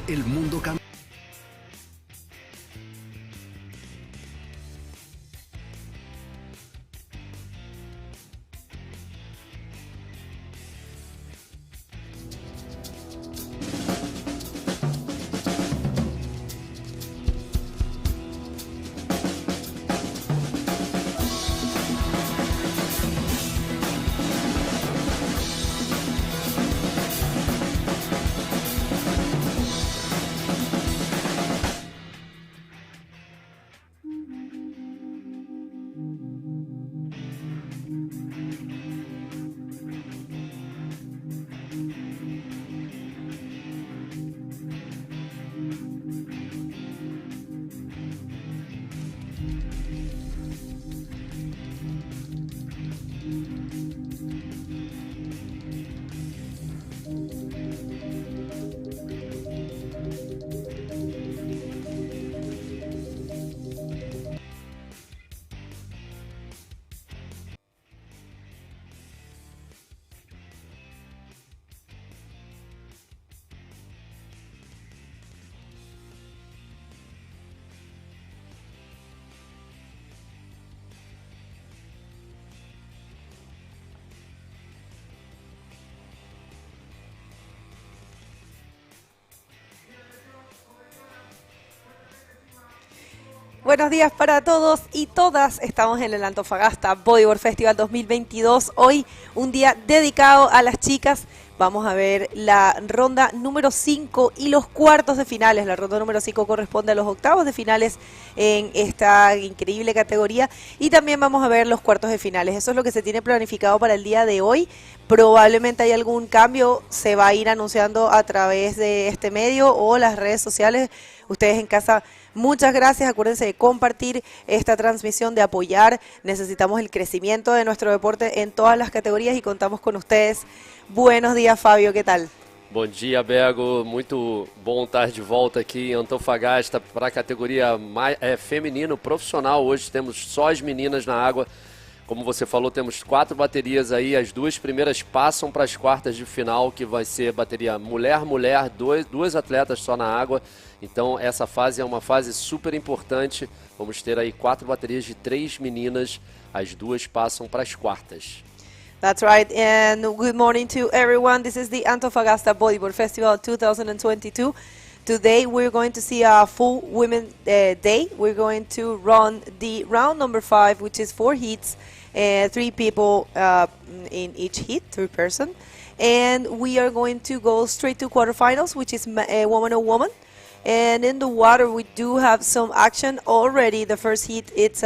el mundo cambia. Buenos días para todos y todas. Estamos en el Antofagasta Bodyboard Festival 2022. Hoy un día dedicado a las chicas. Vamos a ver la ronda número 5 y los cuartos de finales. La ronda número 5 corresponde a los octavos de finales en esta increíble categoría. Y también vamos a ver los cuartos de finales. Eso es lo que se tiene planificado para el día de hoy. Probablemente hay algún cambio. Se va a ir anunciando a través de este medio o las redes sociales. Ustedes en casa, muchas gracias. Acuérdense de compartir esta transmisión, de apoyar. Necesitamos el crecimiento de nuestro deporte en todas las categorías y contamos con ustedes. Buenos días, Fábio, ¿qué tal? Bom dia, Bego. Muito bom estar de volta aqui em Antofagasta para a categoria feminino profissional. Hoje temos só as meninas na água. Como você falou, temos 4 baterias aí. As 2 primeiras passam para as quartas de final, que vai ser bateria mulher-mulher, duas atletas só na água. Então essa fase é uma fase super importante. Vamos ter aí 4 baterias de 3 meninas. As 2 passam para as quartas. That's right, and good morning to everyone. This is the Antofagasta Bodyboard Festival 2022. Today we're going to see a full women day. We're going to run the round number 5, which is 4 heats, 3 people in each heat, 3 person. And we are going to go straight to quarterfinals, which is woman on woman. And in the water we do have some action already. The first heat, it's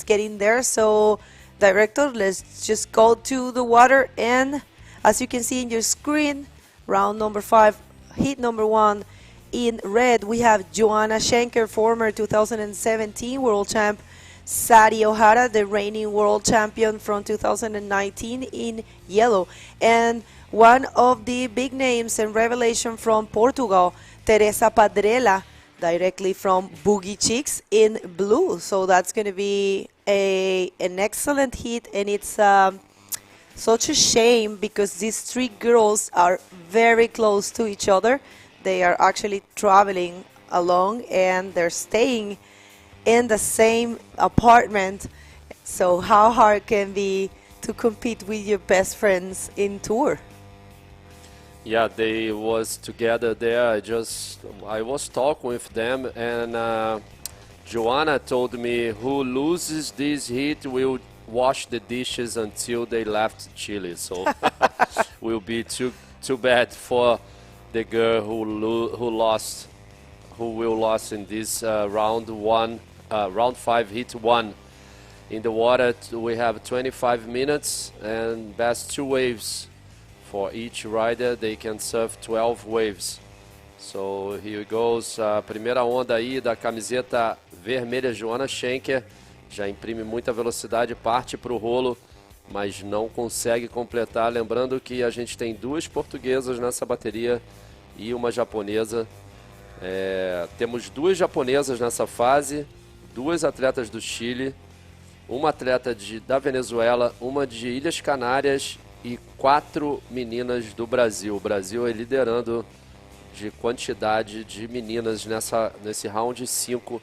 getting there, so Director, let's just go to the water, and as you can see in your screen, round number 5, heat number 1, in red we have Joanna Schenker, former 2017 world champ, Sari O'Hara, the reigning world champion from 2019, in yellow, and one of the big names and revelation from Portugal, Teresa Padrella, directly from Boogie Chicks, in blue. So that's going to be an excellent hit, and it's such a shame because these 3 girls are very close to each other. They are actually traveling along and they're staying in the same apartment. So how hard can be to compete with your best friends in tour? Yeah, they was together there. I was talking with them, and Joanna told me who loses this heat will wash the dishes until they left Chile. So will be too bad for the girl who will lose in this round 5 heat 1. In the water we have 25 minutes and best 2 waves. For each rider, they can surf 12 waves. So here goes a primeira onda aí da camiseta vermelha, Joanna Schenker. Já imprime muita velocidade, parte para o rolo, mas não consegue completar. Lembrando que a gente tem 2 portuguesas nessa bateria e uma japonesa. Temos 2 japonesas nessa fase, 2 atletas do Chile, uma atleta da Venezuela, uma de Ilhas Canárias e 4 meninas do Brasil. O Brasil é liderando de quantidade de meninas nesse round 5,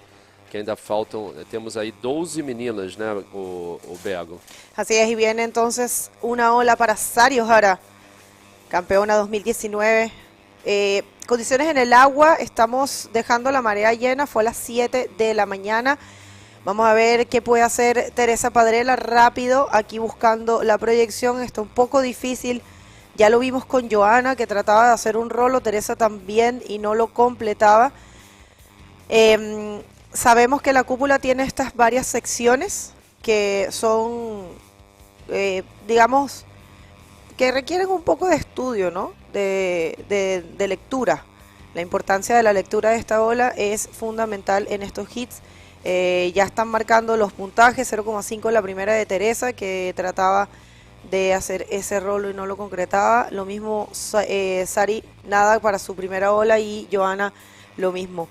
que ainda faltam, temos aí 12 meninas, né, o Bego. Así es, y viene entonces una ola para Sari Ohara, campeona 2019. Condiciones en el agua, estamos dejando la marea llena, fue a las 7 de la mañana. Vamos a ver qué puede hacer Teresa Padrela rápido, aquí buscando la proyección. Está un poco difícil, ya lo vimos con Joana, que trataba de hacer un rolo, Teresa también, y no lo completaba. Sabemos que la cúpula tiene estas varias secciones que son, digamos, que requieren un poco de estudio, ¿no? De lectura. La importancia de la lectura de esta ola es fundamental en estos hits. Ya están marcando los puntajes, 0,5 la primera de Teresa, que trataba de hacer ese rolo y no lo concretaba. Lo mismo Sari, nada para su primera ola, y Joana lo mismo.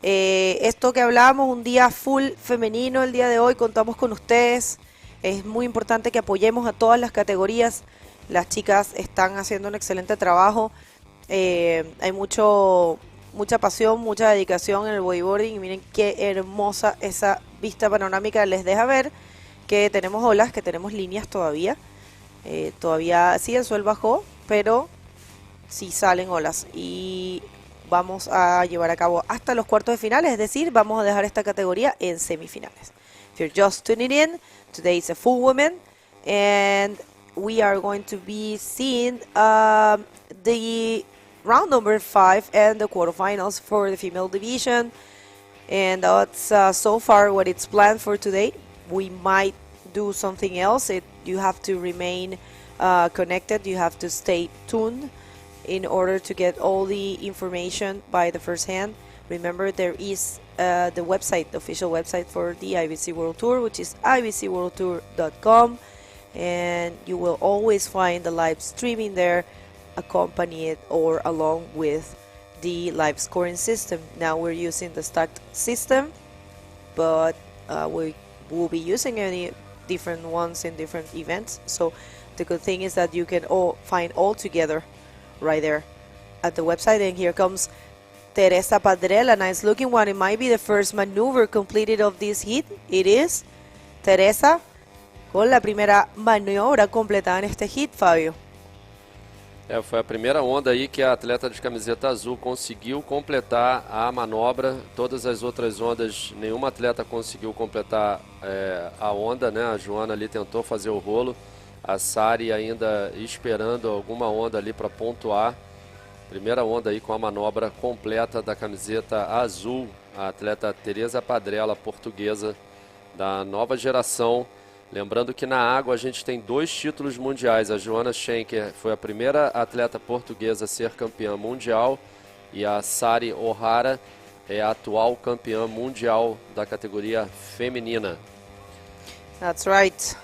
Esto que hablábamos, un día full femenino el día de hoy, contamos con ustedes. Es muy importante que apoyemos a todas las categorías. Las chicas están haciendo un excelente trabajo. Hay mucha pasión, mucha dedicación en el bodyboarding, y miren qué hermosa esa vista panorámica les deja ver que tenemos olas, que tenemos líneas todavía. Todavía sí, el sol bajó, pero sí salen olas, y vamos a llevar a cabo hasta los cuartos de finales, es decir, vamos a dejar esta categoría en semifinales. If you're just tuning in, today is a full women, and we are going to be seeing the round number 5 and the quarterfinals for the female division, and that's so far what it's planned for today. We might do something else. You have to remain connected, you have to stay tuned in order to get all the information by the first hand. Remember, there is the website, the official website for the IBC World Tour, which is ibcworldtour.com, and you will always find the live streaming there, accompanied or along with the live scoring system. Now we're using the stacked system, but we will be using any different ones in different events. So the good thing is that you can all find all together right there at the website. And here comes Teresa Padrela, nice looking one. It might be the first maneuver completed of this hit. It is Teresa con la primera maniobra completada en este hit, Fabio. Foi a primeira onda aí que a atleta de camiseta azul conseguiu completar a manobra. Todas as outras ondas, nenhuma atleta conseguiu completar a onda, né? A Joana ali tentou fazer o rolo. A Sari ainda esperando alguma onda ali para pontuar. Primeira onda aí com a manobra completa da camiseta azul. A atleta Teresa Padrela, portuguesa, da nova geração. Lembrando que na água a gente tem 2 títulos mundiais. A Joana Schenker foi a primeira atleta portuguesa a ser campeã mundial, e a Sari Ohara é a atual campeã mundial da categoria feminina. That's right.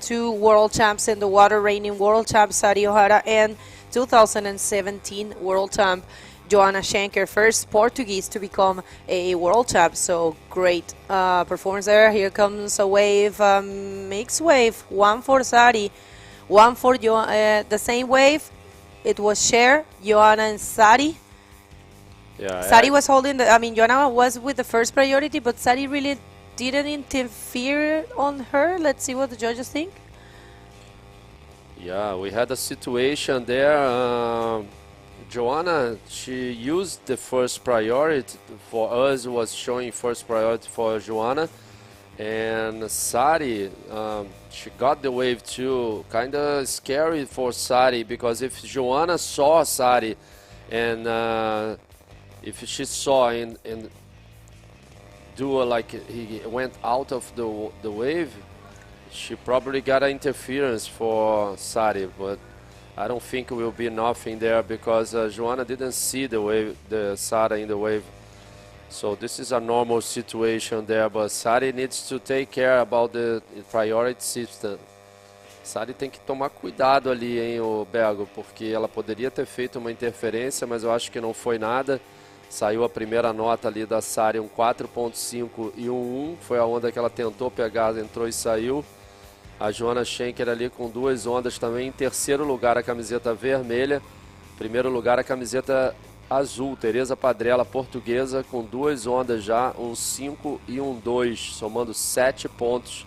2 world champs in the water, reigning world champ Sari Ohara, and 2017 world champ Joana Schenker, first Portuguese to become a world champ. So great performance there. Here comes a wave, mixed wave, one for Sari, one for the same wave. It was shared, Joana and Sari. Yeah, Sari was holding the, I mean, Joana was with the first priority, but Sari really didn't interfere on her. Let's see what the judges think. Yeah, we had a situation there. Joana, she used the first priority. For us, was showing first priority for Joana. And Sari, she got the wave too. Kind of scary for Sari, because if Joana saw Sari and if she saw and do like he went out of the wave, she probably got an interference for Sari, but I don't think it will be nothing there, because Joana didn't see the wave, the Sari in the wave. So this is a normal situation there, but Sari needs to take care about the priority system. Sari tem que tomar cuidado ali, hein, o Bego, porque ela poderia ter feito uma interferência, mas eu acho que não foi nada. Saiu a primeira nota ali da Sari, um 4.5 e um 1. Foi a onda que ela tentou pegar, entrou e saiu. A Joana Schenker ali com 2 ondas também. Em terceiro lugar, a camiseta vermelha. Primeiro lugar, a camiseta azul, Tereza Padrella, portuguesa, com 2 ondas já, um 5 e um 2, somando 7 pontos.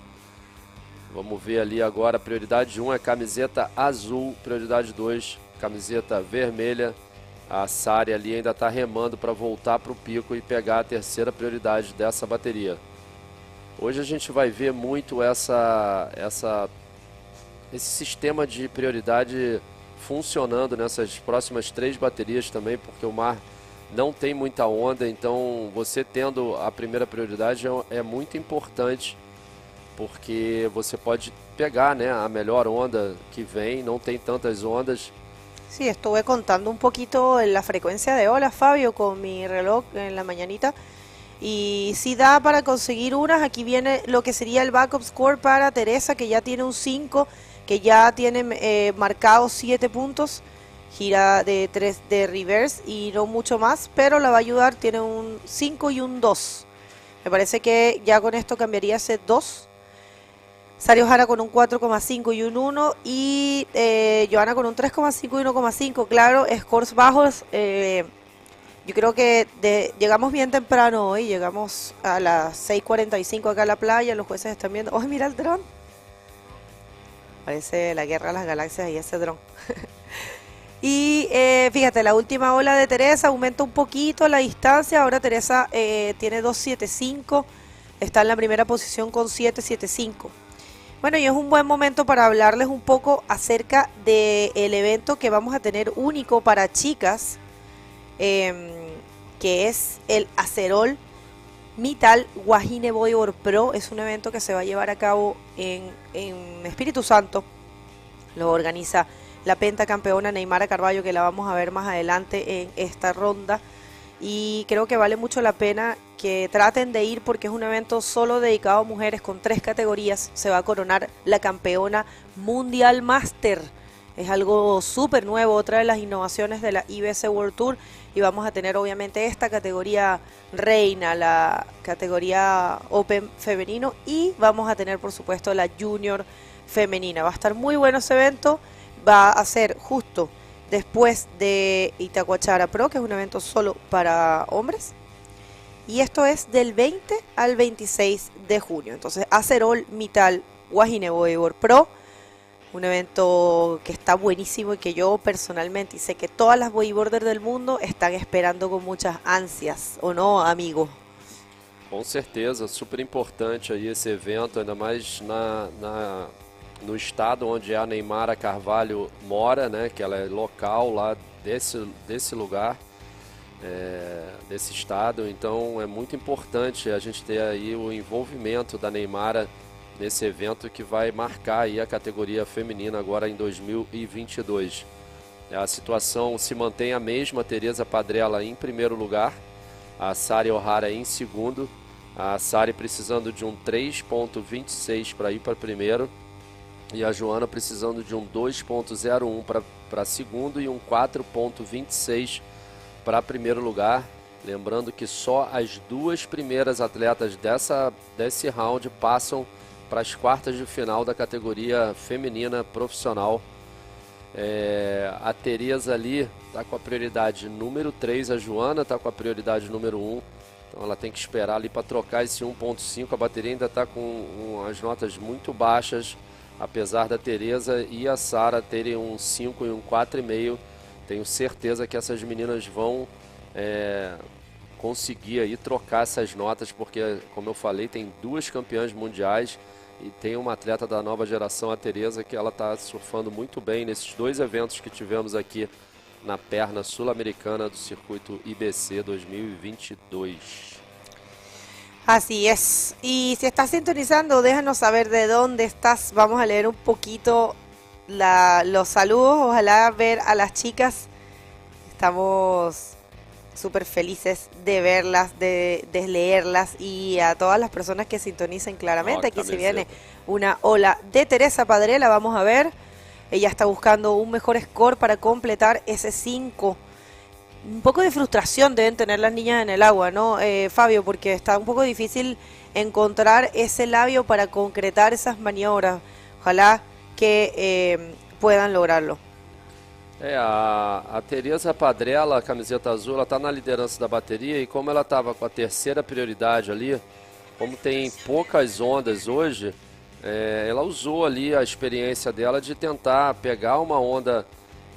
Vamos ver ali agora, prioridade 1 é camiseta azul, prioridade 2, camiseta vermelha. A Sari ali ainda está remando para voltar para o pico e pegar a terceira prioridade dessa bateria. Hoje a gente vai ver muito esse sistema de prioridade funcionando nessas próximas 3 baterias também, porque o mar não tem muita onda, então você tendo a primeira prioridade é muito importante, porque você pode pegar, né, a melhor onda que vem, não tem tantas ondas. Sí, estuve contando un poquito la frecuencia de olas, Fabio, con mi reloj en la mañanita. Y si da para conseguir unas, aquí viene lo que sería el backup score para Teresa, que ya tiene un 5, que ya tiene marcados 7 puntos, gira de 3 de reverse y no mucho más, pero la va a ayudar, tiene un 5 y un 2. Me parece que ya con esto cambiaría ese 2. Sari Ojara con un 4,5 y un 1 y Joana con un 3,5 y 1,5. Claro, scores bajos. Yo creo que llegamos bien temprano hoy, llegamos a las 6:45 acá a la playa, los jueces están viendo. ¡Oh, mira el dron! Parece la guerra de las galaxias y ese dron. Y fíjate, la última ola de Teresa aumenta un poquito la distancia. Ahora Teresa tiene 2.75, está en la primera posición con 7.75. Bueno, y es un buen momento para hablarles un poco acerca del evento que vamos a tener único para chicas, que es el Acerol Mital Guajine Bodyboard Pro. Es un evento que se va a llevar a cabo en Espíritu Santo. Lo organiza la pentacampeona Neymara Carballo, que la vamos a ver más adelante en esta ronda. Y creo que vale mucho la pena que traten de ir, porque es un evento solo dedicado a mujeres con 3 categorías. Se va a coronar la campeona mundial Master. Es algo súper nuevo, otra de las innovaciones de la IBC World Tour. Y vamos a tener obviamente esta categoría reina, la categoría Open femenino, y vamos a tener por supuesto la Junior femenina. Va a estar muy bueno ese evento. Va a ser justo después de Itacoachara Pro, que es un evento solo para hombres. Y esto es del 20 al 26 de junio. Entonces, Acerol Mital Guajine Bodyboard Pro, un evento que está buenísimo y que yo personalmente, y sé que todas las bodyboarders del mundo están esperando con muchas ansias, ¿o no, amigo? Com certeza, super importante aí esse evento, ainda mais no estado onde a Neymara Carvalho mora, né, que ela é local lá desse lugar, desse estado. Então é muito importante a gente ter aí o envolvimento da Neymara nesse evento que vai marcar aí a categoria feminina agora em 2022. A situação se mantém a mesma, Tereza Padrella em primeiro lugar, a Sari Ojara em segundo, a Sari precisando de um 3.26 para ir para primeiro, e a Joana precisando de um 2.01 para segundo e um 4.26 para primeiro lugar. Lembrando que só as 2 primeiras atletas desse round passam para as quartas de final da categoria feminina profissional. A Tereza ali está com a prioridade número 3, a Joana está com a prioridade número 1. Então ela tem que esperar ali para trocar esse 1.5. A bateria ainda está com as notas muito baixas, apesar da Tereza e a Sara terem um 5 e um 4,5. Tenho certeza que essas meninas vão conseguir aí trocar essas notas, porque, como eu falei, tem 2 campeãs mundiais e tem uma atleta da nova geração, a Tereza, que ela está surfando muito bem nesses 2 eventos que tivemos aqui na perna sul-americana do circuito IBC 2022. Así es. Y si estás sintonizando, déjanos saber de dónde estás. Vamos a leer un poquito los saludos. Ojalá ver a las chicas. Estamos súper felices de verlas, de leerlas, y a todas las personas que sintonicen claramente. Aquí se viene una ola de Teresa Padrella. Vamos a ver. Ella está buscando un mejor score para completar ese 5. Un poco de frustración deben tener las niñas en el agua, ¿no, Fabio? Porque está un poco difícil encontrar ese labio para concretar esas maniobras. Ojalá que puedan lograrlo. A Teresa Padrella, a camiseta azul, ela está na liderança da bateria e como ela estava com a terceira prioridade ali, como tem poucas ondas hoje, ela usou ali a experiência dela de tentar pegar uma onda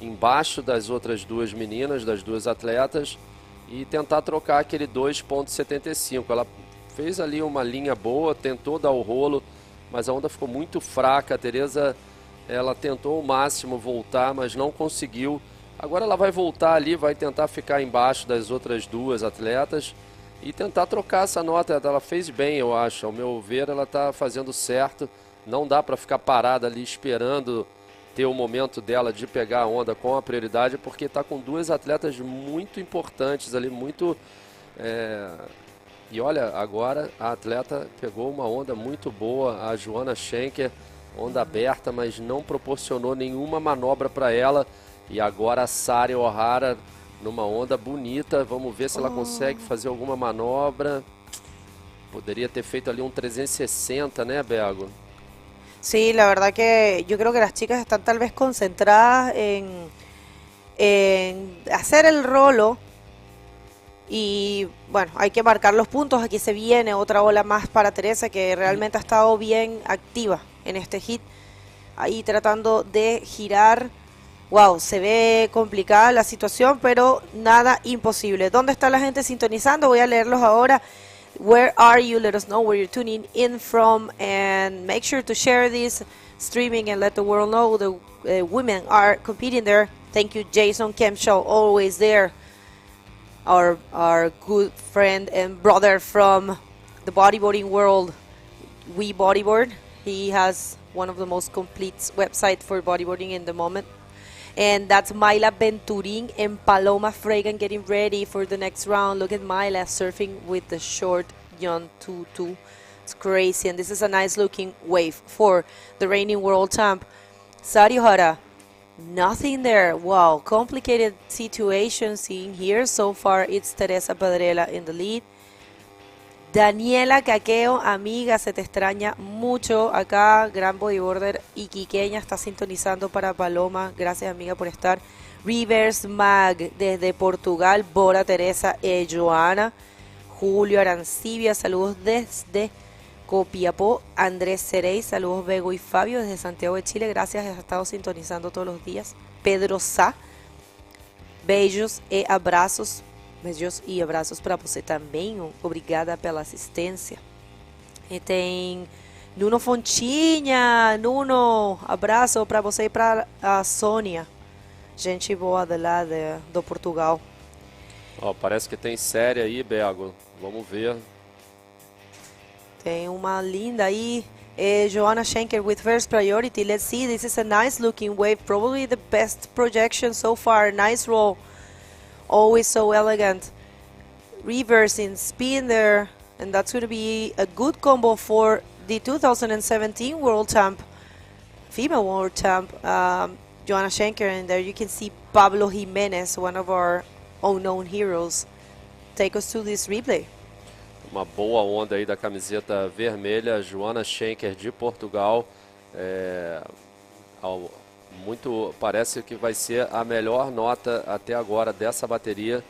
embaixo das outras duas meninas, das duas atletas, e tentar trocar aquele 2,75. Ela fez ali uma linha boa, tentou dar o rolo, mas a onda ficou muito fraca. A Teresa, ela tentou ao máximo voltar, mas não conseguiu. Agora ela vai voltar ali, vai tentar ficar embaixo das outras duas atletas e tentar trocar essa nota. Ela fez bem, eu acho. Ao meu ver, ela está fazendo certo. Não dá para ficar parada ali esperando ter o momento dela de pegar a onda com a prioridade, porque está com duas atletas muito importantes ali, muito... E olha, agora a atleta pegou uma onda muito boa, a Joana Schenker, onda aberta, mas não proporcionou nenhuma manobra para ela. E agora a Sari O'Hara numa onda bonita, vamos ver se ela consegue fazer alguma manobra. Poderia ter feito ali um 360, né, Bego? Sí, la verdad que yo creo que las chicas están tal vez concentradas en hacer el rolo y bueno, hay que marcar los puntos. Aquí se viene otra ola más para Teresa, que realmente ha estado bien activa en este hit, ahí tratando de girar. Wow, se ve complicada la situación, pero nada imposible. ¿Dónde está la gente sintonizando? Voy a leerlos ahora. Where are you? Let us know where you're tuning in from, and make sure to share this streaming and let the world know the women are competing there. Thank you, Jason Kemshaw, always there. Our good friend and brother from the bodyboarding world, We Bodyboard. He has one of the most complete websites for bodyboarding in the moment. And that's Myla Venturin and Paloma Fragan getting ready for the next round. Look at Myla surfing with the short Yon Tutu. It's crazy. And this is a nice looking wave for the reigning world champ. Sari O'Hara, nothing there. Wow, complicated situation seen here. So far it's Teresa Padrella in the lead. Daniela Caqueo, amiga, se te extraña mucho acá, gran bodyboarder iquiqueña, está sintonizando para Paloma, gracias amiga por estar. Rivers Mag, desde Portugal, Bora Teresa e Joana. Julio Arancibia, saludos desde Copiapó. Andrés Cerey, saludos Bego y Fabio desde Santiago de Chile, gracias, has estado sintonizando todos los días. Pedro Sá, beijos e abraços. Beijos e abraços para você também, obrigada pela assistência. E tem Nuno Fontinha, Nuno, abraço para você e para a Sônia, gente boa de lá do Portugal. Parece que tem série aí, Bego, vamos ver. Tem uma linda aí, Joanna Schenker with first priority. Let's see, this is a nice looking wave, probably the best projection so far, nice roll. Always so elegant, reversing, spin there, and that's going to be a good combo for the 2017 World Champ, female World Champ, Joanna Schenker, and there you can see Pablo Jimenez, one of our unknown heroes. Take us to this replay. Uma boa onda aí da camiseta vermelha, Joanna Schenker de Portugal. Muito, parece que vai ser a melhor nota até agora dessa bateria.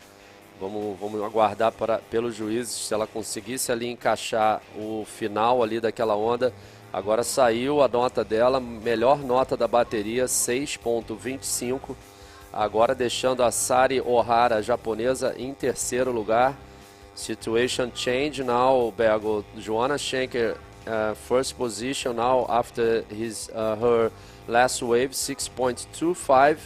Vamos aguardar pelos juízes se ela conseguisse ali encaixar o final ali daquela onda. Agora saiu a nota dela, melhor nota da bateria, 6,25. Agora deixando a Sari O'Hara, japonesa, em terceiro lugar. Situation change now, Bego. Joanna Schenker, first position now after her last wave, 6.25.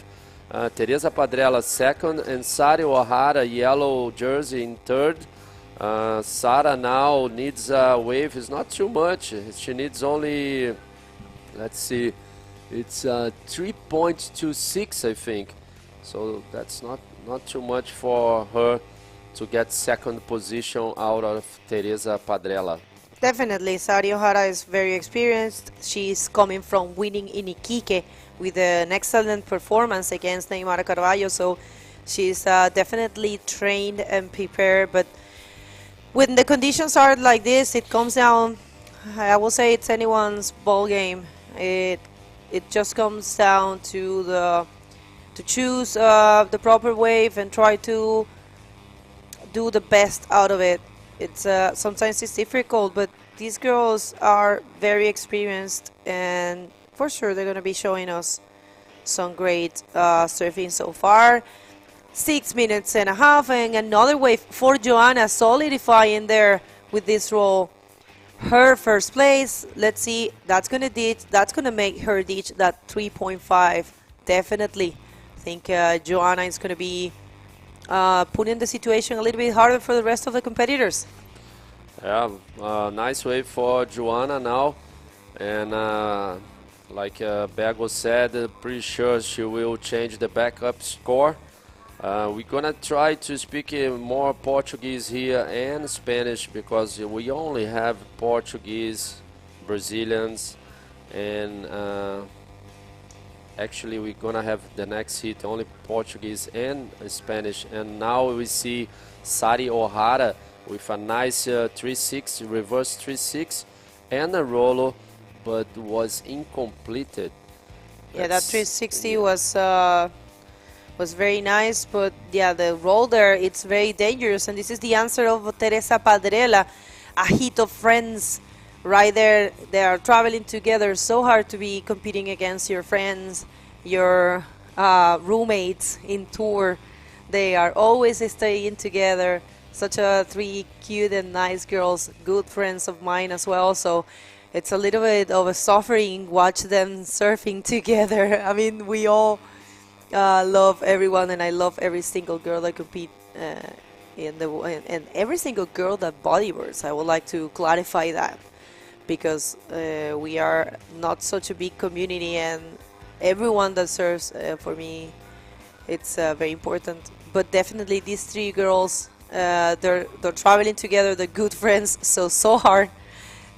Teresa Padrella second, and Sari O'Hara, yellow jersey, in third. Sara now needs a wave, it's not too much. She needs only, let's see, it's 3.26, I think. So that's not too much for her to get second position out of Teresa Padrella. Definitely, Sari O'Hara is very experienced. She's coming from winning in Iquique with an excellent performance against Neymar Carvalho, so she's definitely trained and prepared. But when the conditions are like this, it comes down, I will say it's anyone's ball game. It just comes down to the choose the proper wave and try to do the best out of it. It's sometimes it's difficult, but these girls are very experienced, and for sure they're going to be showing us some great surfing so far. 6 minutes and a half, and another wave for Joanna, solidifying there with this roll. Her first place. Let's see. That's gonna make her ditch that 3.5. Definitely. I think Joanna is gonna be putting the situation a little bit harder for the rest of the competitors. Yeah, nice wave for Joanna now, and like Bego said, pretty sure she will change the backup score. We're gonna try to speak more Portuguese here and Spanish, because we only have Portuguese, Brazilians, and actually we're gonna have the next heat only Portuguese and Spanish. And now we see Sari O'Hara with a nice 360, reverse 360 and a rolo, but was incompleted. Yeah, that 360 was very nice, but yeah, the roll there, it's very dangerous. And this is the answer of Teresa Padrella, a heat of friends right there. They are traveling together. So hard to be competing against your friends, your roommates in tour. They are always staying together. Such a three cute and nice girls, good friends of mine as well. So it's a little bit of a suffering watch them surfing together. I mean, we all love everyone, and I love every single girl that compete and every single girl that bodyboards. I would like to clarify that, because we are not such a big community, and everyone that surfs, for me, it's very important. But definitely these three girls, they're traveling together, they're good friends, so hard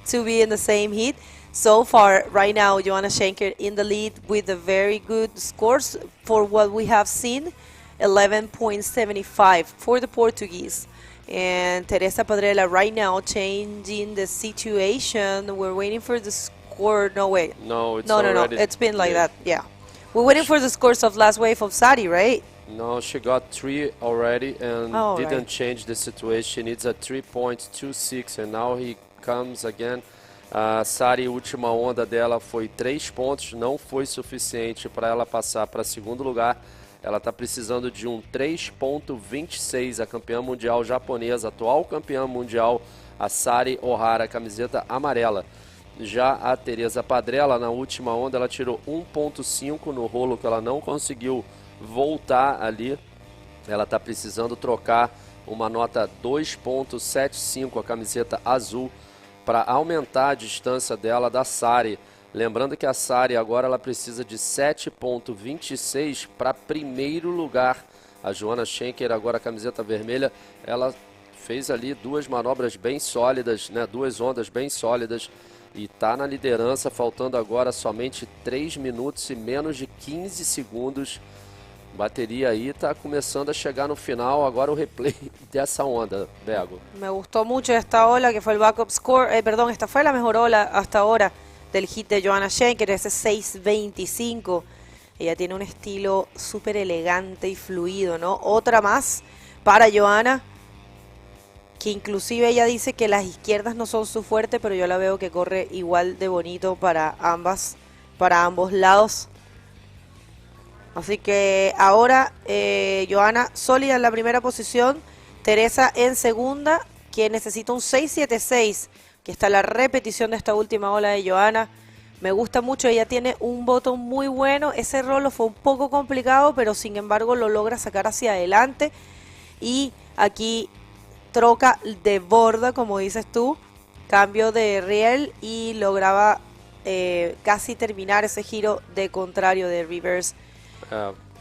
to be in the same heat. So far, right now, Joanna Schenker in the lead with a very good scores for what we have seen, 11.75 for the Portuguese. And Teresa Padrella right now changing the situation. We're waiting for the score. No, wait. No, it's no. It's been like that, yeah. We're waiting for the scores of last wave of Sari, right? No, she got 3 already and didn't change the situation. It's a 3.26, and now he comes again. Sari, última onda dela foi 3 pontos, não foi suficiente para ela passar para segundo lugar. Ela está precisando de um 3.26, a campeã mundial japonesa, atual campeã mundial, a Sari O'Hara, camiseta amarela. Já a Teresa Padrella, na última onda, ela tirou 1.5 no rolo, que ela não conseguiu voltar ali. Ela está precisando trocar uma nota 2.75, a camiseta azul, para aumentar a distância dela da Sari. Lembrando que a Sari agora ela precisa de 7.26 para primeiro lugar. A Joanna Schenker, agora a camiseta vermelha, ela fez ali 2 manobras bem sólidas, né? 2 ondas bem sólidas, e está na liderança, faltando agora somente 3 minutos e menos de 15 segundos. Bateria aí está começando a chegar no final. Agora o replay dessa onda, Bego. Me gustó mucho esta ola, que fue el backup score. Perdón, esta fue la mejor ola hasta ahora del hit de Joanna Schenker, ese 6.25. Ella tiene un estilo súper elegante y fluido, ¿no? Otra más para Joanna, que inclusive ella dice que las izquierdas no son su fuerte, pero yo la veo que corre igual de bonito para ambos lados. Así que ahora Joanna sólida en la primera posición, Teresa en segunda, que necesita un 6.76, que está la repetición de esta última ola de Joanna. Me gusta mucho, ella tiene un botón muy bueno, ese rolo fue un poco complicado, pero sin embargo lo logra sacar hacia adelante. Y aquí troca de borda, como dices tú, cambio de riel, y lograba casi terminar ese giro de contrario de reverse.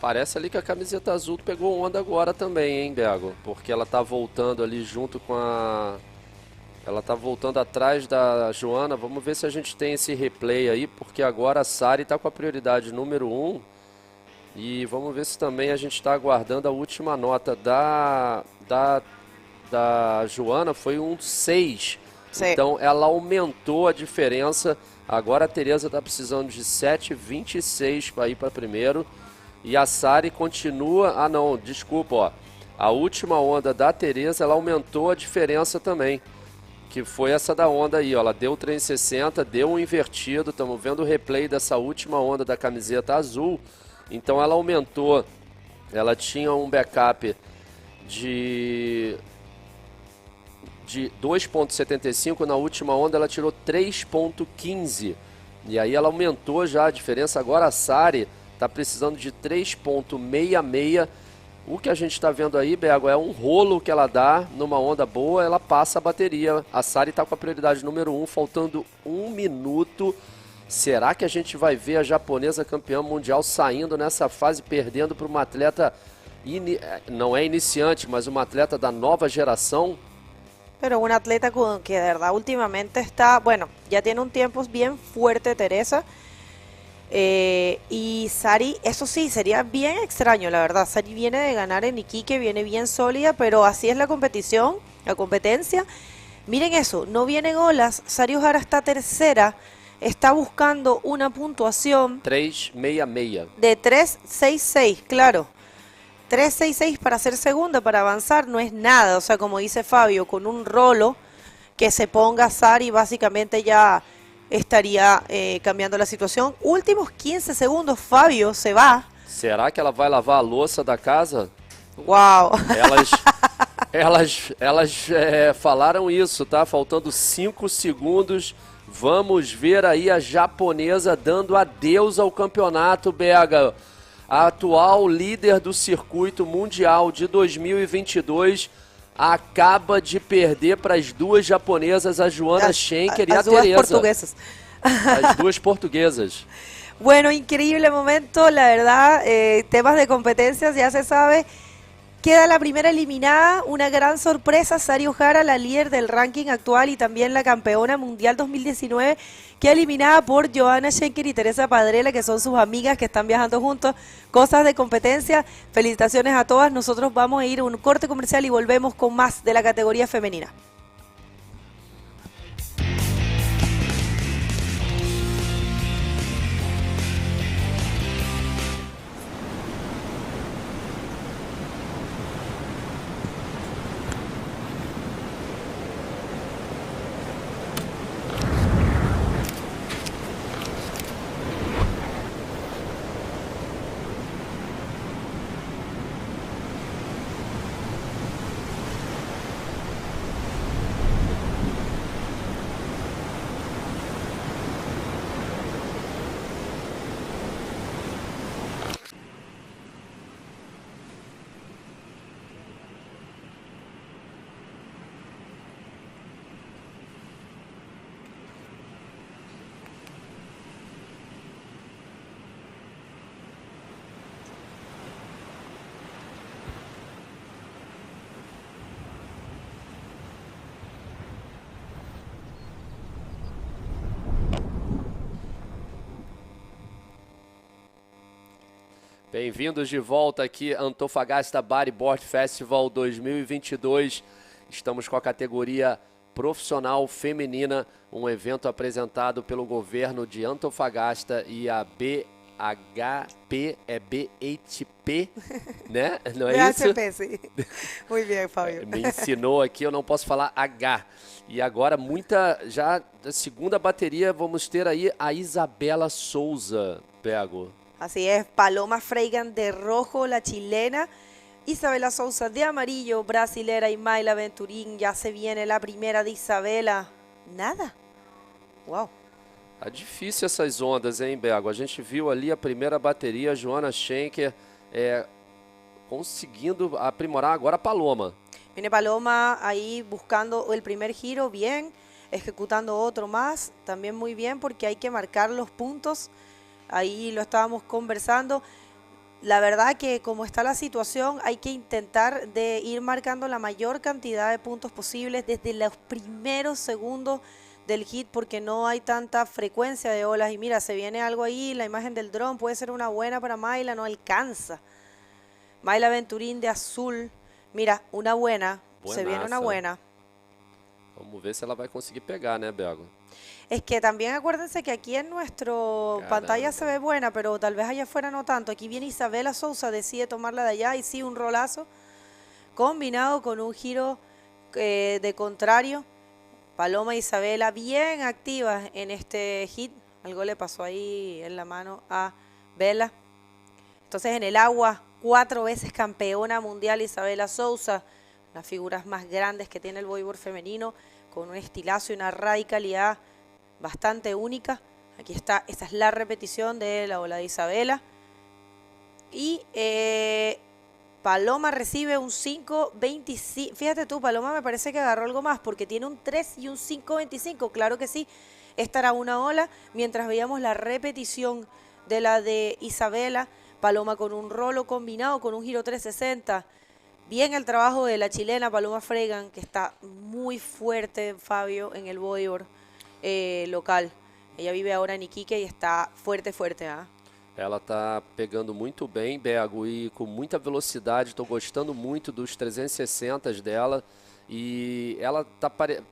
Parece ali que a camiseta azul pegou onda agora também, hein, Bego? Porque ela tá voltando ali junto com a... Ela tá voltando atrás da Joanna. Vamos ver se a gente tem esse replay aí, porque agora a Sari tá com a prioridade número 1. E vamos ver se também a gente tá aguardando a última nota da Joanna. Foi um 6. Sim. Então ela aumentou a diferença. Agora a Teresa tá precisando de 7.26 para ir para primeiro. E a Sari continua... Ah, não, desculpa, ó. A última onda da Tereza, ela aumentou a diferença também. Que foi essa da onda aí, ó. Ela deu 360, deu um invertido. Estamos vendo o replay dessa última onda da camiseta azul. Então ela aumentou. Ela tinha um backup de 2,75. Na última onda ela tirou 3,15. E aí ela aumentou já a diferença. Agora a Sari está precisando de 3,66. O que a gente está vendo aí, Bego, é um rolo que ela dá numa onda boa, ela passa a bateria. A Sari está com a prioridade número 1, faltando 1 minuto. Será que a gente vai ver a japonesa campeã mundial saindo nessa fase, perdendo para uma atleta, não é iniciante, mas uma atleta da nova geração? Pero una atleta que de verdad últimamente está, bueno, ya tiene un tiempo bien fuerte Teresa. Y Sari, eso sí, sería bien extraño, la verdad. Sari viene de ganar en Iquique, viene bien sólida, pero así es la competición, la competencia. Miren eso, no vienen olas. Sari Ojara está tercera, está buscando una puntuación 3,66 de 3,66, claro. 3,66 para ser segunda, para avanzar, no es nada. O sea, como dice Fabio, con un rolo que se ponga Sari, básicamente ya estaría cambiando la situación. Últimos 15 segundos, Fabio se va. Será que ela vai lavar a louça da casa? Uau! Elas falaram isso, tá? Faltando 5 segundos. Vamos ver aí a japonesa dando adeus ao campeonato, Bega. A atual líder do circuito mundial de 2022 acaba de perder para as duas japonesas, a Joana Schenker e a Tereza. Portuguesas. As duas portuguesas. Bueno, increíble momento, la verdad, temas de competencias, ya se sabe. Queda la primera eliminada, una gran sorpresa, Sari Ojara, la líder del ranking actual y también la campeona mundial 2019, queda eliminada por Joana Schenker y Teresa Padrela, que son sus amigas que están viajando juntos. Cosas de competencia, felicitaciones a todas. Nosotros vamos a ir a un corte comercial y volvemos con más de la categoría femenina. Bem-vindos de volta aqui, Antofagasta Bodyboard Festival 2022. Estamos com a categoria profissional feminina, um evento apresentado pelo governo de Antofagasta e a BHP, BHP, né? Não é isso? BHP, sim. Muito bem, Fábio. Me ensinou aqui, eu não posso falar H. E agora já da segunda bateria, vamos ter aí a Isabela Souza, Pego. Así es, Paloma Freigan de rojo, la chilena, Isabela Souza de amarillo, brasilera y Mayla Venturín. Ya se viene la primera de Isabela. Nada. Uau. Tá difícil essas ondas, hein, Bego? A gente viu ali a primeira bateria, a Joana Schenker conseguindo aprimorar agora a Paloma. Viene Paloma ahí buscando el primer giro, bien, ejecutando otro más, también muy bien, porque hay que marcar los puntos. Ahí lo estábamos conversando. La verdad que como está la situación hay que intentar de ir marcando la mayor cantidad de puntos posibles desde los primeros segundos del hit, porque no hay tanta frecuencia de olas. Y mira, se viene algo ahí, la imagen del dron puede ser una buena para Mayla, no alcanza. Mayla Venturín de azul, mira, una buena, Buenaza. se viene una buena. Vamos ver se ela vai conseguir pegar, né, Bego? Es que también acuérdense que aquí en nuestro pantalla se ve buena, pero tal vez allá afuera no tanto. Aquí viene Isabela Sousa, decide tomarla de allá y sí, un rolazo combinado con un giro de contrario. Paloma e Isabela bien activas en este hit. Algo le pasó ahí en la mano a Vela. Entonces en el agua, 4 veces campeona mundial Isabela Sousa, las figuras más grandes que tiene el bodyboard femenino, con un estilazo y una radicalidad bastante única. Aquí está, esta es la repetición de la ola de Isabela. Y Paloma recibe un 5.25. Fíjate tú, Paloma me parece que agarró algo más porque tiene un 3 y un 5.25. Claro que sí, esta era una ola. Mientras veíamos la repetición de la de Isabela, Paloma con un rolo combinado con un giro 360. Bien el trabajo de la chilena Paloma Fregan, que está muy fuerte, Fabio, en el bodyboard local. Ella vive ahora en Iquique y está fuerte, fuerte. ¿Ah? Ela tá pegando muito bem, Bego, e com muita velocidade. Estou gostando muito dos 360 dela. E ela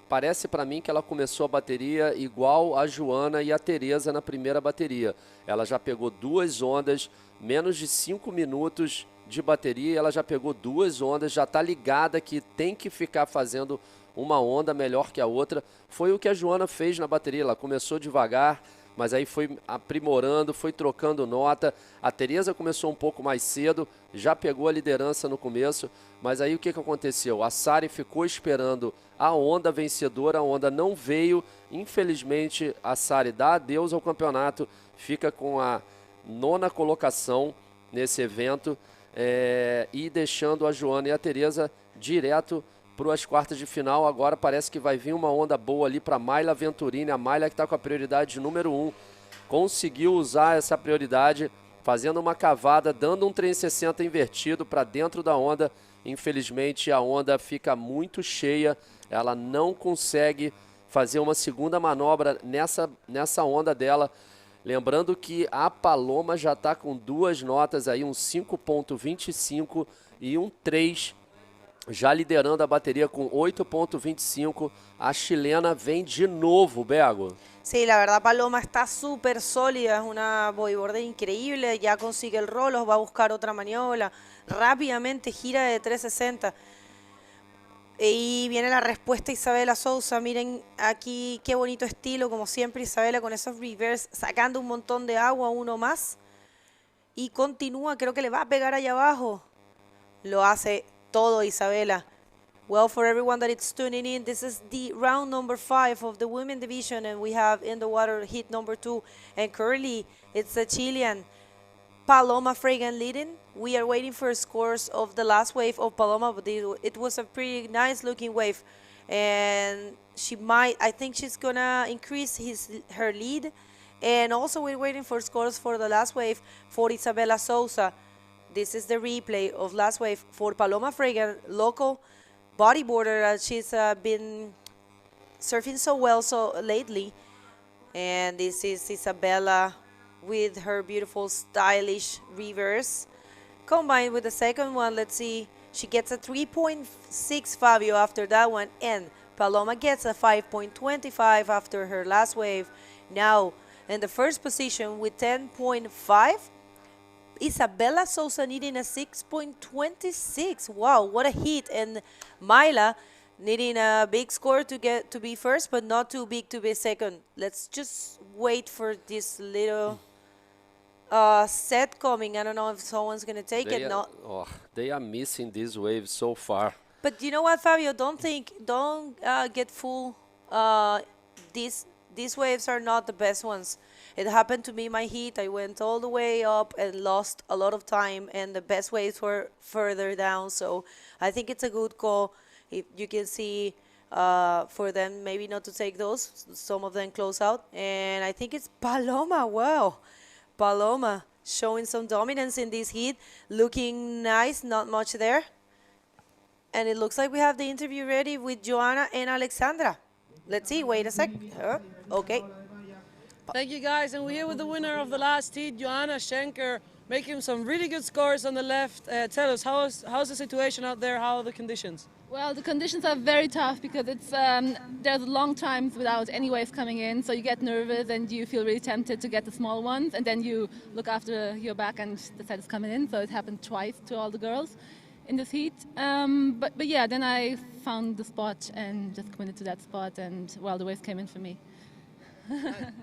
parece para mim que ela começou a bateria igual a Joana e a Tereza na primeira bateria. Ela já pegou 2 ondas, menos de 5 minutos de bateria, ela já pegou 2 ondas, já está ligada que tem que ficar fazendo uma onda melhor que a outra. Foi o que a Joana fez na bateria, ela começou devagar, mas aí foi aprimorando, foi trocando nota. A Tereza começou um pouco mais cedo, já pegou a liderança no começo, mas aí o que aconteceu? A Sari ficou esperando a onda vencedora, a onda não veio. Infelizmente, a Sari dá adeus ao campeonato, fica com a 9ª colocação nesse evento e deixando a Joana e a Tereza direto para as quartas de final. Agora parece que vai vir uma onda boa ali para a Mayla Venturini, a Mayla que está com a prioridade número 1. Conseguiu usar essa prioridade, fazendo uma cavada, dando um 360 invertido para dentro da onda. Infelizmente a onda fica muito cheia, ela não consegue fazer uma segunda manobra nessa onda dela. Lembrando que a Paloma já está com 2 notas aí, um 5.25 e um 3, já liderando a batería con 8.25. A chilena vem de nuevo, Bego. Sí, la verdad Paloma está súper sólida, es una bodyboarder increíble, ya consigue el rolo, va a buscar otra maniobra, rápidamente gira de 360. Y viene la respuesta Isabela Sousa, miren aquí qué bonito estilo, como siempre Isabela con esos reverse, sacando un montón de agua, uno más. Y continúa, creo que le va a pegar allá abajo. Lo hace todo Isabela. Well, for everyone that is tuning in, this is the round number 5 of the women division, and we have in the water hit number 2. And currently, it's the Chilean Paloma Fregan leading. We are waiting for scores of the last wave of Paloma, but it was a pretty nice looking wave. And I think she's gonna increase her lead. And also we're waiting for scores for the last wave for Isabela Sousa. This is the replay of last wave for Paloma Fregan, local bodyboarder. She's been surfing so well lately. And this is Isabela with her beautiful stylish reverse. Combined with the second one, let's see, she gets a 3.6 Fabio after that one, and Paloma gets a 5.25 after her last wave. Now, in the first position with 10.5, Isabela Sousa needing a 6.26. Wow, what a hit. And Mayla needing a big score to be first, but not too big to be second. Let's just wait for this little set coming. I don't know if someone's going to take it. They are missing this wave so far. But you know what, Fabio? Don't get fooled. These waves are not the best ones. It happened to me in my heat. I went all the way up and lost a lot of time, and the best waves were further down. So I think it's a good call. If you can see for them maybe not to take those, some of them close out. And I think it's Paloma. Wow. Paloma showing some dominance in this heat, looking nice, not much there. And it looks like we have the interview ready with Joanna and Alexandra. Let's see, wait a sec. Okay. Thank you guys, and we're here with the winner of the last heat, Joanna Schenker, making some really good scores on the left. Tell us, how's the situation out there? How are the conditions? Well, the conditions are very tough because it's there's long times without any waves coming in, so you get nervous and you feel really tempted to get the small ones, and then you look after your back and the set is coming in. So it happened twice to all the girls in this heat. But yeah, then I found the spot and just committed to that spot, and well, the waves came in for me.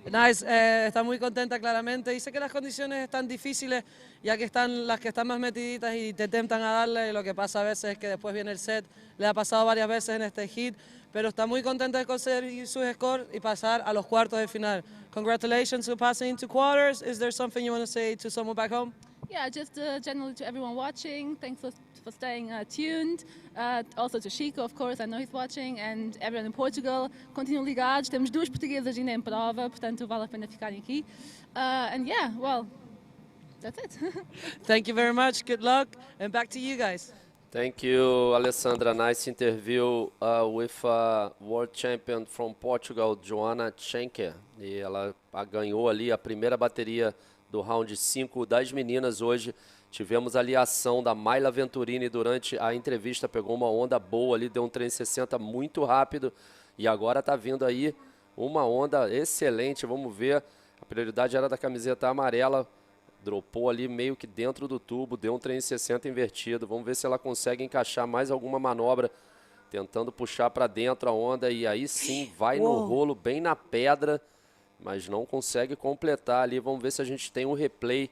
Nice, está muy contenta claramente. Dice que las condiciones están difíciles, ya que están las que están más metiditas y te temptan a darle. Y lo que pasa a veces es que después viene el set. Le ha pasado varias veces en este hit, pero está muy contenta de conseguir sus scores y pasar a los cuartos de final. Congratulations for passing into quarters. Is there something you want to say to someone back home? Yeah, just generally to everyone watching, thanks for staying tuned. Also to Chico, of course, I know he's watching, and everyone in Portugal. Continuam ligados, temos duas portuguesas ainda em prova, portanto vale a pena ficarem aqui. And yeah, well, that's it. Thank you very much, good luck, and back to you guys. Thank you, Alessandra. Nice interview with world champion from Portugal, Joanna Schenker. E ela ganhou ali a primeira bateria do round 5 das meninas hoje. Tivemos ali a ação da Mayla Venturini durante a entrevista, pegou uma onda boa ali, deu um 360 muito rápido e agora está vindo aí uma onda excelente. Vamos ver, a prioridade era da camiseta amarela, dropou ali meio que dentro do tubo, deu um 360 invertido. Vamos ver se ela consegue encaixar mais alguma manobra, tentando puxar para dentro a onda e aí sim vai no rolo, bem na pedra, mas não consegue completar ali. Vamos ver se a gente tem um replay.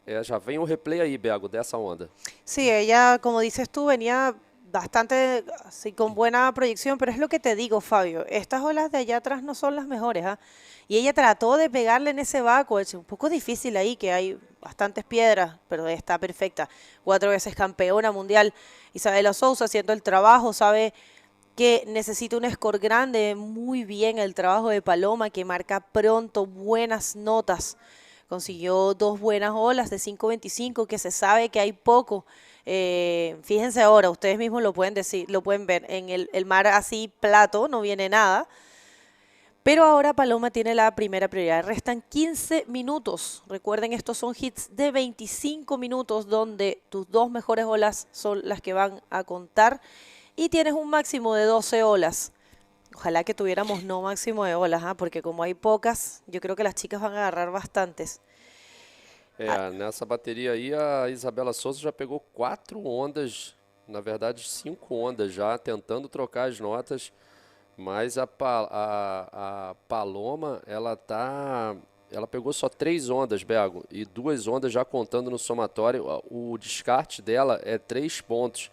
Ya ven un replay ahí, Bego, de esa onda. Sí, ella, como dices tú, venía bastante, sí, con buena proyección, pero es lo que te digo, Fabio, estas olas de allá atrás no son las mejores, ¿ah? Y ella trató de pegarle en ese baco, es un poco difícil ahí, que hay bastantes piedras, pero está perfecta. 4 veces campeona mundial, Isabela Sousa haciendo el trabajo, sabe que necesita un score grande, muy bien el trabajo de Paloma, que marca pronto buenas notas. Consiguió 2 buenas olas de 5.25, que se sabe que hay poco. Fíjense ahora, ustedes mismos lo pueden decir, lo pueden ver, en el mar así plato, no viene nada. Pero ahora Paloma tiene la primera prioridad. Restan 15 minutos. Recuerden, estos son hits de 25 minutos, donde tus 2 mejores olas son las que van a contar. Y tienes un máximo de 12 olas. Ojalá que tuviéramos no máximo de olas, porque como hay pocas, yo creo que las chicas van a agarrar bastantes. Nessa bateria aí, a Isabela Souza já pegou 4 ondas, na verdade 5 ondas já, tentando trocar as notas, mas a Paloma, ela pegou só 3 ondas, Bego, e 2 ondas já contando no somatório. O descarte dela é 3 pontos.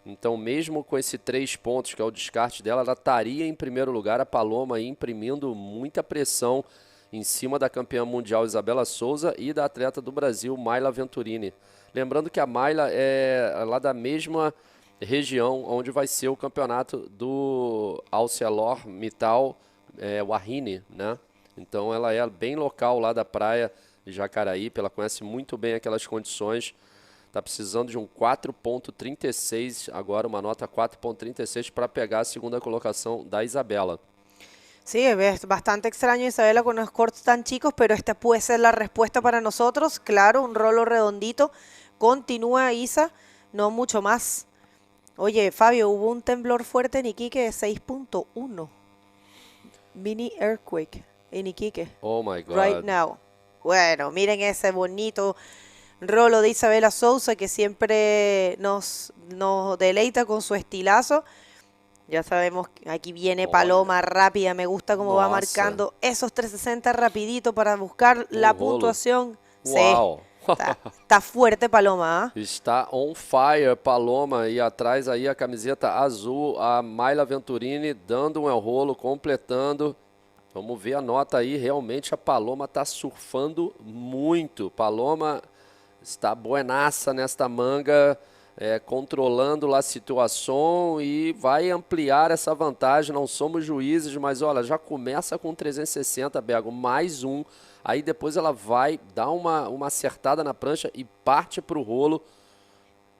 Então, mesmo com esse 3 pontos, que é o descarte dela, ela estaria em primeiro lugar. A Paloma aí imprimindo muita pressão em cima da campeã mundial Isabela Souza e da atleta do Brasil, Mayla Venturini. Lembrando que a Mayla é lá da mesma região onde vai ser o campeonato do ArcelorMittal Wahine, né? Então, ela é bem local lá da praia de Jacaraípe, ela conhece muito bem aquelas condições. Está precisando de um 4.36, agora uma nota 4.36 para pegar a segunda colocação da Isabela. Sí, es bastante extraño, Isabela, con unos scores tan chicos, pero esta puede ser la respuesta para nosotros. Claro, un rolo redondito. Continúa Isa, no mucho más. Oye, Fabio, hubo un temblor fuerte en Iquique de 6.1. Mini earthquake en Iquique. Oh my God. Right now. Bueno, miren ese bonito rolo de Isabela Sousa, que siempre nos deleita con su estilazo. Ya sabemos que aquí viene Paloma rápida, me gusta cómo va marcando esos 360 rapidito para buscar la puntuación. Uau. Sí, está fuerte Paloma. Está on fire Paloma, e atrás aí a camiseta azul, a Mayla Venturini dando um rolo, completando. Vamos ver a nota aí, realmente a Paloma está surfando muito. Paloma está buenaça nesta manga, controlando lá a situação e vai ampliar essa vantagem. Não somos juízes, mas olha, já começa com 360, Bego, mais um. Aí depois ela vai dar uma acertada na prancha e parte para o rolo.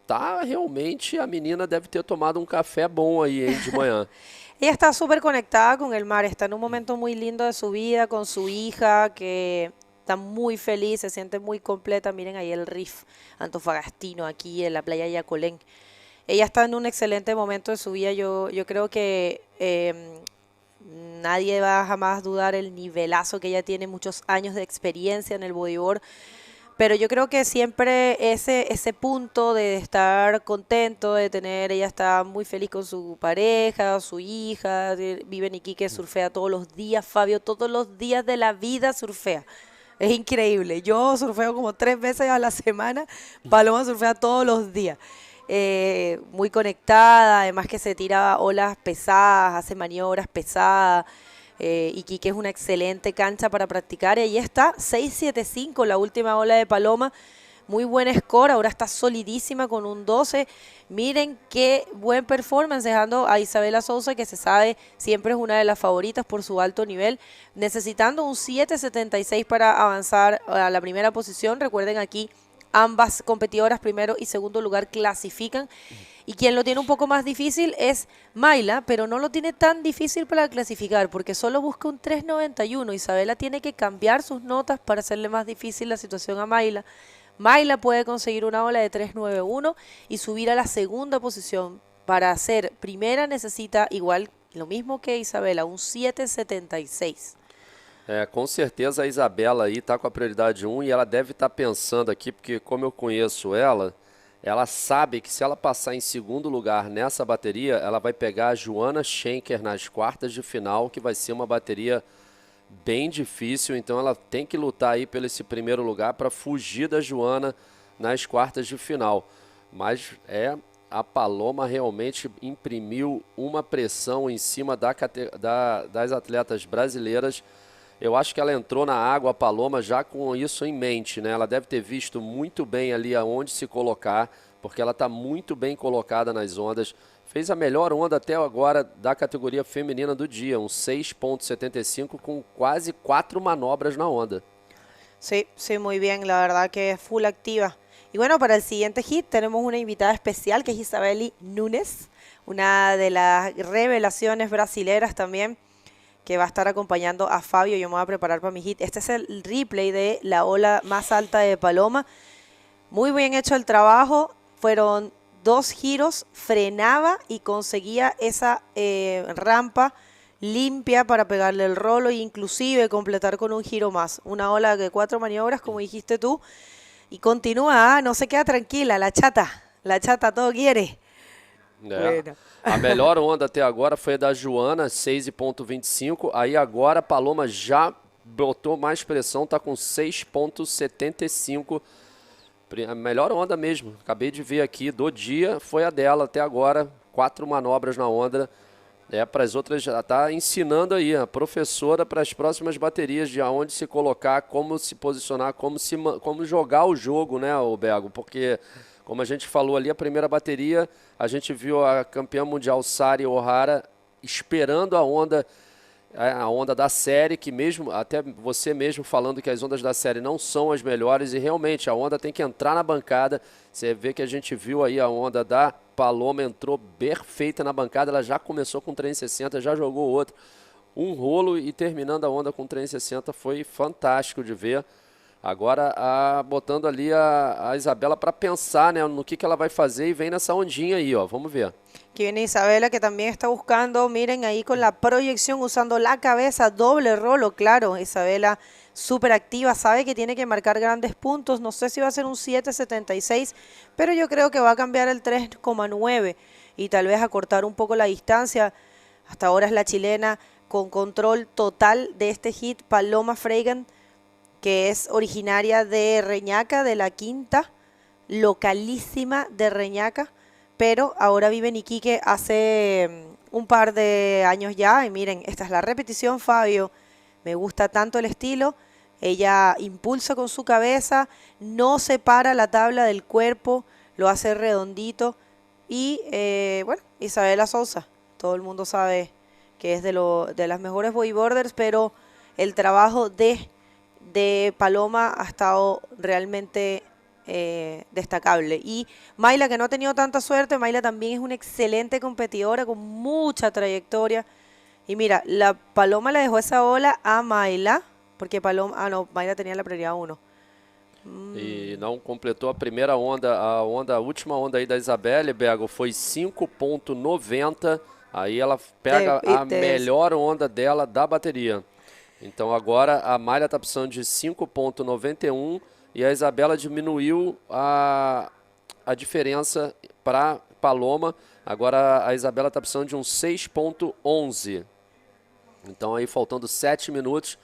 Tá, realmente a menina deve ter tomado um café bom aí, hein, de manhã. Ella está súper conectada con el mar, está en un momento muy lindo de su vida, con su hija, que está muy feliz, se siente muy completa. Miren ahí el riff antofagastino aquí en la playa de Yacolén. Ella está en un excelente momento de su vida. Yo creo que nadie va a jamás dudar el nivelazo que ella tiene, muchos años de experiencia en el bodyboard. Pero yo creo que siempre ese punto de estar contento, de tener, ella está muy feliz con su pareja, su hija, vive en Iquique, surfea todos los días, Fabio, todos los días de la vida surfea. Es increíble. Yo surfeo como 3 veces a la semana, Paloma surfea todos los días. Muy conectada, además que se tira olas pesadas, hace maniobras pesadas. Iquique es una excelente cancha para practicar y ahí está, 6.75 la última ola de Paloma, muy buen score, ahora está solidísima con un 12. Miren qué buen performance, dejando a Isabela Sousa, que se sabe siempre es una de las favoritas por su alto nivel, necesitando un 7.76 para avanzar a la primera posición. Recuerden, aquí ambas competidoras, primero y segundo lugar, clasifican. Y quien lo tiene un poco más difícil es Mayla, pero no lo tiene tan difícil para clasificar, porque solo busca un 3.91. Isabela tiene que cambiar sus notas para hacerle más difícil la situación a Mayla. Mayla puede conseguir una ola de 3.91 y subir a la segunda posición. Para ser primera necesita igual, lo mismo que Isabela, un 7.76. Com certeza a Isabela aí está com a prioridade 1 e ela deve estar pensando aqui, porque como eu conheço ela sabe que se ela passar em segundo lugar nessa bateria, ela vai pegar a Joana Schenker nas quartas de final, que vai ser uma bateria bem difícil, então ela tem que lutar aí pelo esse primeiro lugar para fugir da Joana nas quartas de final. Mas a Paloma realmente imprimiu uma pressão em cima das atletas brasileiras. Eu acho que ela entrou na água, a Paloma, já com isso em mente, né? Ela deve ter visto muito bem ali aonde se colocar, porque ela está muito bem colocada nas ondas. Fez a melhor onda até agora da categoria feminina do dia, um 6.75 com quase 4 manobras na onda. Sí, sí, muy bien, la verdad que es full activa. Y bueno, para el siguiente hit tenemos una invitada especial que es Isabeli Núñez, una de las revelaciones brasileras también, que va a estar acompañando a Fabio. Yo me voy a preparar para mi hit. Este es el replay de la ola más alta de Paloma. Muy bien hecho el trabajo. Fueron 2 giros, frenaba y conseguía esa rampa limpia para pegarle el rolo e inclusive completar con un giro más. Una ola de 4 maniobras, como dijiste tú. Y continúa, no se queda tranquila, la chata todo quiere. Bueno. A melhor onda até agora foi a da Joana, 6.25. Aí agora a Paloma já botou mais pressão, está com 6.75. A melhor onda mesmo. Acabei de ver aqui do dia, foi a dela até agora. 4 manobras na onda. Para as outras, já está ensinando aí a professora para as próximas baterias de aonde se colocar, como se posicionar, como jogar o jogo, né, o Bego? Porque, como a gente falou ali, a primeira bateria, a gente viu a campeã mundial Sari Ohara esperando a onda da série, que mesmo, até você mesmo falando que as ondas da série não são as melhores, e realmente a onda tem que entrar na bancada. Você vê que a gente viu aí a onda da Paloma, entrou perfeita na bancada, ela já começou com 360, já jogou outro, um rolo e terminando a onda com 360, foi fantástico de ver. Agora botando ali a Isabela para pensar, né, no que ela vai fazer, e vem nessa ondinha aí, ó, vamos ver. Aquí viene Isabela, que también está buscando, miren ahí con la proyección, usando la cabeza, doble rolo, claro. Isabela súper activa, sabe que tiene que marcar grandes puntos. No sé si va a ser un 7.76, pero yo creo que va a cambiar el 3.9 y tal vez acortar un poco la distancia. Hasta ahora es la chilena con control total de este hit, Paloma Freigan, que es originaria de Reñaca, de la Quinta, localísima de Reñaca, pero ahora vive en Iquique hace un par de años ya. Y miren, esta es la repetición, Fabio. Me gusta tanto el estilo. Ella impulsa con su cabeza, no separa la tabla del cuerpo, lo hace redondito. Y bueno, Isabela Sousa, todo el mundo sabe que es de las mejores bodyboarders, pero el trabajo de Paloma ha estado realmente destacable. Y Mayla, que no ha tenido tanta suerte, Mayla también es una excelente competidora con mucha trayectoria. Y mira, la Paloma le dejó esa ola a Mayla, porque Paloma, no, Mayla tenía la prioridad 1. E não completou a primeira onda, a última onda aí da Isabelle, Bego, foi 5.90, aí ela pega a melhor onda dela da bateria. Então agora a Mayla está precisando de 5.91 e a Isabela diminuiu a diferença para Paloma. Agora a Isabela está precisando de um 6.11. Então aí faltando 7 minutos,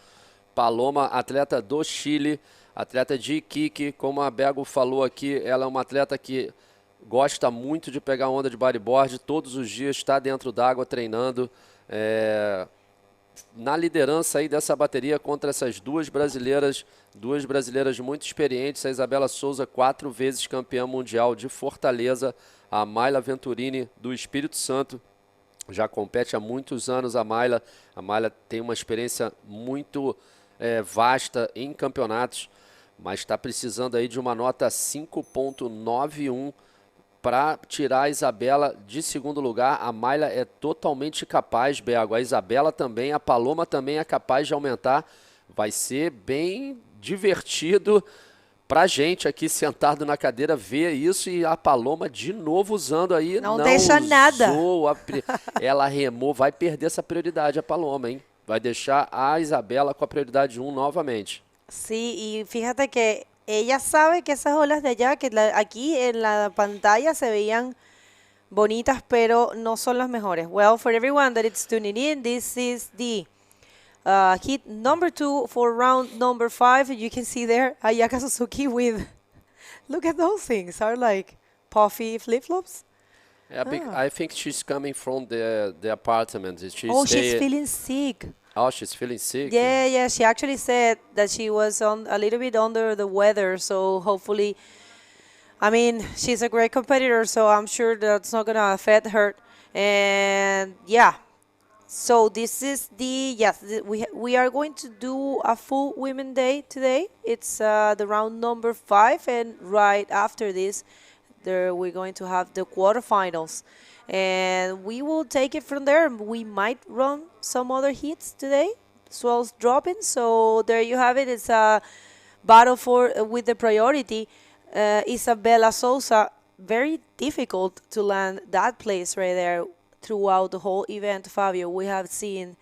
Paloma, atleta do Chile, atleta de Iquique, como a Bego falou aqui, ela é uma atleta que gosta muito de pegar onda de bodyboard, todos os dias está dentro d'água treinando, na liderança aí dessa bateria contra essas duas brasileiras muito experientes, a Isabela Souza, 4 vezes campeã mundial de Fortaleza, a Mayla Venturini do Espírito Santo, já compete há muitos anos a Mayla tem uma experiência muito vasta em campeonatos, mas está precisando aí de uma nota 5.91 para tirar a Isabela de segundo lugar. A Mayla é totalmente capaz, Bego. A Isabela também, a Paloma também é capaz de aumentar. Vai ser bem divertido pra gente aqui sentado na cadeira ver isso, e a Paloma de novo usando aí. Não deixa nada. Ela remou, vai perder essa prioridade a Paloma, hein? Vai deixar a Isabela com a prioridade 1 novamente. Sí, y fíjate que ella sabe que esas olas de allá, que aquí en la pantalla se veían bonitas, pero no son las mejores. Well, for everyone that is tuning in, this is the hit number 2 for round number 5. You can see there Ayaka Suzuki with, look at those things, are like puffy flip-flops. I think she's coming from the apartment. She's feeling sick. Oh, she's feeling sick? Yeah, she actually said that she was a little bit under the weather, so hopefully, I mean, she's a great competitor, so I'm sure that's not going to affect her. And yeah, so this is we are going to do a full Women Day today. It's the round number 5, and right after this, we're going to have the quarterfinals. And we will take it from there. We might run some other heats today, swells dropping. So there you have it. It's a battle with the priority. Isabela Souza, very difficult to land that place right there throughout the whole event, Fabio. We have seen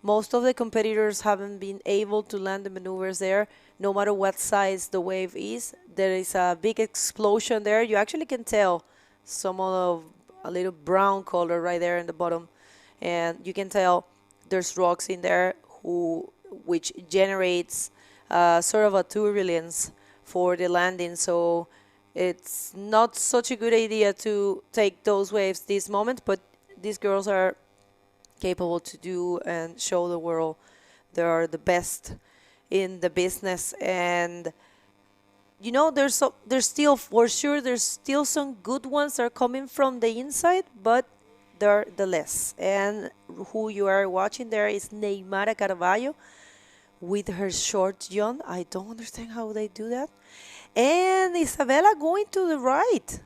most of the competitors haven't been able to land the maneuvers there, no matter what size the wave is. There is a big explosion there. You actually can tell some of a little brown color right there in the bottom, and you can tell there's rocks in there which generates sort of a turbulence for the landing, so it's not such a good idea to take those waves this moment, but these girls are capable to do and show the world they are the best in the business. And you know, there's still, for sure, there's still some good ones that are coming from the inside, but they're the less. And who you are watching there is Neymara Carvalho with her short john. I don't understand how they do that. And Isabela going to the right.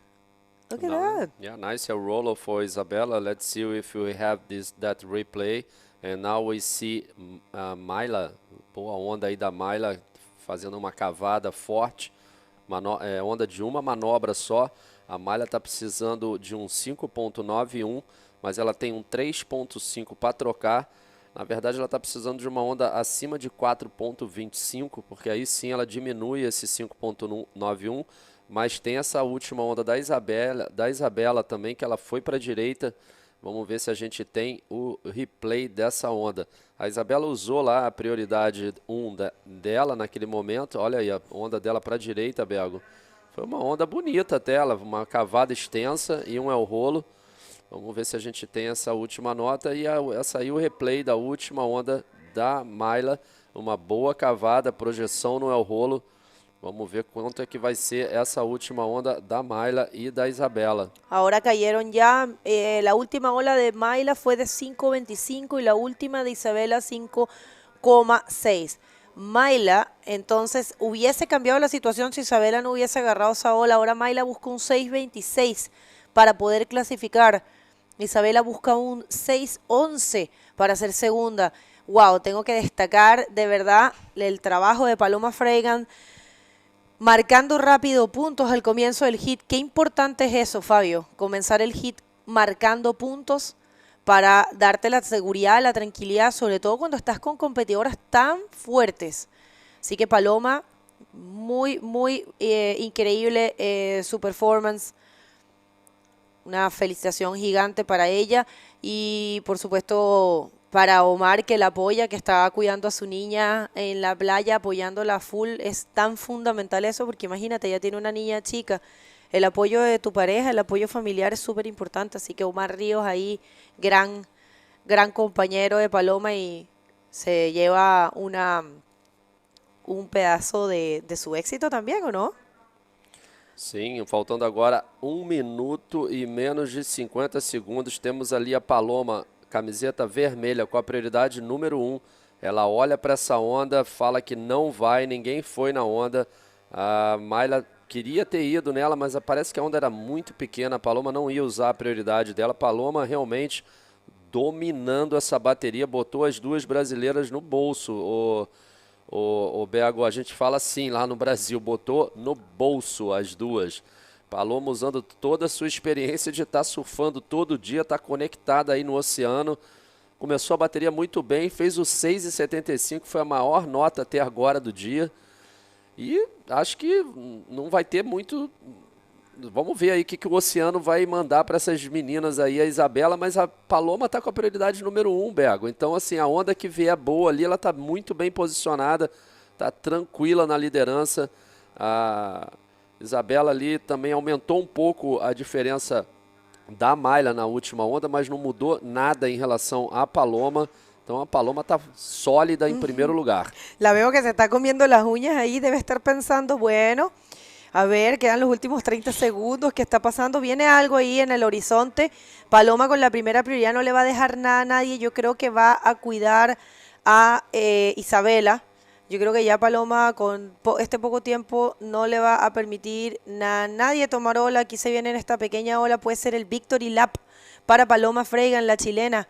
Look at that. Yeah, nice roller for Isabela. Let's see if we have that replay. And now we see Mayla, boa onda aí da Mayla, fazendo uma cavada forte. Onda de uma manobra só. A Mayla está precisando de um 5.91, mas ela tem um 3.5 para trocar. Na verdade, ela está precisando de uma onda acima de 4.25, porque aí sim ela diminui esse 5.91, mas tem essa última onda da Isabela também, que ela foi para a direita. Vamos ver se a gente tem o replay dessa onda. A Isabela usou lá a prioridade 1 dela naquele momento. Olha aí, a onda dela para a direita, Bego. Foi uma onda bonita até, uma cavada extensa e um el rolo. Vamos ver se a gente tem essa última nota. E essa aí o replay da última onda da Mayla. Uma boa cavada, projeção no el rolo. Vamos ver quanto é que vai ser essa última onda da Mayla y da Isabela. Ahora cayeron ya, la última ola de Mayla fue de 5.25 y la última de Isabela 5.6. Mayla, entonces, hubiese cambiado la situación si Isabela no hubiese agarrado esa ola. Ahora Mayla busca un 6.26 para poder clasificar. Isabela busca un 6.11 para ser segunda. wow, tengo que destacar de verdad el trabajo de Paloma Freigan, marcando rápido puntos al comienzo del hit. Qué importante es eso, Fabio, comenzar el hit marcando puntos para darte la seguridad, la tranquilidad, sobre todo cuando estás con competidoras tan fuertes. Así que Paloma, muy increíble su performance. Una felicitación gigante para ella y por supuesto para Omar, que la apoya, que está cuidando a su niña en la playa, apoyándola full. Es tan fundamental eso, porque imagínate, ella tiene una niña chica. El apoyo de tu pareja, el apoyo familiar es súper importante. Así que Omar Ríos ahí, gran compañero de Paloma, y se lleva un pedazo de su éxito también, ¿o no? Sim, faltando agora 1 minuto e menos de 50 segundos, temos ali a Paloma, camiseta vermelha, com a prioridade número 1. Ela olha para essa onda, fala que não vai, ninguém foi na onda. A Mayla queria ter ido nela, mas parece que a onda era muito pequena, a Paloma não ia usar a prioridade dela. A Paloma realmente dominando essa bateria, botou as duas brasileiras no bolso. O BH, a gente fala assim lá no Brasil, botou no bolso as duas. Paloma usando toda a sua experiência de estar surfando todo dia, estar conectada aí no oceano. Começou a bateria muito bem, fez o 6,75, foi a maior nota até agora do dia. E acho que não vai ter muito... Vamos ver aí o que o oceano vai mandar para essas meninas aí, a Isabela, mas a Paloma está com a prioridade número 1, Bego. Então, assim, a onda que vier boa ali, ela está muito bem posicionada, está tranquila na liderança. A Isabela ali também aumentou um pouco a diferença da Mayla na última onda, mas não mudou nada em relação à Paloma. Então a Paloma está sólida em primeiro lugar. La veo que se está comiendo las uñas ahí, debe estar pensando, bueno... A ver, quedan los últimos 30 segundos. ¿Qué está pasando? Viene algo ahí en el horizonte. Paloma con la primera prioridad no le va a dejar nada a nadie. Yo creo que va a cuidar a Isabela. Yo creo que ya Paloma con este poco tiempo no le va a permitir a nadie tomar ola. Aquí se viene en esta pequeña ola. Puede ser el Victory Lap para Paloma Freigan, la chilena.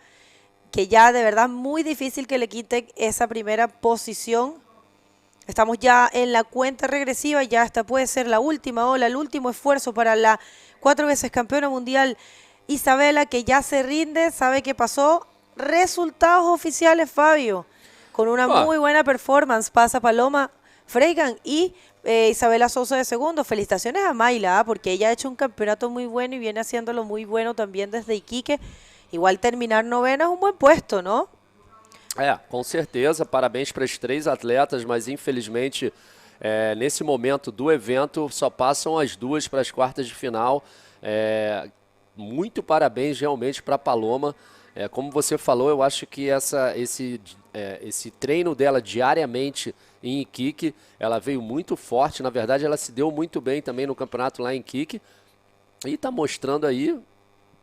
Que ya de verdad muy difícil que le quiten esa primera posición. Estamos ya en la cuenta regresiva, ya esta puede ser la última ola, el último esfuerzo para la 4 veces campeona mundial Isabela, que ya se rinde, sabe qué pasó. Resultados oficiales, Fabio. Con una muy buena performance pasa Paloma Freigan y Isabela Sousa de segundo. Felicitaciones a Mayla, porque ella ha hecho un campeonato muy bueno y viene haciéndolo muy bueno también desde Iquique. Igual terminar novena es un buen puesto, ¿no? Com certeza, parabéns para as 3 atletas, mas infelizmente nesse momento do evento só passam as 2 para as quartas de final. Muito parabéns realmente para a Paloma. Como você falou, eu acho que esse treino dela diariamente em Iquique, ela veio muito forte. Na verdade, ela se deu muito bem também no campeonato lá em Iquique e está mostrando aí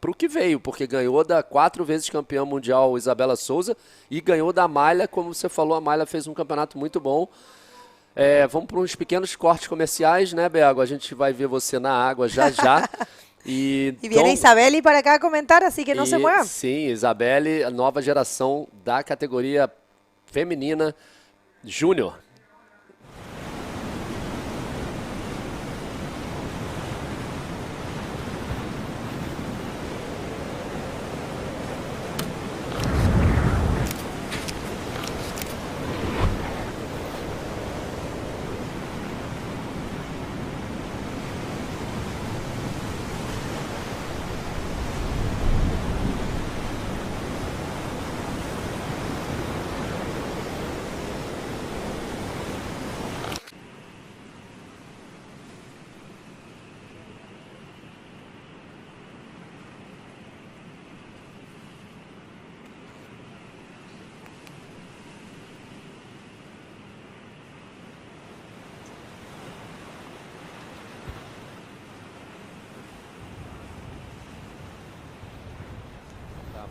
para o que veio, porque ganhou da 4 vezes campeã mundial Isabela Souza e ganhou da Mayla, como você falou, a Mayla fez um campeonato muito bom. Vamos para uns pequenos cortes comerciais, né, Bego? A gente vai ver você na água já. E viene Isabelle para cá comentar, assim que não se mueva. Sim, Isabelle, a nova geração da categoria feminina júnior.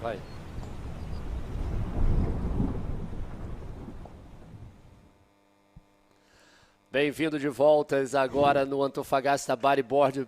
Vai. Bem-vindo de voltas agora no Antofagasta Bodyboard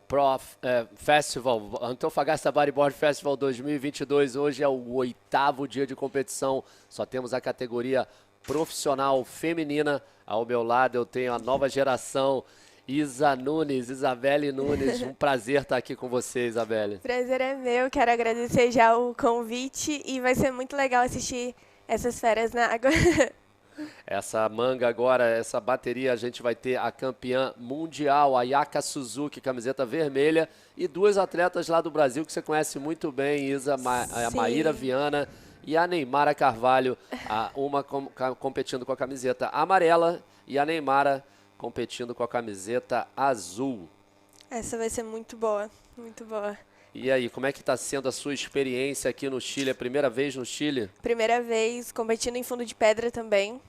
Festival. Antofagasta Bodyboard Festival 2022. Hoje é o 8º dia de competição. Só temos a categoria profissional feminina. Ao meu lado eu tenho a nova geração, Isabelle Nunes. Um prazer estar aqui com você, Isabelle. Prazer é meu. Quero agradecer já o convite e vai ser muito legal assistir essas feras na água. Essa manga agora, essa bateria, a gente vai ter a campeã mundial, a Ayaka Suzuki, camiseta vermelha, e duas atletas lá do Brasil que você conhece muito bem, Isa, a Maíra Viana e a Neymara Carvalho, uma competindo com a camiseta amarela e a Neymara competindo com a camiseta azul. Essa vai ser muito boa, muito boa. E aí, como é que está sendo a sua experiência aqui no Chile? É a primeira vez no Chile? Primeira vez, competindo em fundo de pedra também.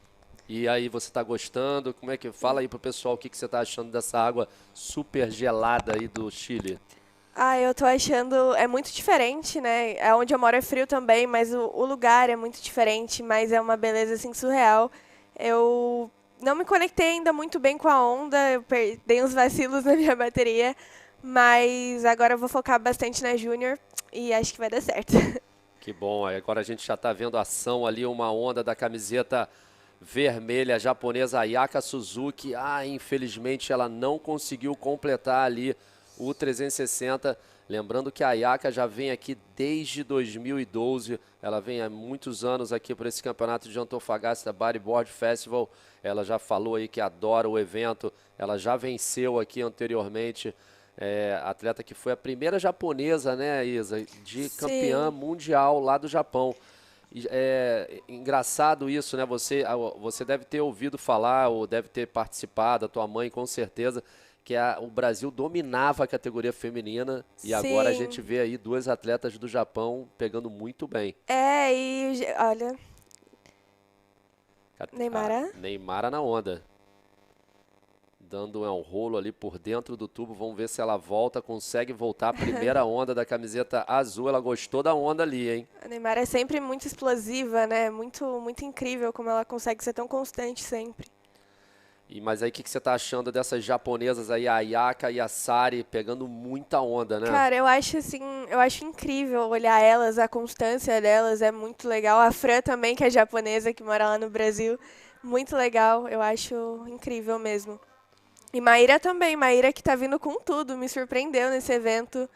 E aí, você está gostando? Como é que fala aí pro pessoal o que você está achando dessa água super gelada aí do Chile? Eu tô achando, é muito diferente, né? Onde eu moro é frio também, mas o lugar é muito diferente, mas é uma beleza assim surreal. Eu não me conectei ainda muito bem com a onda, eu dei uns vacilos na minha bateria, mas agora eu vou focar bastante na Júnior e acho que vai dar certo. Que bom, agora a gente já está vendo a ação ali, uma onda da camiseta vermelha japonesa Ayaka Suzuki. Infelizmente ela não conseguiu completar ali o 360. Lembrando que a Ayaka já vem aqui desde 2012, ela vem há muitos anos aqui por esse campeonato de Antofagasta Bodyboard Festival. Ela já falou aí que adora o evento, ela já venceu aqui anteriormente. Atleta que foi a primeira japonesa, né, Isa, de campeã mundial lá do Japão. É engraçado isso, né? Você deve ter ouvido falar ou deve ter participado, a tua mãe com certeza, que o Brasil dominava a categoria feminina e agora a gente vê aí duas atletas do Japão pegando muito bem. Olha, Neymara na onda. Dando um rolo ali por dentro do tubo, vamos ver se ela consegue voltar a primeira onda da camiseta azul. Ela gostou da onda ali, hein? A Neymar é sempre muito explosiva, né? Muito incrível como ela consegue ser tão constante sempre. Mas aí o que você tá achando dessas japonesas aí, a Ayaka e a Sari, pegando muita onda, né? Cara, eu acho incrível olhar elas, a constância delas é muito legal. A Fran também, que é japonesa, que mora lá no Brasil, muito legal, eu acho incrível mesmo. E Maíra também, Maíra que tá vindo com tudo, me surpreendeu nesse evento.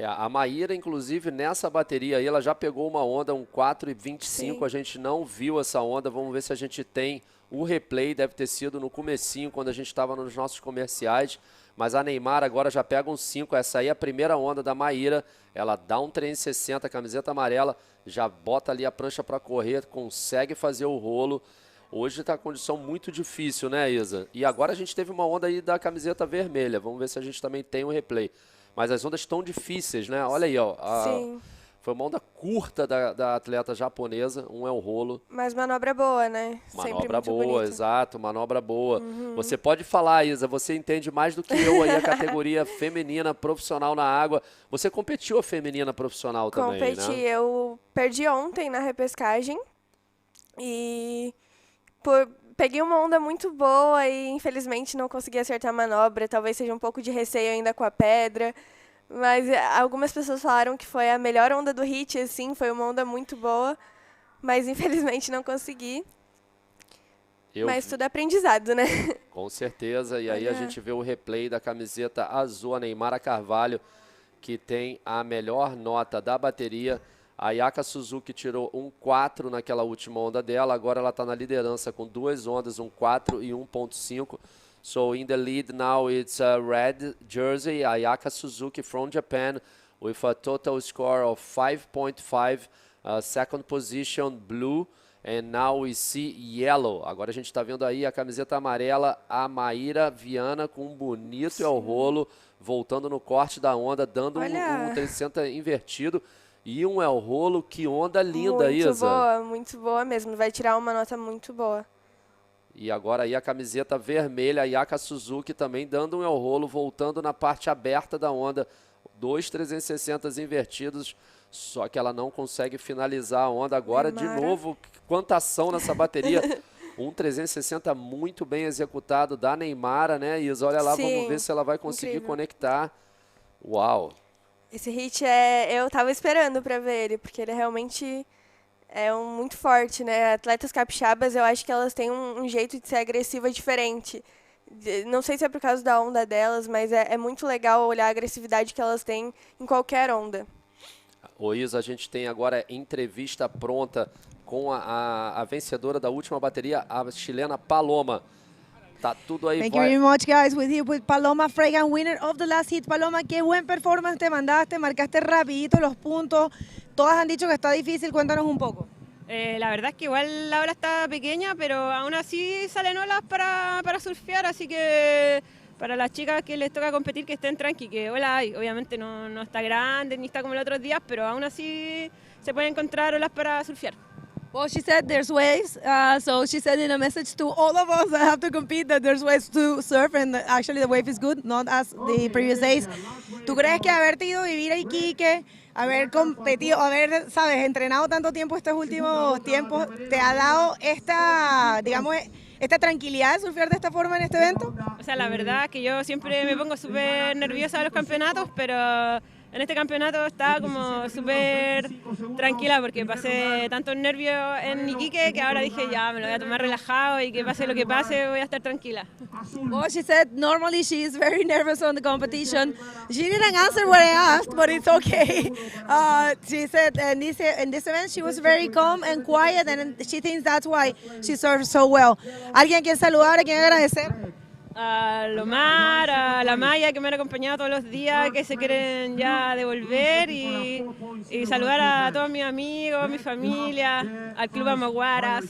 A Maíra, inclusive, nessa bateria aí, ela já pegou uma onda, um 4,25, a gente não viu essa onda, vamos ver se a gente tem o replay, deve ter sido no comecinho, quando a gente estava nos nossos comerciais, mas a Neymar agora já pega um 5, essa aí é a primeira onda da Maíra, ela dá um 360, camiseta amarela, já bota ali a prancha para correr, consegue fazer o rolo. Hoje está a condição muito difícil, né, Isa? E agora a gente teve uma onda aí da camiseta vermelha. Vamos ver se a gente também tem um replay. Mas as ondas estão difíceis, né? Olha aí, ó. Foi uma onda curta da atleta japonesa. Um é o rolo. Mas manobra boa, né? Manobra boa, exato. Manobra boa. Você pode falar, Isa. Você entende mais do que eu aí a categoria feminina profissional na água. Você competiu a feminina profissional também, né? Competi. Eu perdi ontem na repescagem. E... peguei uma onda muito boa e infelizmente não consegui acertar a manobra, talvez seja um pouco de receio ainda com a pedra, mas algumas pessoas falaram que foi a melhor onda do hit, assim, foi uma onda muito boa, mas infelizmente não consegui. Mas tudo é aprendizado, né? Com certeza, e aí a gente vê o replay da camiseta azul, a Neymara Carvalho, que tem a melhor nota da bateria. A Ayaka Suzuki tirou um 4 naquela última onda dela, agora ela está na liderança com duas ondas, um 4 e 1.5. So in the lead now it's a red jersey, Ayaka Suzuki from Japan, with a total score of 5.5, second position blue, and now we see yellow. Agora a gente está vendo aí a camiseta amarela, a Maíra Viana com um bonito rolo, voltando no corte da onda, dando um 360 invertido. E um el rolo, que onda linda, Isa. Muito boa mesmo. Vai tirar uma nota muito boa. E agora aí a camiseta vermelha, a Ayaka Suzuki também dando um el rolo, voltando na parte aberta da onda. 2 360 invertidos, só que ela não consegue finalizar a onda. Agora, de novo, quanta ação nessa bateria. Um 360 muito bem executado da Neymara, né, Isa? Olha lá, Sim, vamos ver se ela vai conseguir incrível. conectar. Uau! Esse hit eu tava esperando pra ver ele, porque ele realmente é muito forte, né? Atletas capixabas, eu acho que elas têm um jeito de ser agressiva diferente. Não sei se é por causa da onda delas, mas é muito legal olhar a agressividade que elas têm em qualquer onda. Ô Isa, a gente tem agora entrevista pronta com a vencedora da última bateria, a chilena Paloma. Tá tudo aí. Thank you very much, guys. With you with Paloma Fregan, winner of the last hit. Paloma, qué buen performance te mandaste, marcaste rapidito los puntos. Todas han dicho que está difícil, cuéntanos un poco. La verdad es que igual la ola está pequeña, pero aún así salen olas para surfear, así que para las chicas que les toca competir que estén tranqui, que ola hay. Obviamente no está grande ni está como los otros días, pero aún así se pueden encontrar olas para surfear. Well, she said there's waves, so she sent in a message to all of us that have to compete that there's waves to surf, and actually the wave is good, not as the previous days. ¿Tú crees que haberte ido a vivir a Iquique, haber competido, haber, sabes, entrenado tanto tiempo estos últimos tiempos, te ha dado esta, digamos, esta tranquilidad de surfear de esta forma en este evento? O sea, la verdad es que yo siempre me pongo súper nerviosa a los campeonatos, pero en este campeonato estaba como súper tranquila porque pasé tantos nervios en Iquique que ahora dije ya me lo voy a tomar relajado y que pase lo que pase voy a estar tranquila. Well, she said normally she is very nervous on the competition. She didn't answer what I asked, but it's okay. She said in this event she was very calm and quiet, and she thinks that's why she surfs so well. ¿Alguien quiere saludar, a quien agradecer? A Lomar, a la Maya que me han acompañado todos los días, que se quieren ya devolver y saludar a todos mis amigos, a mi familia, al Club Amaguaras.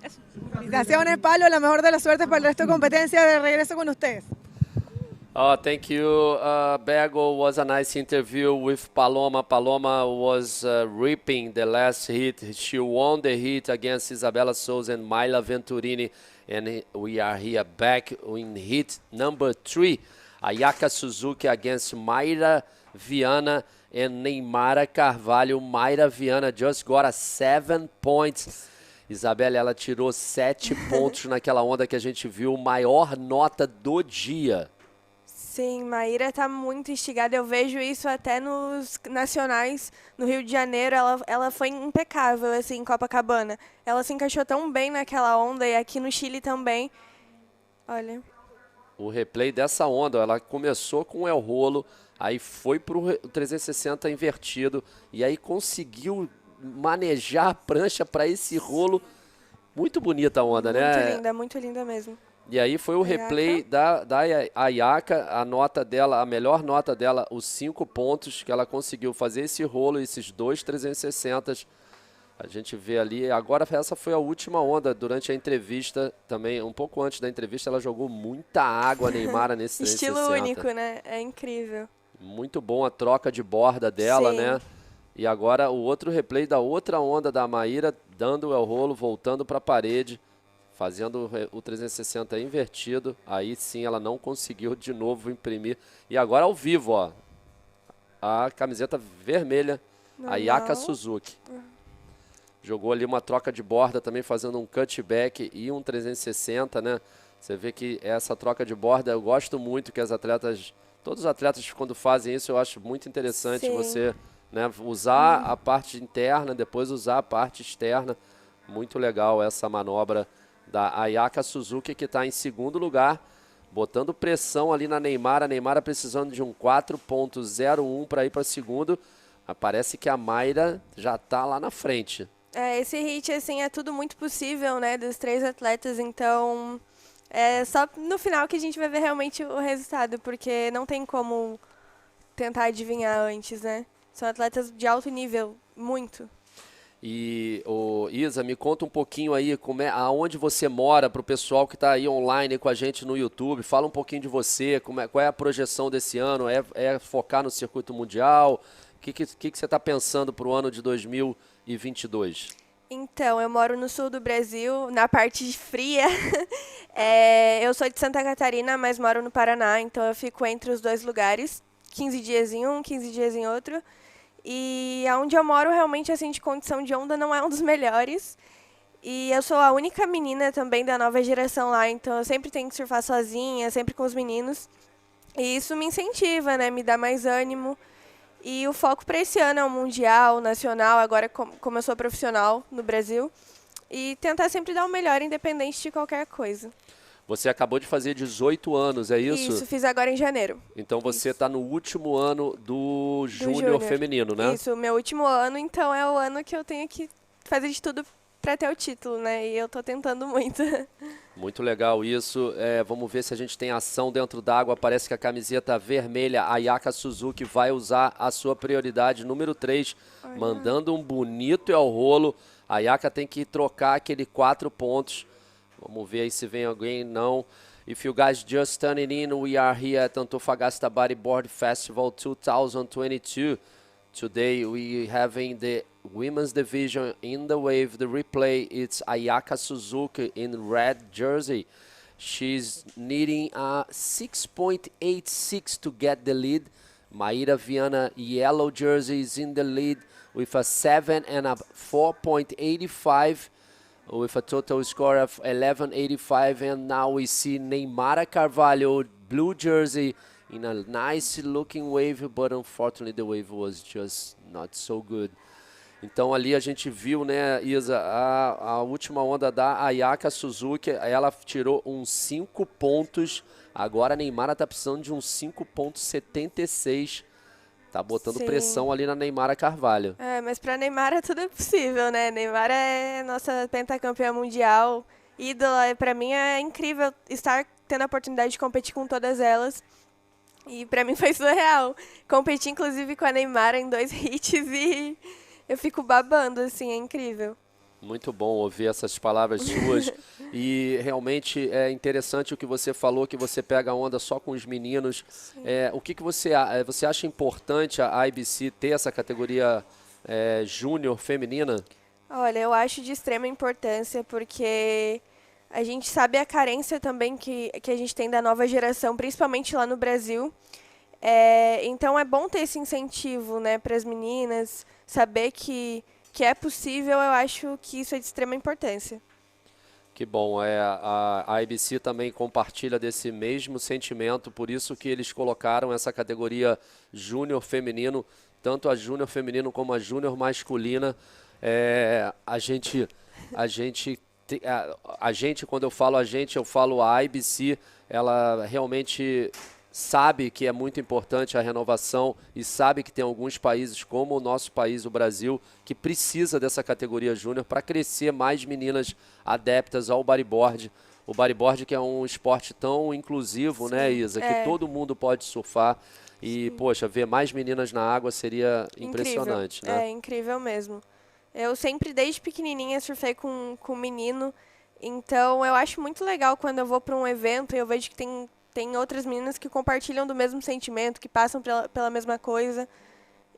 Eso. Felicitaciones, Pablo, la mejor de las suertes para el resto de competencia. De regreso con ustedes. Oh, thank you, Bego. Was a nice interview with Paloma. Paloma was ripping the last hit. She won the hit against Isabela Souza and Mayla Venturini. And we are here back in hit number 3. Ayaka Suzuki against Mayra Viana and Neymara Carvalho. Mayra Viana just got a 7 points. Isabela, ela tirou 7 pontos naquela onda que a gente viu, maior nota do dia. Sim, Maíra tá muito instigada. Eu vejo isso até nos nacionais, no Rio de Janeiro. Ela foi impecável, assim, em Copacabana. Ela se encaixou tão bem naquela onda e aqui no Chile também. Olha. O replay dessa onda, ela começou com o el rolo, aí foi pro 360 invertido e aí conseguiu manejar a prancha para esse rolo. Muito bonita a onda, né? Muito linda mesmo. E aí foi o replay da Ayaka, a nota dela, a melhor nota dela, os 5 pontos que ela conseguiu fazer esse rolo, esses 2 360s. A gente vê ali, agora essa foi a última onda durante a entrevista também, um pouco antes da entrevista ela jogou muita água, Neymara, nesse 360. Estilo único, né? É incrível. Muito bom a troca de borda dela, Sim. né? E agora o outro replay da outra onda da Maíra, dando o el rolo, voltando para a parede. Fazendo o 360 invertido, aí sim ela não conseguiu de novo imprimir. E agora ao vivo, ó, a camiseta vermelha, Ayaka Suzuki. Jogou ali uma troca de borda também, fazendo um cutback e um 360, né? Você vê que essa troca de borda, eu gosto muito que as atletas, todos os atletas quando fazem isso, eu acho muito interessante. Sim. Você, né, usar a parte interna, depois usar a parte externa. Muito legal essa manobra da Ayaka Suzuki, que está em segundo lugar, botando pressão ali na Neymara. A Neymara precisando de um 4.01 para ir para segundo. Parece que a Mayra já está lá na frente. Esse hit, assim, é tudo muito possível, né, dos 3 atletas, então é só no final que a gente vai ver realmente o resultado, porque não tem como tentar adivinhar antes, né? São atletas de alto nível, muito. E, Isa, me conta um pouquinho aí aonde você mora, para o pessoal que está aí online com a gente no YouTube. Fala um pouquinho de você, qual é a projeção desse ano? É focar no circuito mundial? O que você está pensando para o ano de 2022? Então, eu moro no sul do Brasil, na parte fria. Eu sou de Santa Catarina, mas moro no Paraná, então eu fico entre os 2 lugares, 15 dias em um, 15 dias em outro. E onde eu moro, realmente, assim, de condição de onda, não é um dos melhores. E eu sou a única menina também da nova geração lá, então eu sempre tenho que surfar sozinha, sempre com os meninos. E isso me incentiva, né? Me dá mais ânimo. E o foco para esse ano é o mundial, nacional, agora como eu sou profissional no Brasil. E tentar sempre dar o melhor, independente de qualquer coisa. Você acabou de fazer 18 anos, é isso? Isso, fiz agora em janeiro. Então você está no último ano do Júnior feminino, né? Isso, meu último ano, então é o ano que eu tenho que fazer de tudo para ter o título, né? E eu tô tentando muito. Muito legal isso. Vamos ver se a gente tem ação dentro d'água. Parece que a camiseta vermelha, a Ayaka Suzuki, vai usar a sua prioridade número 3, mandando um bonito ao rolo. A Ayaka tem que trocar aquele 4 pontos. Vamos ver aí se vem alguém. Não. If you guys just turning in, we are here at Antofagasta Bodyboard Festival 2022. Today we having the women's division in the wave. The replay, it's Ayaka Suzuki in red jersey. She's needing a 6.86 to get the lead. Maíra Viana, yellow jersey, is in the lead with a 7 and a 4.85 with a total score of 11.85. And now we see Neymara Carvalho, blue jersey, in a nice looking wave, but unfortunately the wave was just not so good. Então ali a gente viu, né, Isa, a última onda da Ayaka Suzuki, ela tirou uns 5 pontos, agora a Neymara tá precisando de uns 5.76, tá botando pressão ali na Neymara Carvalho. Mas pra Neymara tudo é possível, né? Neymara é nossa pentacampeã mundial, ídola, e pra mim é incrível estar tendo a oportunidade de competir com todas elas. E pra mim foi surreal. Competi inclusive com a Neymara em 2 hits e eu fico babando, assim, é incrível. Muito bom ouvir essas palavras suas. E realmente é interessante o que você falou, que você pega a onda só com os meninos. O que você acha importante a IBC ter essa categoria júnior feminina? Olha, eu acho de extrema importância, porque a gente sabe a carência também que a gente tem da nova geração, principalmente lá no Brasil. Então é bom ter esse incentivo, né, para as meninas, saber que é possível. Eu acho que isso é de extrema importância. Que bom, a IBC também compartilha desse mesmo sentimento, por isso que eles colocaram essa categoria júnior feminino, tanto a júnior feminino como a júnior masculina. A gente, quando eu falo a gente, eu falo a IBC, ela realmente sabe que é muito importante a renovação e sabe que tem alguns países, como o nosso país, o Brasil, que precisa dessa categoria júnior para crescer mais meninas adeptas ao bodyboard. O bodyboard que é um esporte tão inclusivo, né, Isa, que todo mundo pode surfar. E, poxa, ver mais meninas na água seria impressionante, né? É incrível mesmo. Eu sempre, desde pequenininha, surfei com menino. Então, eu acho muito legal quando eu vou para um evento e eu vejo que tem outras meninas que compartilham do mesmo sentimento, que passam pela mesma coisa.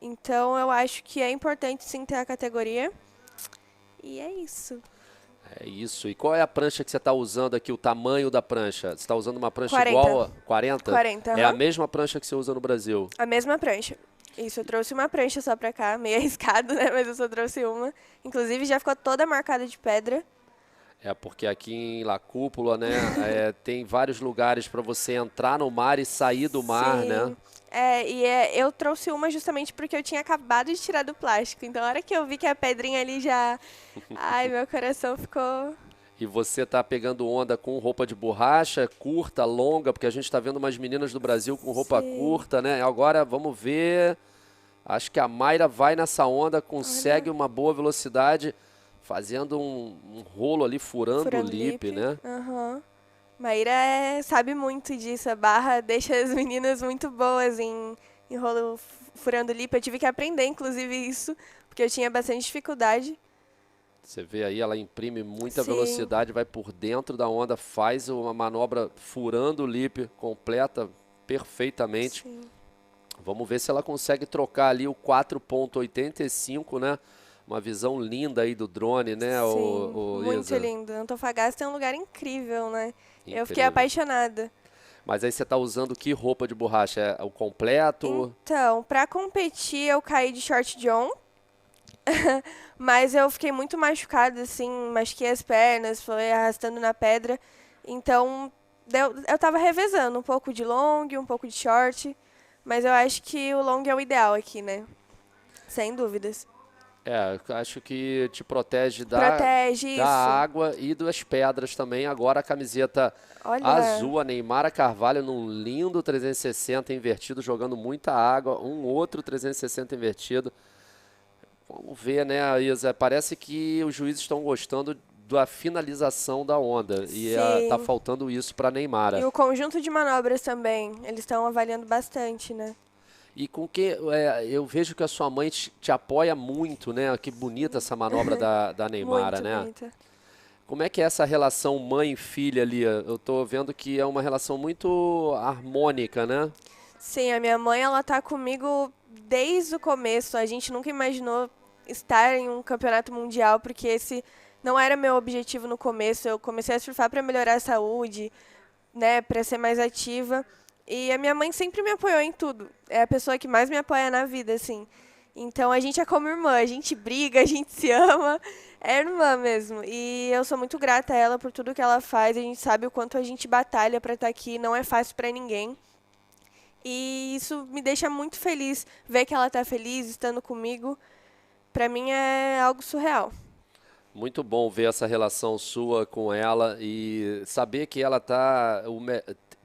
Então, eu acho que é importante, sim, ter a categoria. E é isso. É isso. E qual é a prancha que você está usando aqui, o tamanho da prancha? Você está usando uma prancha 40. igual a 40? 40, É a mesma prancha que você usa no Brasil? A mesma prancha. Isso, eu trouxe uma prancha só pra cá, meio arriscado, né? Mas eu só trouxe uma. Inclusive, já ficou toda marcada de pedra. Porque aqui em La Cúpula, né, tem vários lugares para você entrar no mar e sair do mar, né? Eu trouxe uma justamente porque eu tinha acabado de tirar do plástico. Então, a hora que eu vi que a pedrinha ali já... Ai, meu coração ficou... E você tá pegando onda com roupa de borracha, curta, longa, porque a gente tá vendo umas meninas do Brasil com roupa curta, né? Agora, vamos ver... Acho que a Mayra vai nessa onda, consegue uma boa velocidade... Fazendo um rolo ali, furando o lip, né? Maíra sabe muito disso. A barra deixa as meninas muito boas em rolo furando o lip. Eu tive que aprender, inclusive, isso, porque eu tinha bastante dificuldade. Você vê aí, ela imprime muita velocidade, vai por dentro da onda, faz uma manobra furando o lip, completa perfeitamente. Sim. Vamos ver se ela consegue trocar ali o 4.85, né? Uma visão linda aí do drone, né? Sim, muito Isa? lindo. Antofagasta é um lugar incrível, né? Incrível. Eu fiquei apaixonada. Mas aí você tá usando que roupa de borracha? É o completo? Então, pra competir, eu caí de short john. Mas eu fiquei muito machucada, assim, machuquei as pernas, foi arrastando na pedra. Então, eu tava revezando um pouco de long, um pouco de short. Mas eu acho que o long é o ideal aqui, né? Sem dúvidas. Eu acho que te protege Protege, da isso. água e das pedras também. Agora a camiseta Olha. azul, a Neymara Carvalho num lindo 360 invertido, jogando muita água. Um outro 360 invertido. Vamos ver, né, Isa? Parece que os juízes estão gostando da finalização da onda. E tá faltando isso para Neymara. E o conjunto de manobras também. Eles estão avaliando bastante, né? E com que eu vejo que a sua mãe te apoia muito, né? Que bonita essa manobra da Neymara, muito né? bonita. Como é que é essa relação mãe-filha ali? Eu tô vendo que é uma relação muito harmônica, né? Sim, a minha mãe, ela tá comigo desde o começo. A gente nunca imaginou estar em um campeonato mundial, porque esse não era meu objetivo no começo. Eu comecei a surfar para melhorar a saúde, né, para ser mais ativa. E a minha mãe sempre me apoiou em tudo. É a pessoa que mais me apoia na vida, assim. Então a gente é como irmã, a gente briga, a gente se ama. É irmã mesmo. E eu sou muito grata a ela por tudo que ela faz. A gente sabe o quanto a gente batalha para estar aqui. Não é fácil para ninguém. E isso me deixa muito feliz. Ver que ela está feliz, estando comigo. Para mim é algo surreal. Muito bom ver essa relação sua com ela e saber que ela está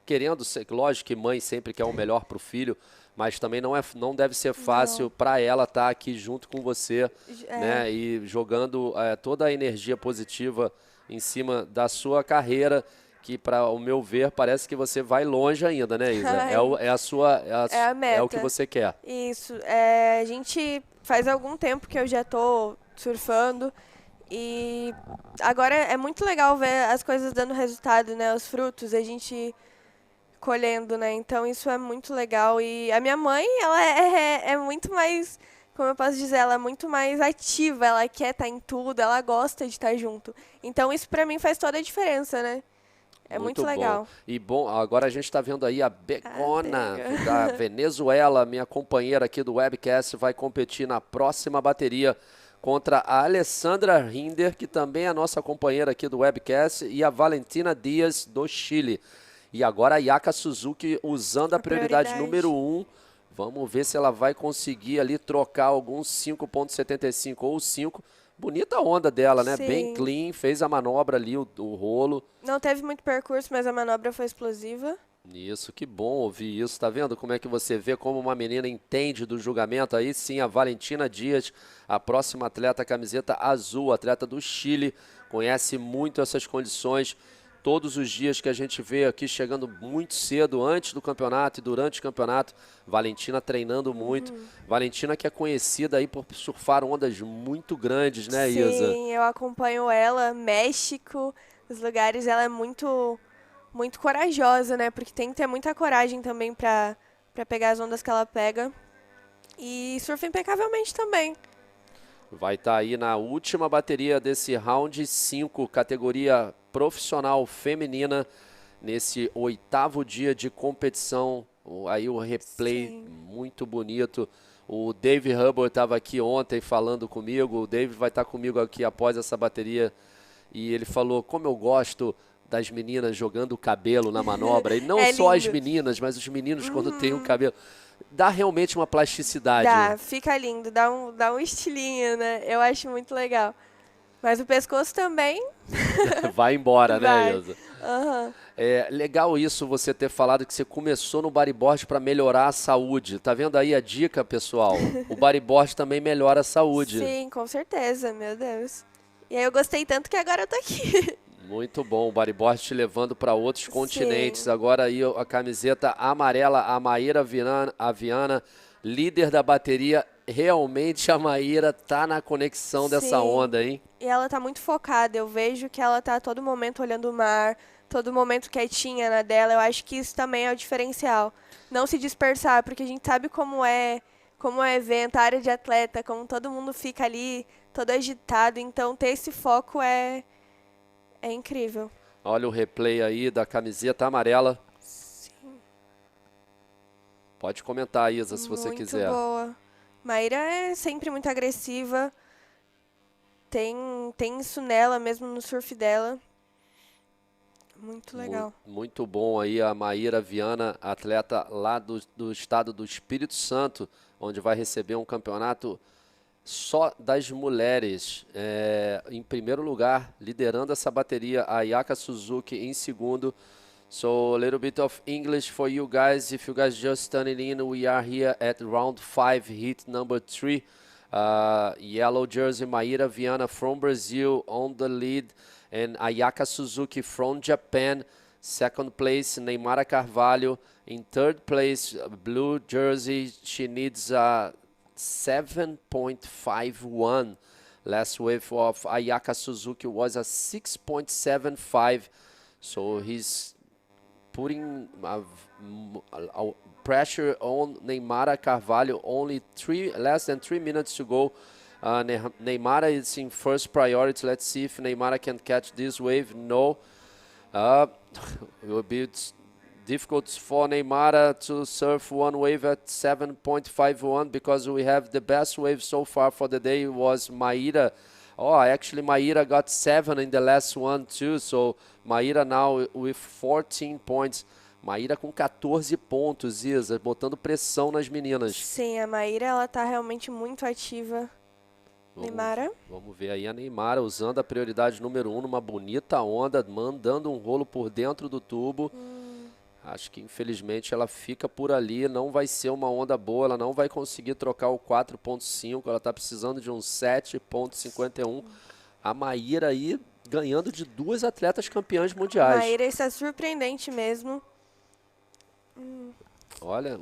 querendo ser, lógico que mãe sempre quer o melhor para o filho, mas também não deve ser fácil para ela estar aqui junto com você, né? E jogando toda a energia positiva em cima da sua carreira, que para o meu ver parece que você vai longe ainda, né, Isa? É a meta. É o que você quer. Isso. A gente faz algum tempo que eu já tô surfando. E agora é muito legal ver as coisas dando resultado, né? Os frutos, a gente colhendo, né? Então isso é muito legal. E a minha mãe, ela é muito mais, como eu posso dizer, ela é muito mais ativa, ela quer estar em tudo, ela gosta de estar junto. Então isso pra mim faz toda a diferença, né? É muito legal. Bom. E bom, agora a gente está vendo aí a Begona da Venezuela, minha companheira aqui do webcast, vai competir na próxima bateria contra a Alessandra Rinder, que também é a nossa companheira aqui do webcast, e a Valentina Dias, do Chile. E agora a Yaka Suzuki usando a prioridade número 1. Vamos ver se ela vai conseguir ali trocar alguns 5.75 ou 5. Bonita a onda dela, né? Sim. Bem clean, fez a manobra ali, o rolo. Não teve muito percurso, mas a manobra foi explosiva. Isso, que bom ouvir isso. Tá vendo como é que você vê como uma menina entende do julgamento? Aí sim, a Valentina Dias, a próxima atleta, camiseta azul, atleta do Chile, conhece muito essas condições. Todos os dias que a gente vê aqui chegando muito cedo, antes do campeonato e durante o campeonato, Valentina treinando muito. Valentina que é conhecida aí por surfar ondas muito grandes, né, Isa? Sim, eu acompanho ela, México, os lugares, ela é muito corajosa, né? Porque tem que ter muita coragem também pra pegar as ondas que ela pega. E surfa impecavelmente também. Vai estar aí na última bateria desse round 5, categoria profissional feminina, nesse 8º dia de competição. Aí o replay muito bonito. O Dave Hubbard estava aqui ontem falando comigo. O Dave vai estar comigo aqui após essa bateria. E ele falou como eu gosto das meninas jogando o cabelo na manobra. E não só as meninas, mas os meninos quando tem o cabelo. Dá realmente uma plasticidade. Dá, fica lindo, dá um estilinho, né? Eu acho muito legal. Mas o pescoço também. Vai embora, vai. Né, Isa? É legal isso, você ter falado que você começou no bodyboard para melhorar a saúde. Tá vendo aí a dica, pessoal? O bodyboard também melhora a saúde. Sim, com certeza, meu Deus. E aí eu gostei tanto que agora eu tô aqui. Muito bom, o bodyboard te levando para outros continentes. Agora aí a camiseta amarela, a Maíra Viana, líder da bateria. Realmente a Maíra tá na conexão dessa onda, hein? E ela tá muito focada, eu vejo que ela tá a todo momento olhando o mar, todo momento quietinha na dela. Eu acho que isso também é o diferencial. Não se dispersar, porque a gente sabe como é evento, a área de atleta, como todo mundo fica ali, todo agitado. Então ter esse foco é incrível. Olha o replay aí da camiseta amarela. Sim. Pode comentar, Isa, se você quiser. Muito boa. Maíra é sempre muito agressiva, tem isso nela mesmo, no surf dela. Muito legal. Muito bom aí a Maíra Viana, atleta lá do estado do Espírito Santo, onde vai receber um campeonato só das mulheres. Em primeiro lugar, liderando essa bateria, a Ayaka Suzuki em segundo. So a little bit of English for you guys. If you guys just tuning in, we are here at round 5, heat number 3. Yellow jersey, Maíra Viana from Brazil on the lead, and Ayaka Suzuki from Japan. Second place, Neymara Carvalho. In third place, blue jersey, she needs 7.51. Last wave of Ayaka Suzuki was a 6.75. So he's putting pressure on Neymara Carvalho. Only less than 3 minutes to go. Neymara is in first priority. Let's see if Neymara can catch this wave. No. It will be difficult for Neymara to surf one wave at 7.51 because we have the best wave so far for the day was Maíra. Oh, actually Maíra got 7 in the last one too. So Maíra now with 14 points. Maíra com 14 pontos, Isa, botando pressão nas meninas. Sim, a Maíra, ela tá realmente muito ativa. Neymara? Vamos ver aí a Neymara usando a prioridade número 1 numa bonita onda, mandando um rolo por dentro do tubo. Acho que infelizmente ela fica por ali, não vai ser uma onda boa, ela não vai conseguir trocar o 4.5, ela está precisando de um 7.51. A Maíra aí ganhando de 2 atletas campeãs mundiais. A Maíra está surpreendente mesmo. Olha,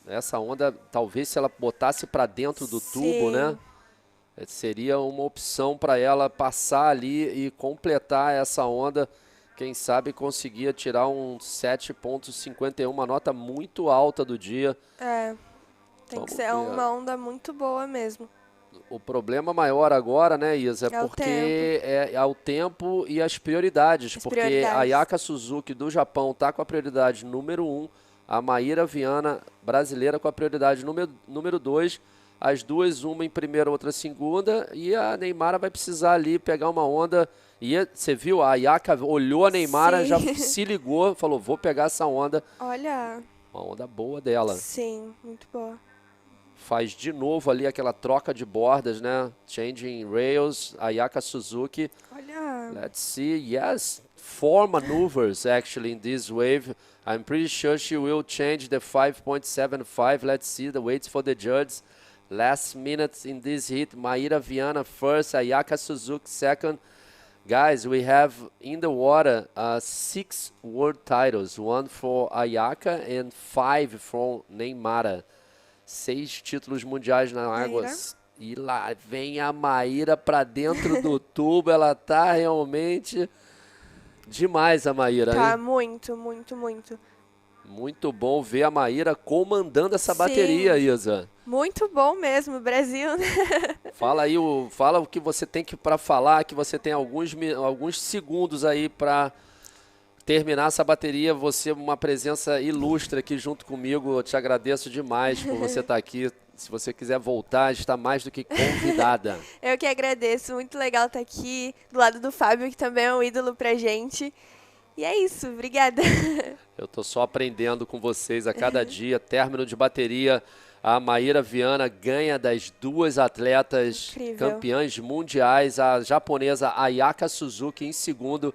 essa onda, talvez se ela botasse para dentro do tubo, né? Seria uma opção para ela passar ali e completar essa onda. Quem sabe conseguia tirar um 7.51, uma nota muito alta do dia. Tem que ser uma onda muito boa mesmo. O problema maior agora, né, Isa, é porque é o tempo e as prioridades. Porque a Ayaka Suzuki do Japão está com a prioridade número 1, a Maíra Viana, brasileira, com a prioridade número 2. As duas, uma em primeira, outra em segunda. E a Neymara vai precisar ali pegar uma onda. E você viu, a Ayaka olhou a Neymara, já se ligou, falou, vou pegar essa onda. Olha. Uma onda boa dela. Sim, muito boa. Faz de novo ali aquela troca de bordas, né? Changing rails, Ayaka Suzuki. Olha. Let's see, yes. 4 maneuvers actually in this wave. I'm pretty sure she will change the 5.75. Let's see the waits for the judges. Last minutes in this heat, Maíra Viana first, Ayaka Suzuki second. Guys, we have in the water 6 world titles, 1 for Ayaka and 5 from Neymara. 6 títulos mundiais na água. E lá vem a Maíra para dentro do tubo, ela tá realmente demais, a Maíra. Tá, hein? muito, muito, muito. Muito bom ver a Maíra comandando essa bateria, Isa. Muito bom mesmo, Brasil, né? Fala aí, fala o que você tem para falar, que você tem alguns segundos aí para terminar essa bateria. Você uma presença ilustre aqui junto comigo. Eu te agradeço demais por você estar aqui. Se você quiser voltar, está mais do que convidada. Eu que agradeço, muito legal estar aqui do lado do Fábio, que também é um ídolo pra gente. E é isso, obrigada. Eu estou só aprendendo com vocês a cada dia. Término de bateria, a Maíra Viana ganha das 2 atletas campeãs mundiais. A japonesa Ayaka Suzuki em segundo.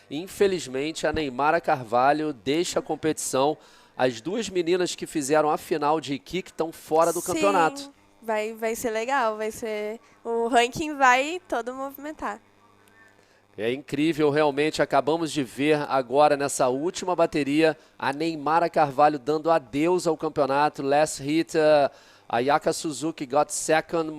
Infelizmente, a Neymara Carvalho deixa a competição. As 2 meninas que fizeram a final de kick estão fora do campeonato. Vai ser legal, vai ser... O ranking vai todo movimentar. É incrível, realmente. Acabamos de ver agora nessa última bateria a Neymara Carvalho dando adeus ao campeonato. Last hit, Ayaka Suzuki got second,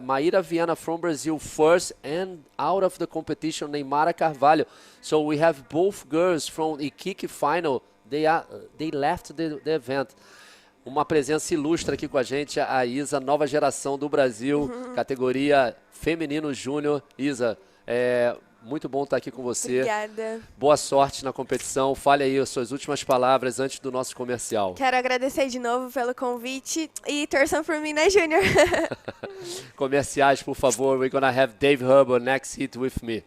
Maíra Viana from Brazil first, and out of the competition, Neymara Carvalho. So we have both girls from the kick final. They left the event. Uma presença ilustre aqui com a gente, a Isa, nova geração do Brasil, categoria feminino júnior. Isa, muito bom estar aqui com você. Obrigada. Boa sorte na competição. Fale aí as suas últimas palavras antes do nosso comercial. Quero agradecer de novo pelo convite e torçam por mim, né, Júnior? Comerciais, por favor. We're gonna have Dave Hubbard next hit with me.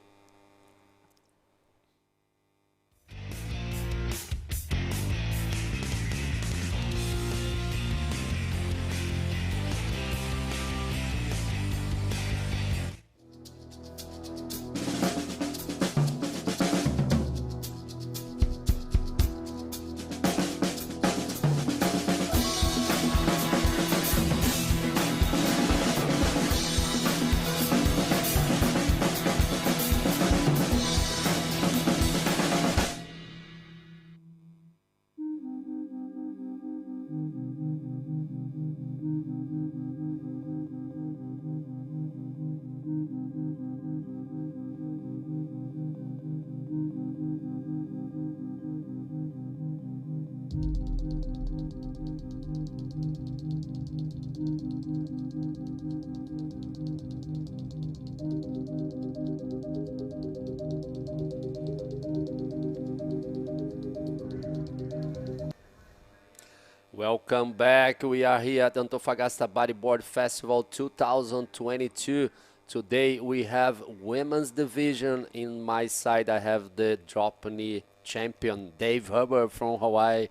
Welcome back. We are here at Antofagasta Bodyboard Festival 2022. Today we have women's division. In my side I have the DROPKNEE champion, Dave Hubbard from Hawaii.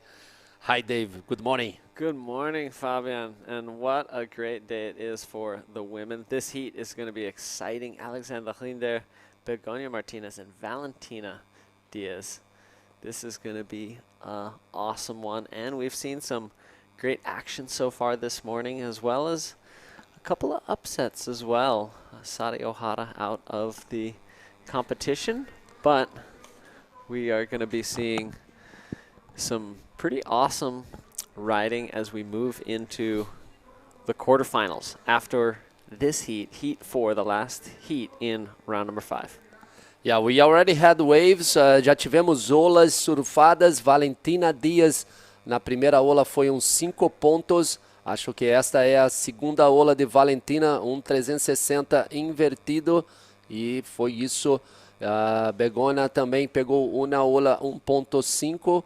Hi Dave, good morning. Good morning, Fabian, and what a great day it is for the women. This heat is going to be exciting. Alexandra Rinder, Begonia Martinez, and Valentina Diaz. This is going to be an awesome one, and we've seen some great action so far this morning, as well as a couple of upsets as well. Sari Ohara out of the competition, but we are going to be seeing some pretty awesome riding as we move into the quarterfinals after this heat, Heat 4, the last heat in round number 5. Yeah, we already had waves. Já tivemos olas surfadas. Valentina Dias na primeira ola foi 5 pontos. Acho que esta é a segunda ola de Valentina, 360 invertido. E foi isso. Begonia também pegou uma ola 1.5,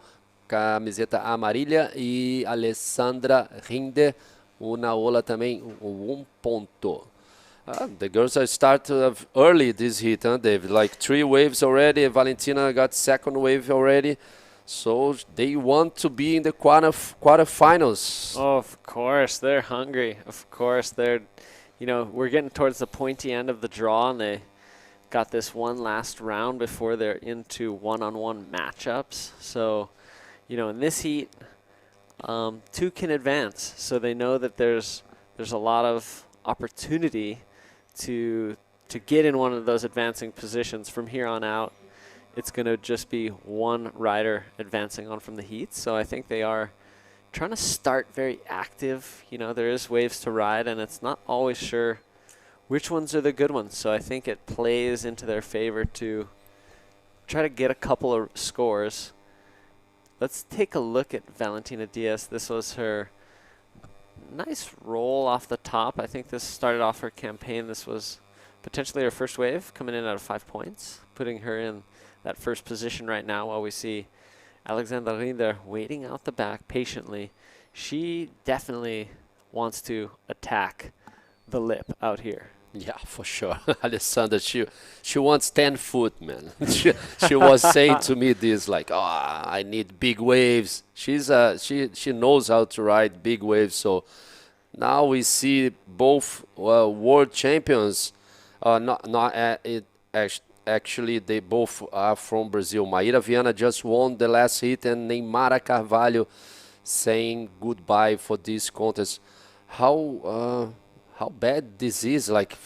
camiseta amarilla. E Alessandra Rinde, uma ola também 1 ponto. The girls are start early this heat, huh, David? Like 3 waves already. Valentina got second wave already. So they want to be in the quarterfinals. Oh, of course, they're hungry. Of course, they're, you know, we're getting towards the pointy end of the draw, and they got this one last round before they're into one-on-one matchups. So, you know, in this heat, 2 can advance. So they know that there's a lot of opportunity to get in one of those advancing positions. From here on out, it's going to just be one rider advancing on from the heats. So I think they are trying to start very active. You know, there is waves to ride, and it's not always sure which ones are the good ones. So I think it plays into their favor to try to get a couple of scores. Let's take a look at Valentina Diaz. This was her nice roll off the top. I think this started off her campaign. This was potentially her first wave, coming in out of 5 points, putting her in that first position right now, while we see Alexandra Rinder waiting out the back patiently. She definitely wants to attack the lip out here. Yeah, for sure. Alessandra, she wants 10 foot, man. she was saying to me this, like, oh, I need big waves. She knows how to ride big waves. So now we see both world champions. Actually, they both are from Brazil. Maíra Viana just won the last heat, and Neymara Carvalho saying goodbye for this contest. How bad this is, like,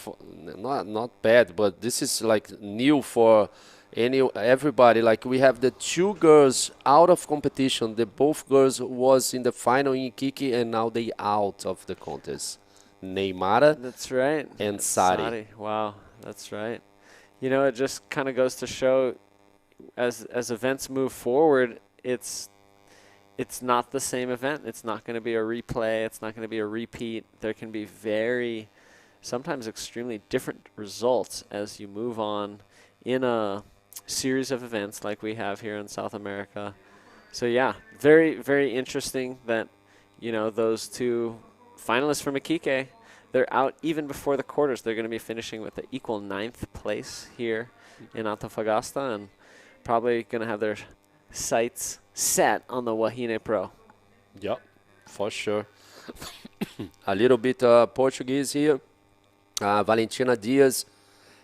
not bad, but this is like new for everybody. Like, we have the 2 girls out of competition. The both girls was in the final in Kiki, and now they out of the contest. Neymara, that's right, and Sari. Wow, that's right. You know, it just kind of goes to show, as events move forward, it's not the same event. It's not going to be a replay. It's not going to be a repeat. There can be sometimes extremely different results as you move on in a series of events like we have here in South America. So yeah, very, very interesting that, you know, those two finalists from Iquique, they're out even before the quarters. They're going to be finishing with the equal 9th place here in Antofagasta and probably going to have their sights set on the Wahine Pro. Yep, for sure. A little bit Portuguese here. Valentina Dias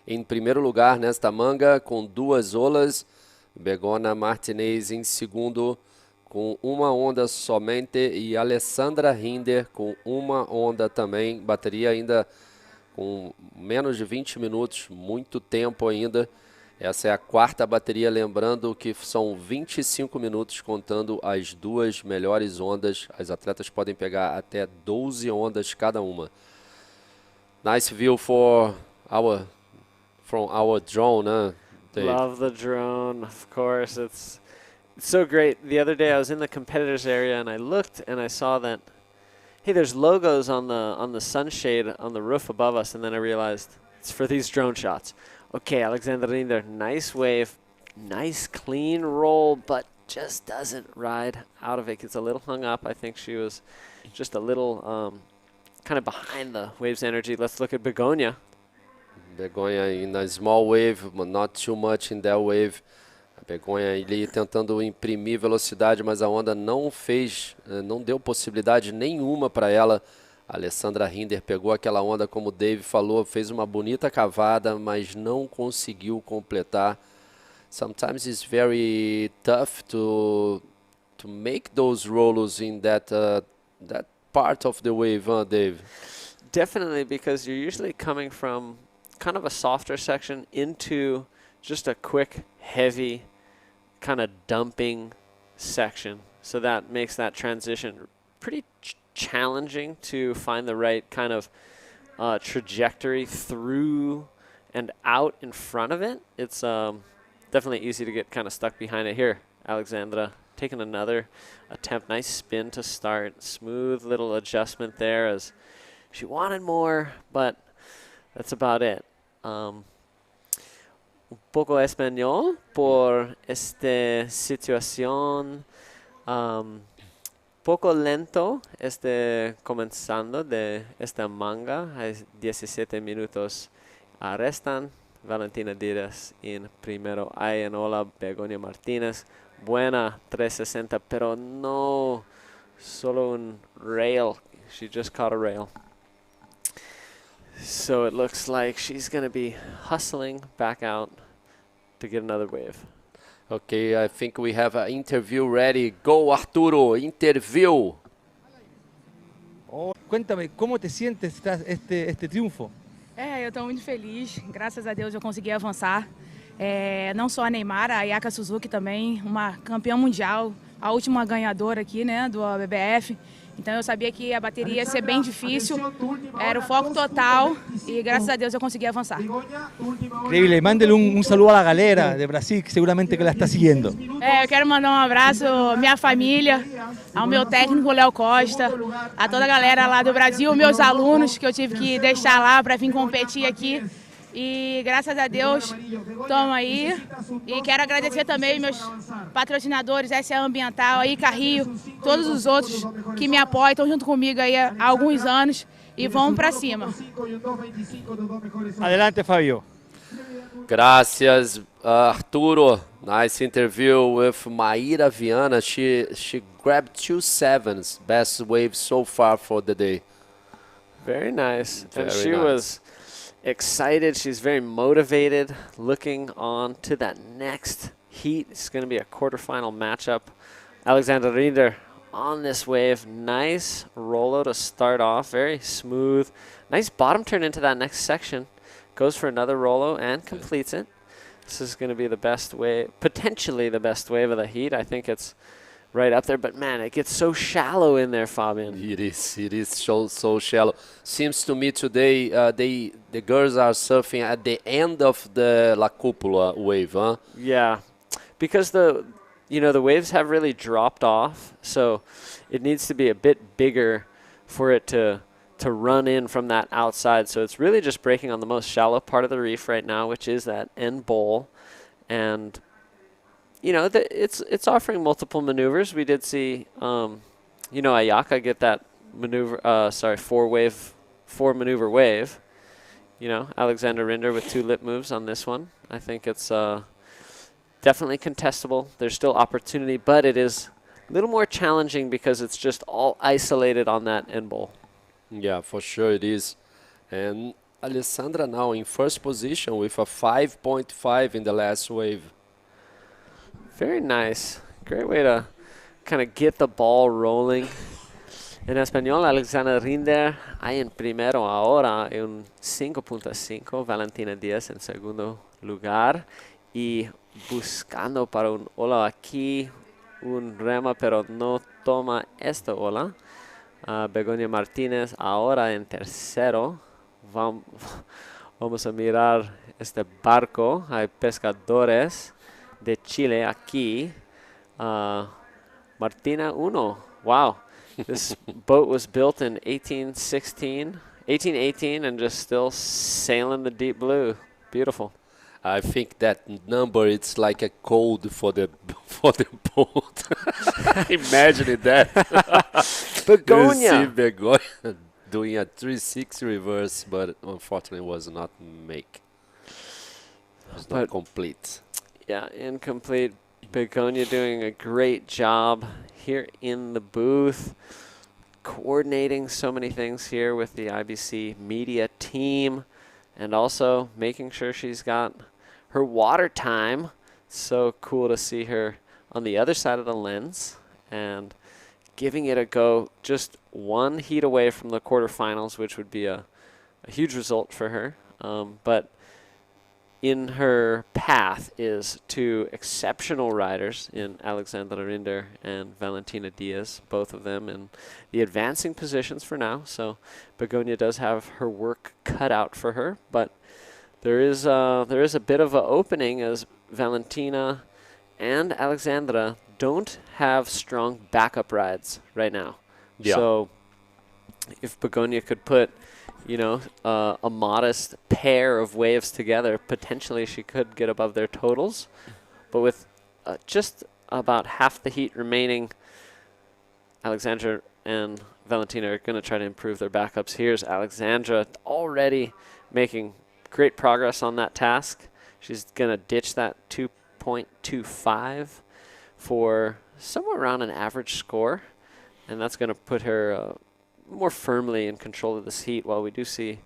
em primeiro lugar nesta manga com 2 olas. Begona Martinez em segundo com 1 onda somente. E Alessandra Rinder com 1 onda também. Bateria ainda com menos de 20 minutos, muito tempo ainda. Essa é a 4ª bateria, lembrando que são 25 minutos contando as 2 melhores ondas. As atletas podem pegar até 12 ondas cada uma. Nice view from our drone, huh, Dave? Love the drone, of course. It's so great. The other day I was in the competitors area and I looked and I saw that, hey, there's logos on the sunshade on the roof above us, and then I realized it's for these drone shots. Okay, Alexander Rinder, nice wave, nice clean roll, but just doesn't ride out of it. Gets a little hung up. I think she was just a little kind of behind the wave's energy. Let's look at Begonia. Begonia in a small wave, but not too much in that wave. A Begonia ali tentando imprimir velocidade, mas a onda não deu possibilidade nenhuma para ela. A Alessandra Rinder pegou aquela onda, como o Dave falou, fez uma bonita cavada, mas não conseguiu completar. Sometimes it's very tough to make those rolls in that part of the wave, huh, Dave? Definitely, because you're usually coming from kind of a softer section into just a quick, heavy, kind of dumping section. So that makes that transition pretty challenging to find the right kind of trajectory through and out in front of it. It's definitely easy to get kind of stuck behind it. Here, Alexandra taking another attempt. Nice spin to start. Smooth little adjustment there as she wanted more, but that's about it. Un poco español por esta situación. Poco lento comenzando de esta manga. Hay 17 minutos restan. Valentina Díaz en primero. Hay en ola Begonia Martínez. Buena 360, pero no solo un rail. She just caught a rail. So it looks like she's going to be hustling back out to get another wave. Okay, I think we have an interview ready. Go, Arturo, interview. Oh, cuéntame, ¿cómo te sientes tras este triunfo? Eu estou muito feliz. Graças a Deus eu consegui avançar. Não só a Neymar, a Yaka Suzuki também, uma campeã mundial, a última ganhadora aqui, né, do BBF. Então eu sabia que a bateria ia ser bem difícil, era o foco total e graças a Deus eu consegui avançar. Increíble, mándele un saludo a la galera de Brasil, que seguramente que la está siguiendo. Eu quero mandar um abraço à minha família, ao meu técnico Léo Costa, a toda a galera lá do Brasil, meus alunos que eu tive que deixar lá para vir competir aqui. E graças a Deus estamos aí. E quero agradecer também meus patrocinadores, SA Ambiental, aí Carrio, todos os outros que me apoiam, estão junto comigo aí há alguns anos e vamos para cima. Adelante, Fabio. Gracias, Arturo. Nice interview with Maíra Viana. She grabbed 2 sevens, best wave so far for the day. Very nice. Very and she nice. was excited. She's very motivated, looking on to that next heat. It's going to be a quarterfinal matchup. Alexander Rinder on this wave. Nice rollo to start off. Very smooth. Nice bottom turn into that next section. Goes for another rollo and completes it. This is going to be the best wave, potentially the best wave of the heat. I think it's right up there, but man, it gets so shallow in there, Fabian. It is so shallow. Seems to me today the girls are surfing at the end of the La Cupola wave, huh? Yeah, because the waves have really dropped off, so it needs to be a bit bigger for it to run in from that outside. So it's really just breaking on the most shallow part of the reef right now, which is that end bowl. And you know, it's offering multiple maneuvers. We did see, you know, Ayaka get that maneuver, four maneuver wave. You know, Alexander Rinder with 2 lip moves on this one. I think it's definitely contestable. There's still opportunity, but it is a little more challenging because it's just all isolated on that end bowl. Yeah, for sure it is. And Alessandra now in first position with a 5.5 in the last wave. Very nice. Great way to kind of get the ball rolling. En español, Alexander Rinder hay en primero ahora en 5.5, Valentina Díaz en segundo lugar y buscando para un ola aquí, un rema pero no toma esta ola. Begoña Martínez ahora en tercero. Vamos a mirar este barco. Hay pescadores de Chile aquí. Martina 1. Wow. This boat was built in 1818 and just still sailing the deep blue. Beautiful. I think that number it's like a code for the boat. Imagine that. Begoña. You see Begoña doing a 360 reverse, but unfortunately was not make. It was not complete. Yeah, incomplete. Begoña doing a great job here in the booth, coordinating so many things here with the IBC media team, and also making sure she's got her water time. So cool to see her on the other side of the lens and giving it a go, just 1 heat away from the quarterfinals, which would be a huge result for her. But in her path is 2 exceptional riders in Alexandra Rinder and Valentina Diaz, both of them in the advancing positions for now. So Begoña does have her work cut out for her, but there is a bit of an opening as Valentina and Alexandra don't have strong backup rides right now. Yeah. So if Begoña could put, you know, a modest pair of waves together, potentially she could get above their totals. But with just about half the heat remaining, Alexandra and Valentina are going to try to improve their backups. Here's Alexandra already making great progress on that task. She's going to ditch that 2.25 for somewhere around an average score, and that's going to put her more firmly in control of this heat. While we do see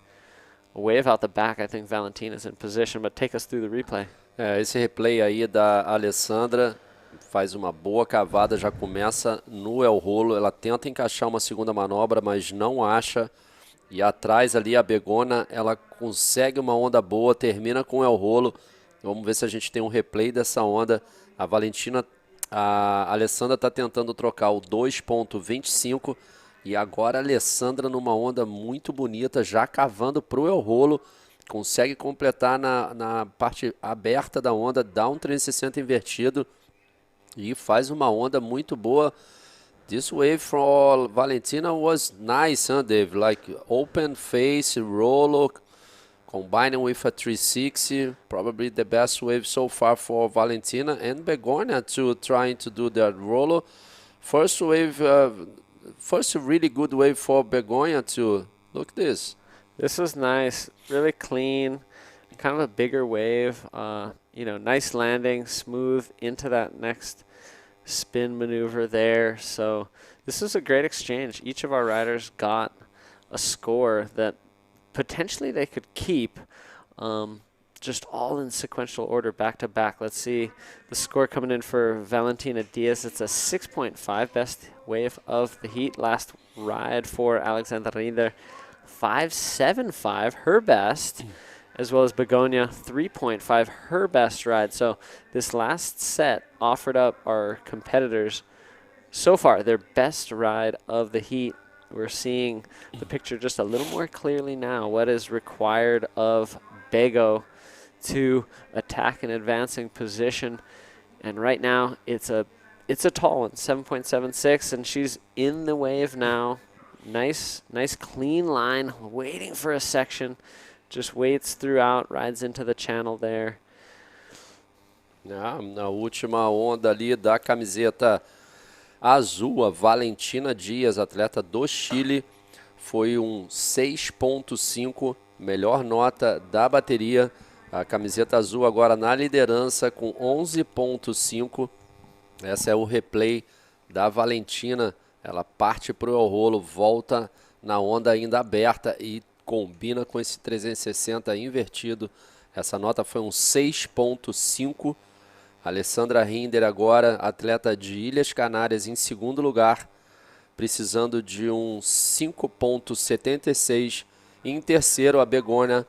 a wave out the back, I think Valentina's in position, but take us through the replay. Esse replay aí da Alessandra faz uma boa cavada, já começa no el rolo, ela tenta encaixar uma segunda manobra, mas não acha, e atrás ali a Begoña, ela consegue uma onda boa, termina com o el rolo. Vamos ver se a gente tem um replay dessa onda. A Alessandra está tentando trocar o 2.25 e agora a Alessandra numa onda muito bonita, já cavando para o el rolo, consegue completar na parte aberta da onda, dá um 360 invertido e faz uma onda muito boa. This wave for Valentina was nice, huh, Dave? Like open face, rolo, combining with a 360, probably the best wave so far for Valentina and Begoña to trying to do that rolo. First wave, first really good wave for Begoña to look this. This was nice, really clean, kind of a bigger wave. You know, nice landing, smooth into that next spin maneuver there. So this is a great exchange. Each of our riders got a score that potentially they could keep, just all in sequential order back to back. Let's see the score coming in for Valentina Diaz. It's a 6.5, best wave of the heat. Last ride for Alexandra Rinder, 5.75, her best, as well as Begoña, 3.5, her best ride. So this last set offered up our competitors so far their best ride of the heat. We're seeing the picture just a little more clearly now. What is required of Bego to attack an advancing position, and right now it's a tall one, 7.76, and she's in the wave now. Nice clean line, waiting for a section. Just waits throughout, rides into the channel there. Na última onda ali da camiseta azul, a Valentina Dias, atleta do Chile, foi um 6.5, melhor nota da bateria. A camiseta azul agora na liderança com 11.5. Essa é o replay da Valentina. Ela parte para o rolo, volta na onda ainda aberta e combina com esse 360 invertido. Essa nota foi um 6.5. Alessandra Rinder agora, atleta de Ilhas Canárias, em segundo lugar, precisando de um 5.76. E em terceiro, a Begônia,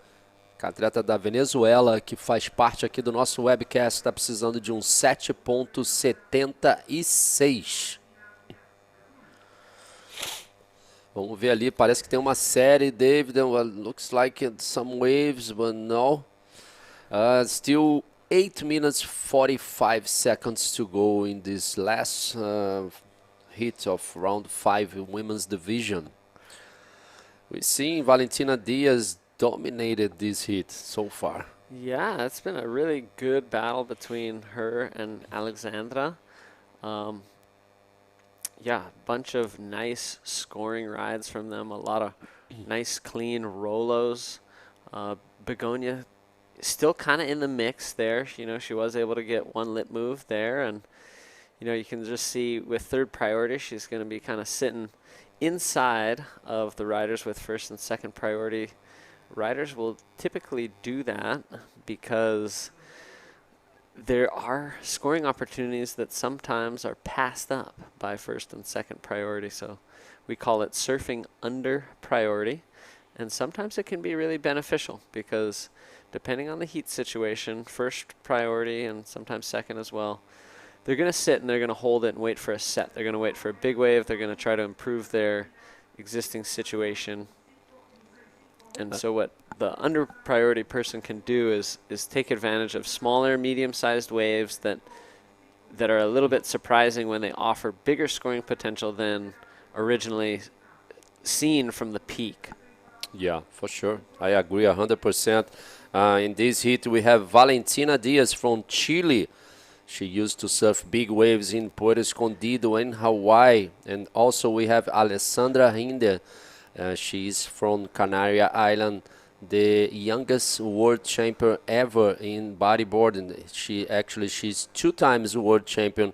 atleta da Venezuela, que faz parte aqui do nosso webcast, está precisando de um 7.76. Vamos ver ali, parece que tem uma série, David, looks like some waves, but no. Still 8 minutes 45 seconds to go in this last hit of round 5 women's division. We've seen Valentina Diaz dominated this hit so far. Yeah, it's been a really good battle between her and Alexandra. Yeah, a bunch of nice scoring rides from them, a lot of nice clean rolos. Begonia still kind of in the mix there. You know, she was able to get one lip move there, and you know, you can just see with third priority, she's going to be kind of sitting inside of the riders with first and second priority. Riders will typically do that because there are scoring opportunities that sometimes are passed up by first and second priority. So we call it surfing under priority. And sometimes it can be really beneficial because depending on the heat situation, first priority and sometimes second as well, they're going to sit and they're going to hold it and wait for a set. They're going to wait for a big wave. They're going to try to improve their existing situation. And so what the under priority person can do is take advantage of smaller, medium-sized waves that are a little bit surprising when they offer bigger scoring potential than originally seen from the peak. Yeah, for sure. I agree 100%. In this heat, we have Valentina Diaz from Chile. She used to surf big waves in Puerto Escondido in Hawaii. And also we have Alessandra Rinder. She's from Canary Island, the youngest world champion ever in bodyboarding. She's 2 times world champion,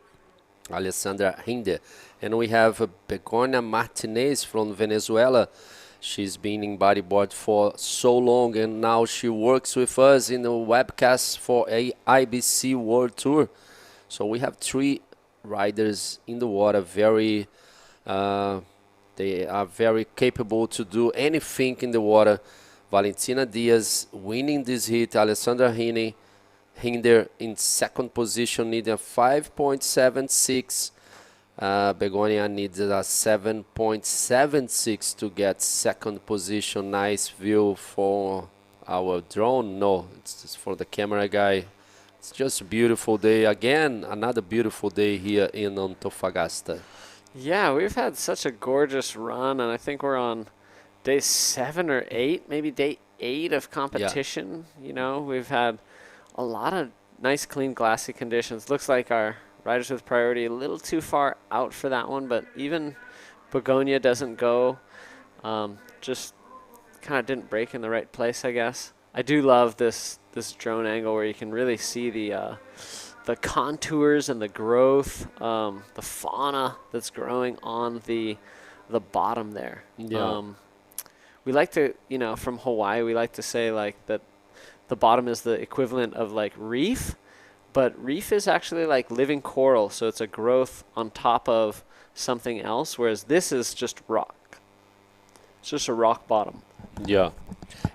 Alessandra Rinder. And we have Begonia Martinez from Venezuela. She's been in bodyboard for so long, and now she works with us in the webcast for a IBC World Tour. So we have 3 riders in the water, very they are very capable to do anything in the water. Valentina Diaz winning this heat. Alessandra Rinder in second position, needing a 5.76. Begonia needs a 7.76 to get second position. Nice view for our drone. No, it's just for the camera guy. It's just a beautiful day. Again, another beautiful day here in Antofagasta. Yeah, we've had such a gorgeous run, and I think we're on day 7 or 8, maybe day 8 of competition. Yeah. You know, we've had a lot of nice, clean, glassy conditions. Looks like our riders with priority a little too far out for that one, but even Begonia doesn't go. Just kind of didn't break in the right place, I guess. I do love this drone angle where you can really see the contours and the growth, the fauna that's growing on the bottom there. Yeah. We like to, you know, from Hawaii, we like to say like that the bottom is the equivalent of like reef, but reef is actually like living coral, so it's a growth on top of something else, whereas this is just rock. It's just a rock bottom. Yeah.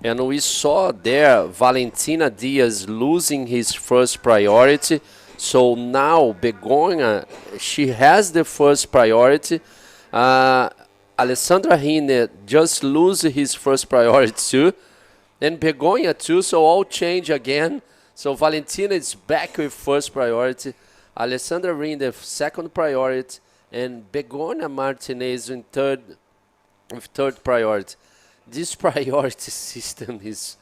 And we saw there Valentina Diaz losing his first priority. So now Begonia, she has the first priority. Alessandra Rinder just lose his first priority too. And Begonia too, so all change again. So Valentina is back with first priority. Alessandra Rinder second priority. And Begonia Martinez in third priority. This priority system is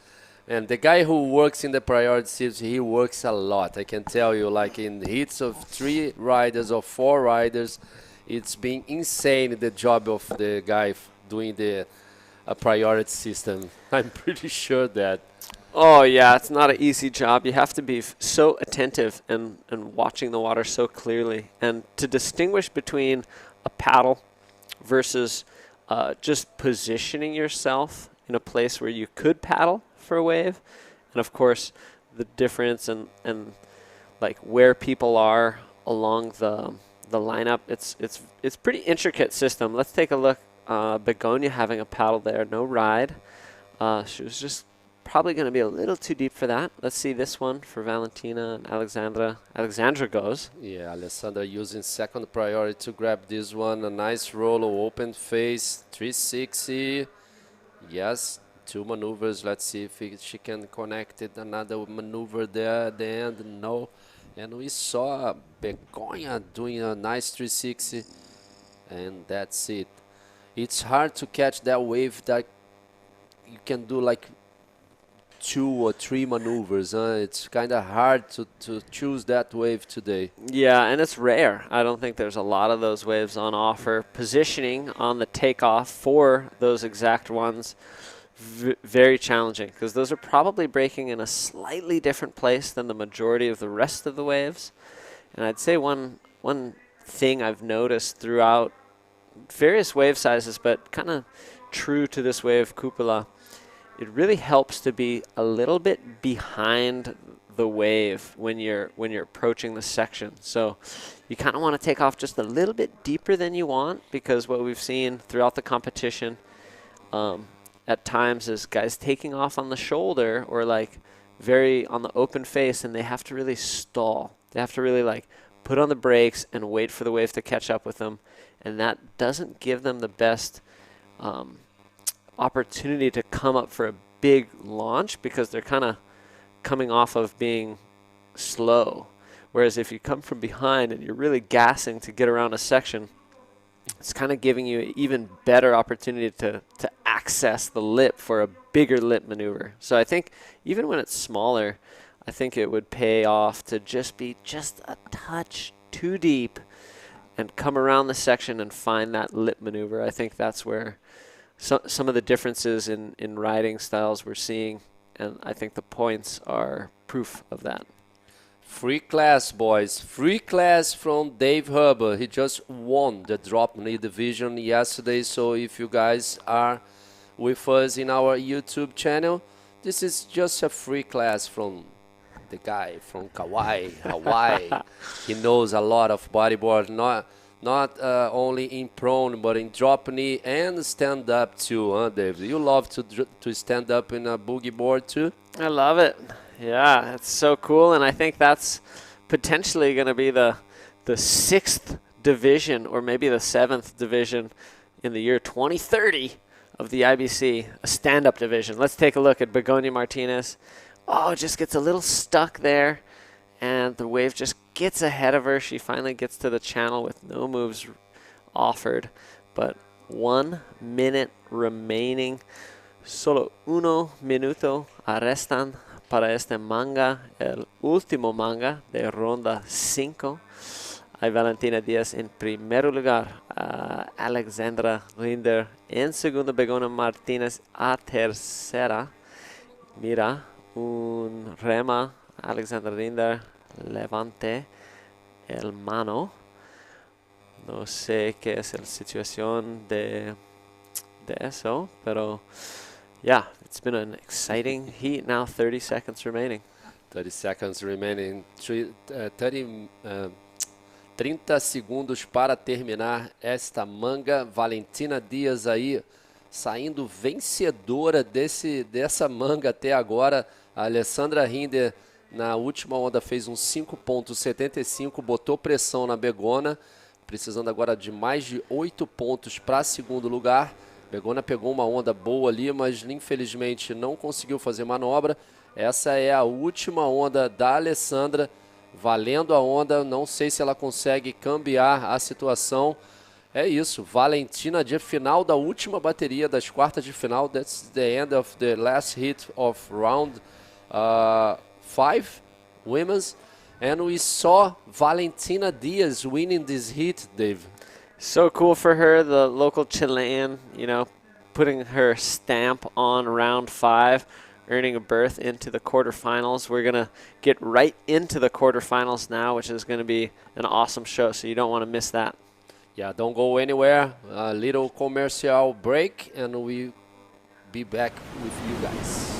And the guy who works in the priority seats, he works a lot. I can tell you, like in heats of 3 riders or 4 riders, it's been insane, the job of the guy doing the priority system. I'm pretty sure that. Oh yeah, it's not an easy job. You have to be so attentive and watching the water so clearly. And to distinguish between a paddle versus just positioning yourself in a place where you could paddle for a wave, and of course the difference and like where people are along the lineup, it's pretty intricate system. Let's take a look. Begonia having a paddle there, no ride. She was just probably going to be a little too deep for that. Let's see this one for Valentina and Alexandra. Alexandra goes. Yeah, Alessandra using second priority to grab this one. A nice roll, open face, 360. Yes, 2 maneuvers. Let's see if she can connect it. Another maneuver there at the end. No. And we saw Begonia doing a nice 360. And that's it. It's hard to catch that wave that you can do like 2 or 3 maneuvers. It's kind of hard to choose that wave today. Yeah, and it's rare. I don't think there's a lot of those waves on offer. Positioning on the takeoff for those exact ones, very challenging, because those are probably breaking in a slightly different place than the majority of the rest of the waves. And I'd say one thing I've noticed throughout various wave sizes, but kind of true to this wave cupola, it really helps to be a little bit behind the wave when you're approaching the section. So you kind of want to take off just a little bit deeper than you want, because what we've seen throughout the competition at times is guys taking off on the shoulder or like very on the open face, and they have to really stall. They have to really like put on the brakes and wait for the wave to catch up with them, and that doesn't give them the best opportunity to come up for a big launch, because they're kind of coming off of being slow. Whereas if you come from behind and you're really gassing to get around a section, it's kind of giving you an even better opportunity to access the lip for a bigger lip maneuver. So I think even when it's smaller, I think it would pay off to just be just a touch too deep and come around the section and find that lip maneuver. I think that's where some of the differences in riding styles we're seeing, and I think the points are proof of that. Free class, boys. Free class from Dave Huber. He just won the DROPKNEE division yesterday, so if you guys are with us in our YouTube channel, this is just a free class from the guy from Kauai, Hawaii. He knows a lot of bodyboard, not only in prone, but in DROPKNEE and stand up too, huh, Dave? You love to stand up in a boogie board too? I love it. Yeah, it's so cool, and I think that's potentially going to be the 6th division, or maybe the 7th division in the year 2030 of the IBC, a stand-up division. Let's take a look at Begonia Martinez. Oh, just gets a little stuck there, and the wave just gets ahead of her. She finally gets to the channel with no moves offered, but 1 minute remaining. Solo 1 minuto restan para este manga, el último manga de ronda 5. Hay Valentina Díaz en primer lugar, Alexandra Rinder en segundo, Begonia Martínez a tercera. Mira, un rema, Alexandra Rinder, levante el mano. No sé qué es la situación de eso, pero yeah, it's been an exciting heat now. 30 seconds remaining. 30 seconds remaining. 30 segundos para terminar esta manga. Valentina Díaz aí saindo vencedora dessa manga até agora. A Alessandra Rinder na última onda fez um 5.75, botou pressão na Begona, precisando agora de mais de 8 pontos para segundo lugar. Begona pegou uma onda boa ali, mas infelizmente não conseguiu fazer manobra. Essa é a última onda da Alessandra, valendo a onda. Não sei se ela consegue cambiar a situação. É isso, Valentina de final da última bateria das quartas de final. That's the end of the last hit of round 5, women's. And we saw Valentina Diaz winning this heat, Dave. So cool for her, the local Chilean, you know, putting her stamp on round 5, earning a berth into the quarterfinals. We're going to get right into the quarterfinals now, which is going to be an awesome show, so you don't want to miss that. Yeah, don't go anywhere. A little commercial break, and we'll be back with you guys.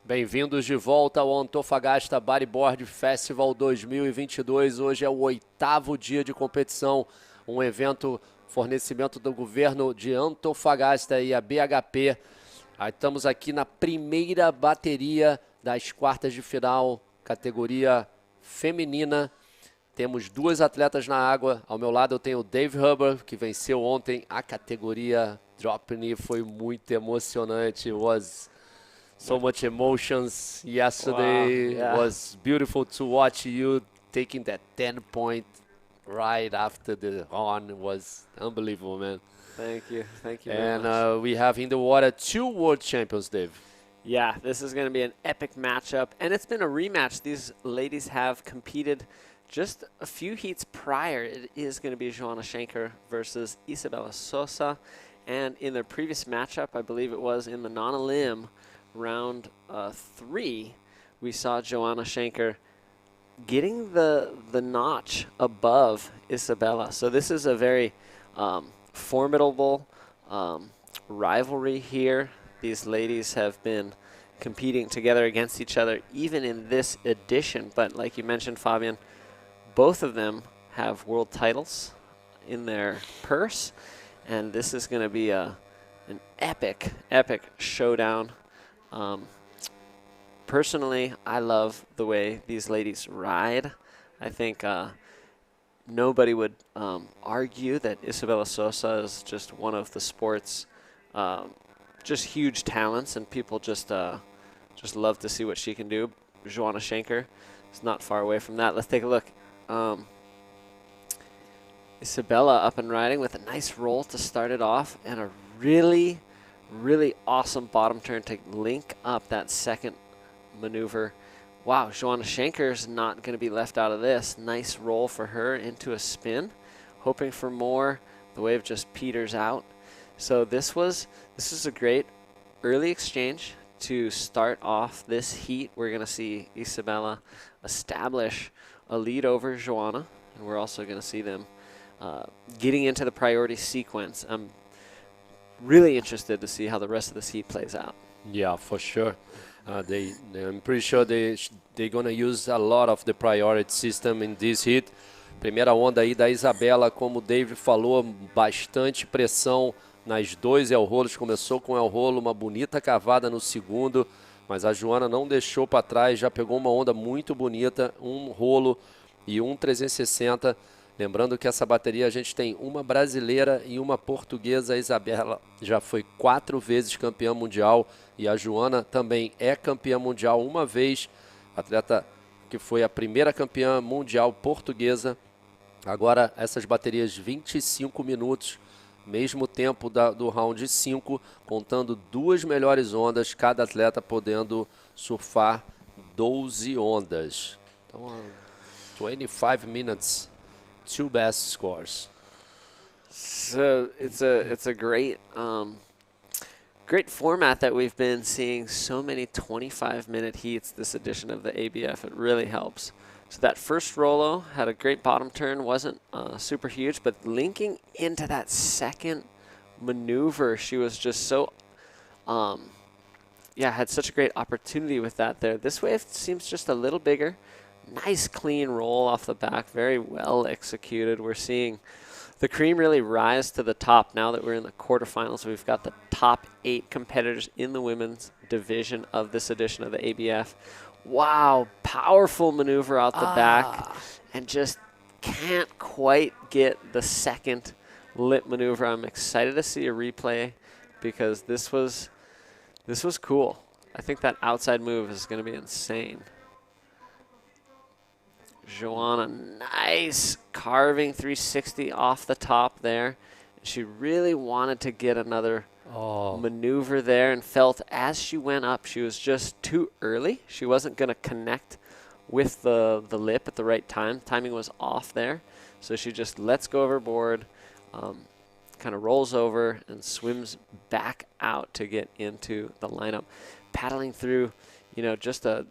Bem-vindos de volta ao Antofagasta Bodyboard Festival 2022. Hoje é o 8º dia de competição, um evento fornecimento do governo de Antofagasta e a BHP. Estamos aqui na primeira bateria das quartas de final, categoria feminina. Temos 2 atletas na água. Ao meu lado eu tenho o Dave Hubbard, que venceu ontem a categoria DROPKNEE. Foi muito emocionante. So much emotions yesterday. Wow, yeah. It was beautiful to watch you taking that 10-point right after the horn. It was unbelievable, man. Thank you very And much. we have in the water 2 world champions, Dave. Yeah, this is going to be an epic matchup, and it's been a rematch. These ladies have competed just a few heats prior. It is going to be Joanna Schenker versus Isabella Sosa, and in their previous matchup, I believe it was in the non-elim, round 3, we saw Joanna Schenker getting the notch above Isabella. So this is a very formidable rivalry here. These ladies have been competing together against each other even in this edition. But like you mentioned, Fabian, both of them have world titles in their purse. And this is going to be an epic showdown. Personally, I love the way these ladies ride. I think nobody would argue that Isabella Sosa is just one of the sport's just huge talents, and people just love to see what she can do. Joanna Schenker is not far away from that. Let's take a look. Isabella up and riding with a nice roll to start it off, and a really awesome bottom turn to link up that second maneuver. Wow, Joanna Schenker's not going to be left out of this. Nice roll for her into a spin. Hoping for more. The wave just peters out. So this is a great early exchange to start off this heat. We're going to see Isabella establish a lead over Joanna, and we're also going to see them getting into the priority sequence. I'm really interested to see how the rest of this heat plays out. Yeah, for sure. I'm pretty sure they're going to use a lot of the priority system in this heat. Primeira onda aí da Isabela, como o Dave falou, bastante pressão nas 2 el-rolos. Começou com el-rolo, uma bonita cavada no segundo, mas a Joana não deixou para trás, já pegou uma onda muito bonita, um rolo e um 360. Lembrando que essa bateria a gente tem uma brasileira e uma portuguesa. A Isabela já foi 4 vezes campeã mundial e a Joana também é campeã mundial uma vez. Atleta que foi a primeira campeã mundial portuguesa. Agora essas baterias 25 minutos, mesmo tempo do round 5, contando 2 melhores ondas, cada atleta podendo surfar 12 ondas. Então, 25 minutes. 2 best scores. So it's a great great format that we've been seeing. So many 25-minute heats this edition of the ABF. It really helps. So that first Rolo had a great bottom turn, wasn't super huge, but linking into that second maneuver, she was just so, had such a great opportunity with that there. This wave seems just a little bigger. Nice clean roll off the back, very well executed. We're seeing the cream really rise to the top now that we're in the quarterfinals. We've got the top 8 competitors in the women's division of this edition of the ABF. Wow, powerful maneuver out the back, and just can't quite get the second lip maneuver. I'm excited to see a replay because this was cool. I think that outside move is going to be insane. Joanna, nice carving 360 off the top there. She really wanted to get another maneuver there and felt as she went up, she was just too early. She wasn't going to connect with the lip at the right time. Timing was off there. So she just lets go of her board, kind of rolls over and swims back out to get into the lineup. Paddling through, just an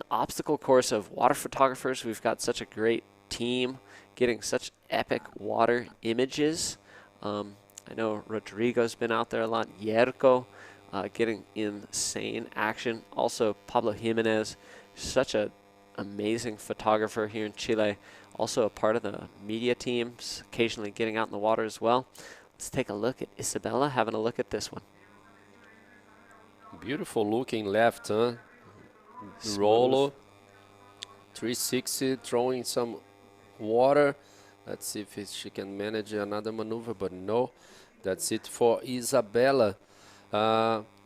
obstacle course of water photographers. We've got such a great team getting such epic water images. I know Rodrigo's been out there a lot. Yerko getting insane action. Also Pablo Jimenez, such an amazing photographer here in Chile. Also a part of the media teams, occasionally getting out in the water as well. Let's take a look at Isabella having a look at this one. Beautiful looking left, huh? Rolo, 360, throwing some water. Let's see if she can manage another maneuver, but no. That's it for Isabella.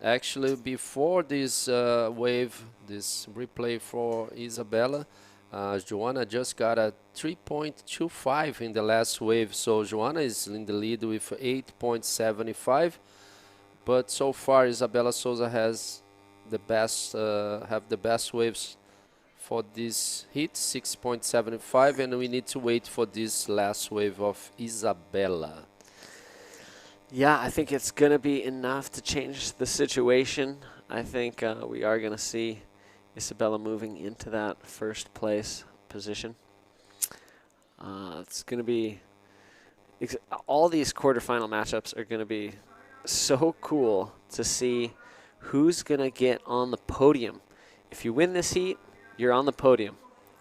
Actually, before this wave, this replay for Isabella, Joanna just got a 3.25 in the last wave. So Joanna is in the lead with 8.75. But so far, Isabella Souza has the best, have the best waves for this hit, 6.75, and we need to wait for this last wave of Isabella. Yeah, I think it's going to be enough to change the situation. I think we are going to see Isabella moving into that first place position. It's going to be, all these quarterfinal matchups are going to be so cool to see who's going to get on the podium. If you win this heat, you're on the podium.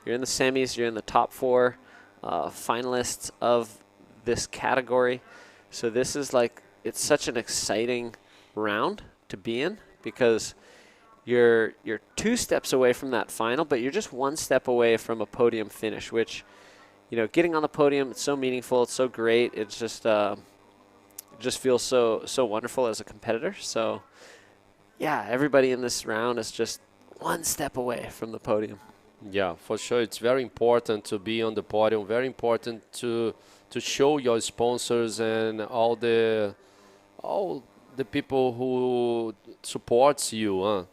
You're in the semis, you're in the top 4 finalists of this category. So this is like, it's such an exciting round to be in because you're 2 steps away from that final, but you're just 1 step away from a podium finish, which, getting on the podium, it's so meaningful, it's so great. It's just, it just feels so wonderful as a competitor. So yeah, everybody in this round is just 1 step away from the podium. Yeah, for sure. It's very important to be on the podium. Very important to show your sponsors and all the people who supports you.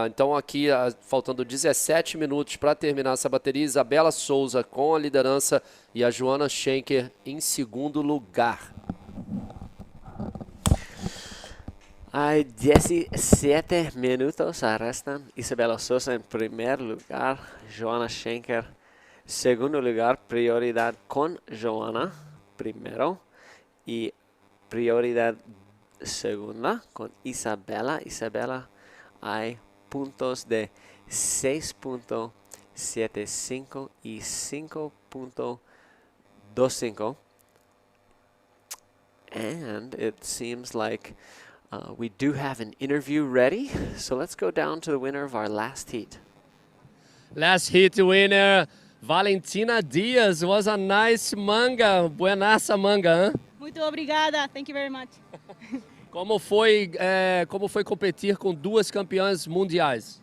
Então aqui, faltando 17 minutos para terminar essa bateria, Isabela Souza com a liderança e a Joana Schenker em segundo lugar. Hay 17 minutos restan. Isabela Souza en primer lugar, Joana Schenker segundo lugar, prioridad con Joana primero y prioridad segunda con Isabela. Isabela hay puntos de 6.75 y 5.25. And it seems like we do have an interview ready, so let's go down to the winner of our last heat. Last heat winner, Valentina Diaz. Was a nice manga. Buenaça manga, hein? Muito obrigada. Thank you very much. Como foi competir com 2 campeãs mundiais?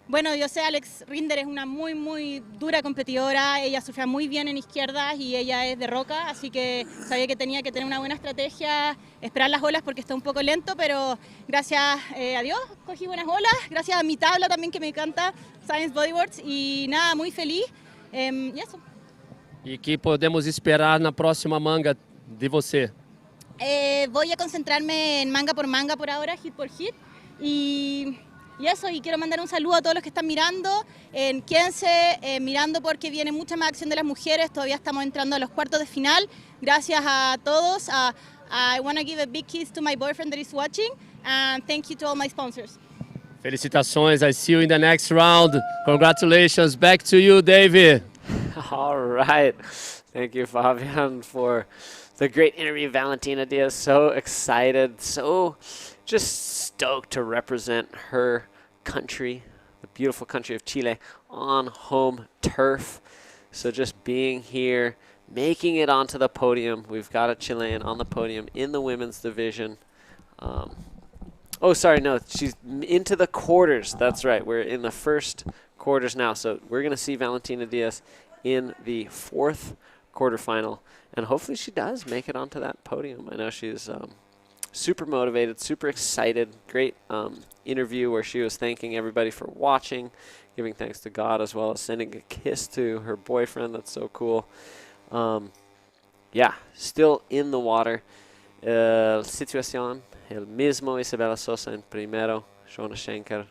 Bueno, yo sé, Alex Rinder es una muy dura competidora. Ella surfea muy bien en izquierdas y ella es de roca, así que sabía que tenía que tener una buena estrategia, esperar las olas porque está un poco lento, pero gracias a Dios cogí buenas olas, gracias a mi tabla también que me encanta, Science Bodyboards, y nada, muy feliz. Y eso. E que podemos esperar na próxima manga de você? Voy a concentrarme en manga por ahora, hit por hit. Y eso, y quiero mandar un saludo a todos los que están mirando. Quédense mirando porque viene mucha más acción de las mujeres. Todavía estamos entrando a los cuartos de final. Gracias a todos. I want to give a big kiss to my boyfriend that is watching. And thank you to all my sponsors. Felicitações. I see you in the next round. Congratulations. Back to you, David. All right. Thank you, Fabian, for the great interview. Valentina Diaz, so excited, so just stoked to represent her country, the beautiful country of Chile, on home turf. So just being here, making it onto the podium. We've got a Chilean on the podium in the women's division. Oh, sorry, no, she's into the quarters. That's right. We're in the first quarters now. So we're going to see Valentina Diaz in the fourth quarterfinal. And hopefully she does make it onto that podium. I know she's super motivated, super excited. Great interview where she was thanking everybody for watching, giving thanks to God, as well as sending a kiss to her boyfriend. That's so cool. Yeah, still in the water. Situación, el mismo Isabela Sosa en primero, Shona Schenker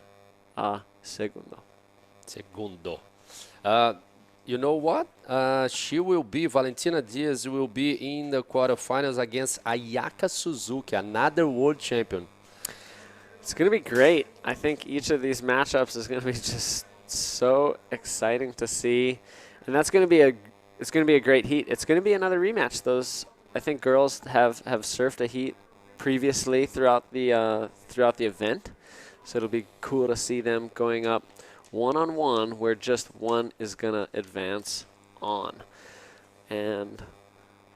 a segundo. You know what? Valentina Diaz will be in the quarterfinals against Ayaka Suzuki, another world champion. It's going to be great. I think each of these matchups is going to be just so exciting to see. And that's going to be a great heat. It's going to be another rematch. Those, I think, girls have surfed a heat previously throughout the event. So it'll be cool to see them going up one-on-one, where just one is going to advance on. And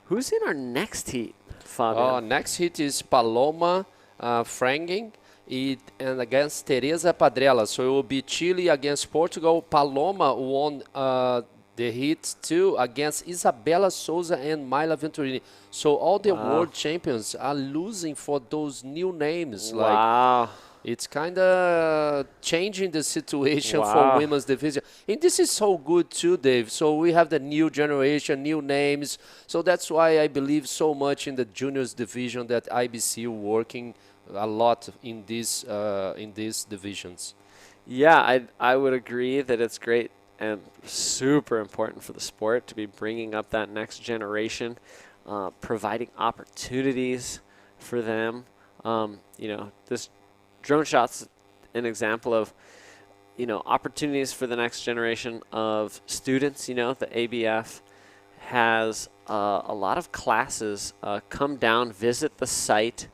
who's in our next heat, Fabian? Next heat is Paloma Frangen and against Teresa Padrella. So it will be Chile against Portugal. Paloma won the heat 2 against Isabela Souza and Mayla Venturini. So all the world champions are losing for those new names. Wow. It's kind of changing the situation for women's division. And this is so good too, Dave. So we have the new generation, new names. So that's why I believe so much in the juniors division, that IBC working a lot in these divisions. Yeah, I would agree that it's great and super important for the sport to be bringing up that next generation, providing opportunities for them. This drone shot's an example of, opportunities for the next generation of students. The ABF has a lot of classes come down, visit the site,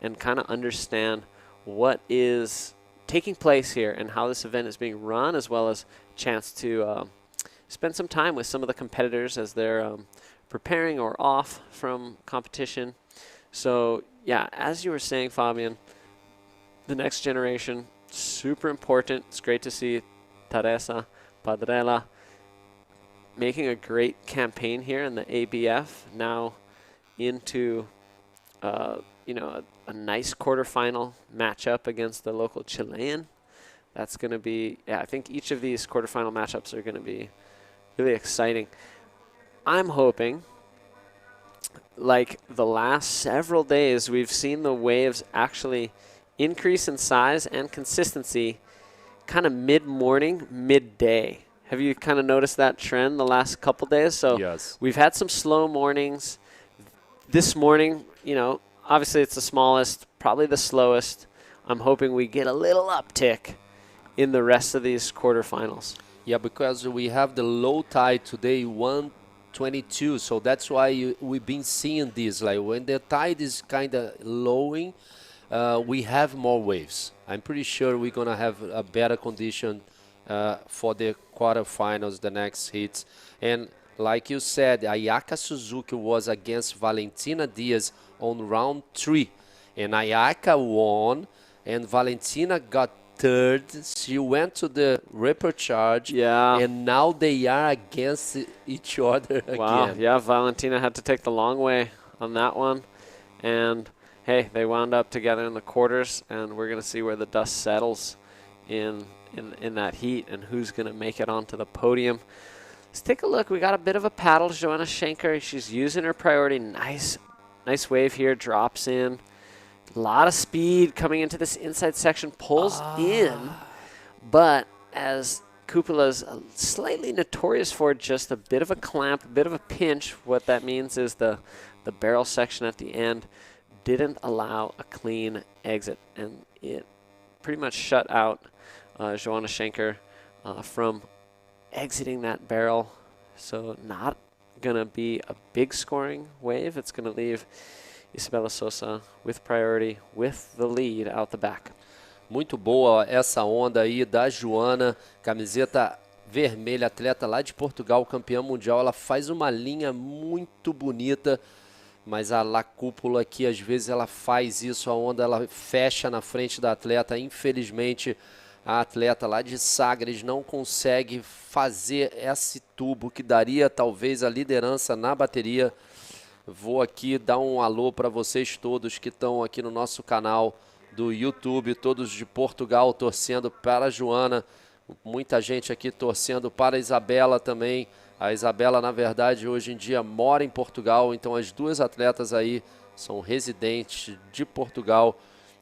and kind of understand what is taking place here and how this event is being run, as well as a chance to spend some time with some of the competitors as they're preparing or off from competition. So, yeah, as you were saying, Fabian, the next generation, super important. It's great to see Teresa Padrella making a great campaign here in the ABF, now into a nice quarterfinal matchup against the local Chilean. That's going to be, I think each of these quarterfinal matchups are going to be really exciting. I'm hoping, like the last several days, we've seen the waves actually increase in size and consistency kind of mid-morning, midday. Have you kind of noticed that trend the last couple days? So yes. We've had some slow mornings. This morning, obviously it's the smallest, probably the slowest. I'm hoping we get a little uptick in the rest of these quarterfinals. Yeah, because we have the low tide today, 122. So that's why we've been seeing this. Like when the tide is kind of lowing, we have more waves. I'm pretty sure we're going to have a better condition for the quarterfinals, the next hits. And like you said, Ayaka Suzuki was against Valentina Diaz on round 3. And Ayaka won, and Valentina got third. She went to the repecharge, and now they are against each other again. Yeah, Valentina had to take the long way on that one. And hey, they wound up together in the quarters, and we're going to see where the dust settles in that heat and who's going to make it onto the podium. let's take a look. We got a bit of a paddle. Joanna Schenker, she's using her priority. Nice wave here, drops in. A lot of speed coming into this inside section, pulls in, but as Kupala's slightly notorious for just a bit of a clamp, a bit of a pinch, what that means is the barrel section at the end didn't allow a clean exit, and it pretty much shut out Joanna Schenker from exiting that barrel. So not going to be a big scoring wave. It's going to leave Isabela Sosa with priority, with the lead out the back. Muito boa essa onda aí da Joana, camiseta vermelha, atleta lá de Portugal, campeã mundial. Ela faz uma linha muito bonita, mas a cúpula aqui, às vezes ela faz isso, a onda ela fecha na frente da atleta. Infelizmente, a atleta lá de Sagres não consegue fazer esse tubo que daria talvez a liderança na bateria. Vou aqui dar um alô para vocês todos que estão aqui no nosso canal do YouTube, todos de Portugal torcendo para a Joana, muita gente aqui torcendo para a Isabela também. A Isabela, na verdade, hoje em dia mora em Portugal, então as duas atletas aí são residentes de Portugal.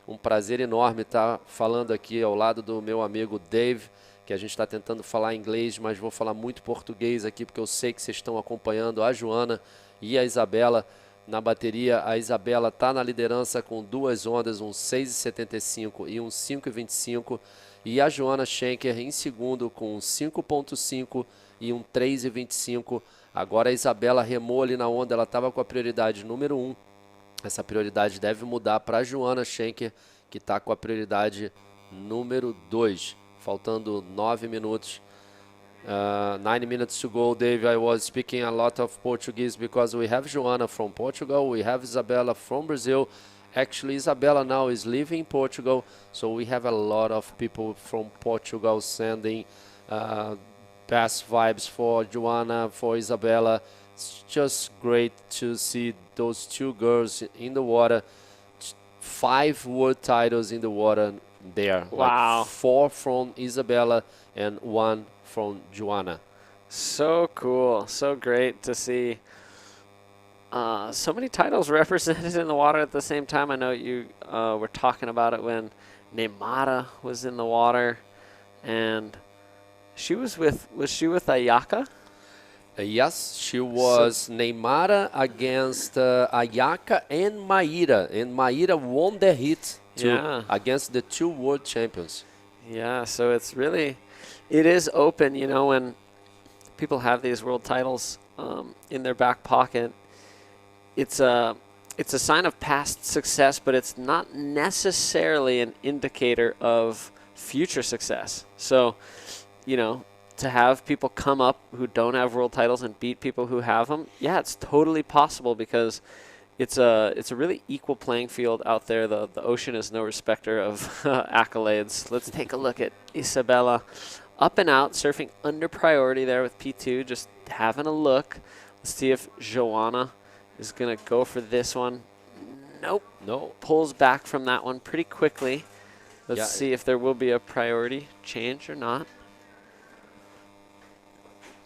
Um prazer enorme estar falando aqui ao lado do meu amigo Dave, que a gente está tentando falar inglês, mas vou falar muito português aqui, porque eu sei que vocês estão acompanhando a Joana e a Isabela. Na bateria, a Isabela está na liderança com duas ondas, um 6,75 e um 5,25. E a Joana Schenker em segundo com um 5,5 e um 3,25. Agora a Isabela remou ali na onda, ela estava com a prioridade número 1. Essa prioridade deve mudar para a Joana Schenker, que está com a prioridade número 2. Faltando 9 minutos. 9 minutes to go, Dave. I was speaking a lot of Portuguese because we have Joana from Portugal, we have Isabela from Brazil. Actually, Isabela now is living in Portugal, so we have a lot of people from Portugal sending best vibes for Joana, for Isabela. It's just great to see those two girls in the water. 5 world titles in the water there. Wow. Like 4 from Isabela and 1 from Joana. So cool. So great to see so many titles represented in the water at the same time. I know you were talking about it when Neymara was in the water, and she was she with Ayaka? Yes, she was Neymara against Ayaka and Maíra. And Maíra won the heat against the 2 world champions. Yeah, so it's really, it is open, you know, when people have these world titles in their back pocket. It's a sign of past success, but it's not necessarily an indicator of future success. So, you know, to have people come up who don't have world titles and beat people who have them, yeah, it's totally possible because it's a really equal playing field out there. The ocean is no respecter of accolades. Let's take a look at Isabela up and out, surfing under priority there with P2, just having a look. Let's see if Joanna is going to go for this one. Nope. No. Pulls back from that one pretty quickly. Let's see if there will be a priority change or not.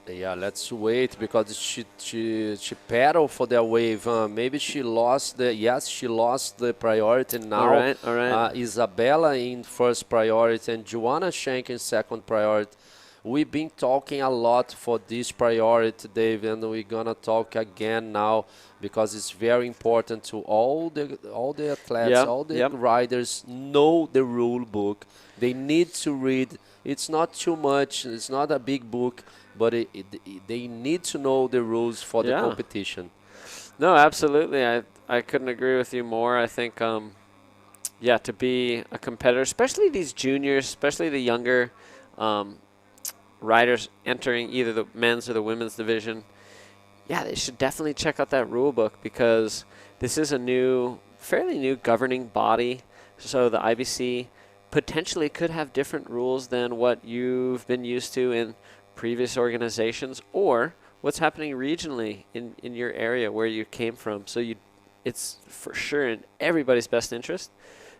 Yeah, let's wait because she paddled for that wave. Maybe she lost she lost the priority now. All right. Isabela in first priority and Joanna Schenker in second priority. We've been talking a lot for this priority, Dave, and we're gonna talk again now because it's very important to all the athletes, all the riders know the rule book. They need to read. It's not too much. It's not a big book, but they need to know the rules for the competition. No, absolutely. I couldn't agree with you more. I think, to be a competitor, especially these juniors, especially the younger riders entering either the men's or the women's division, they should definitely check out that rule book because this is a fairly new governing body. So the IBC potentially could have different rules than what you've been used to in previous organizations or what's happening regionally in your area where you came from. So it's for sure in everybody's best interest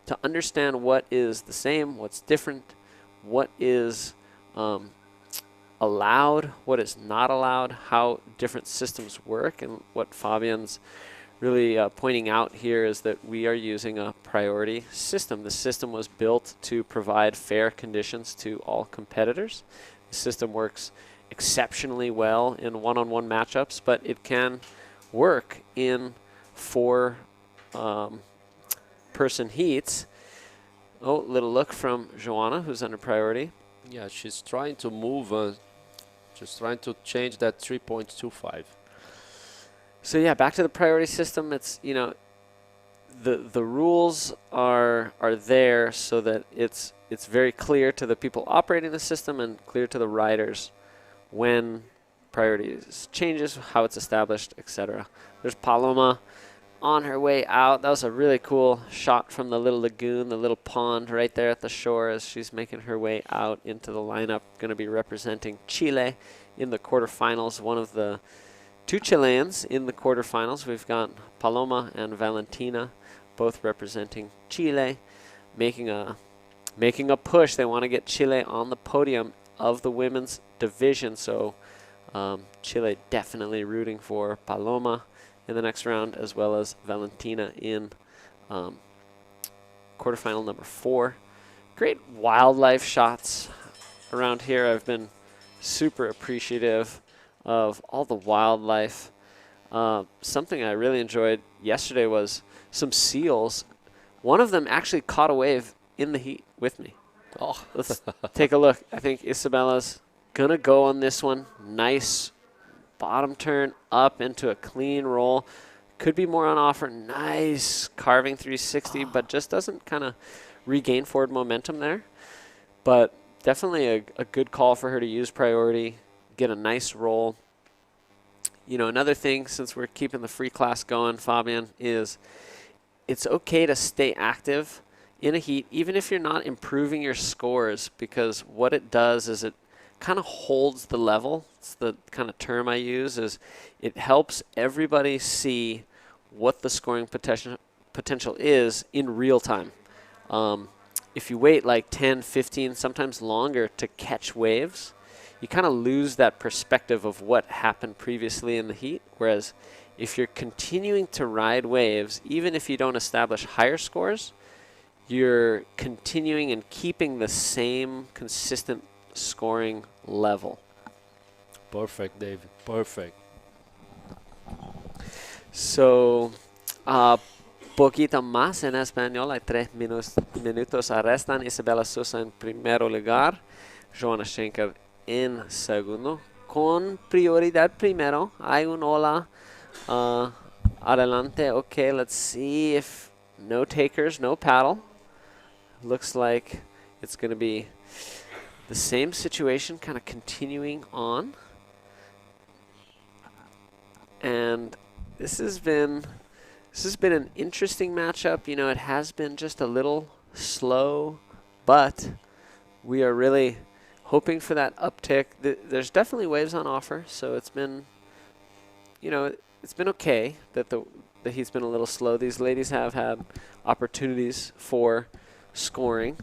to understand what is the same, what's different, what is allowed, what is not allowed, how different systems work, and what Fabian's really pointing out here is that we are using a priority system. The system was built to provide fair conditions to all competitors. The system works exceptionally well in one-on-one matchups, but it can work in four-person heats. Oh, little look from Joanna, who's under priority. Yeah, she's trying to move, just trying to change that 3.25. So yeah, back to the priority system. It's, you know, the rules are there so that it's very clear to the people operating the system and clear to the riders when priority changes, how it's established, etc. There's Paloma on her way out. That was a really cool shot from the little lagoon, the little pond right there at the shore as she's making her way out into the lineup. Going to be representing Chile in the quarterfinals. One of the two Chileans in the quarterfinals. We've got Paloma and Valentina, both representing Chile, making a push. They want to get Chile on the podium of the women's division. So Chile definitely rooting for Paloma in the next round, as well as Valentina in quarterfinal number 4. Great wildlife shots around here. I've been super appreciative of all the wildlife. Something I really enjoyed yesterday was some seals. One of them actually caught a wave in the heat with me. Oh, let's take a look. I think Isabella's gonna go on this one. Nice bottom turn up into a clean roll. Could be more on offer. Nice carving 360, but just doesn't kind of regain forward momentum there. But definitely a good call for her to use priority, get a nice roll. You know, another thing, since we're keeping the free class going, Fabian, is it's okay to stay active in a heat, even if you're not improving your scores, because what it does is it kind of holds the level. It's the kind of term I use, is it helps everybody see what the scoring potential is in real time. If you wait like 10, 15, sometimes longer to catch waves, you kind of lose that perspective of what happened previously in the heat. Whereas if you're continuing to ride waves, even if you don't establish higher scores, you're continuing and keeping the same consistent scoring level. Perfect, David. Perfect. So, poquito más en español. Hay 3 minutos restan. Isabela Sosa en primero lugar. Joanna Schenker en segundo. Con prioridad primero. Hay un hola adelante. Okay, let's see if no takers, no paddle. Looks like it's going to be the same situation, kind of continuing on. And this has been an interesting matchup. You know, it has been just a little slow, but we are really hoping for that uptick. There's definitely waves on offer, so it's been, you know, it's been okay that the heat's been a little slow. These ladies have had opportunities for scoring.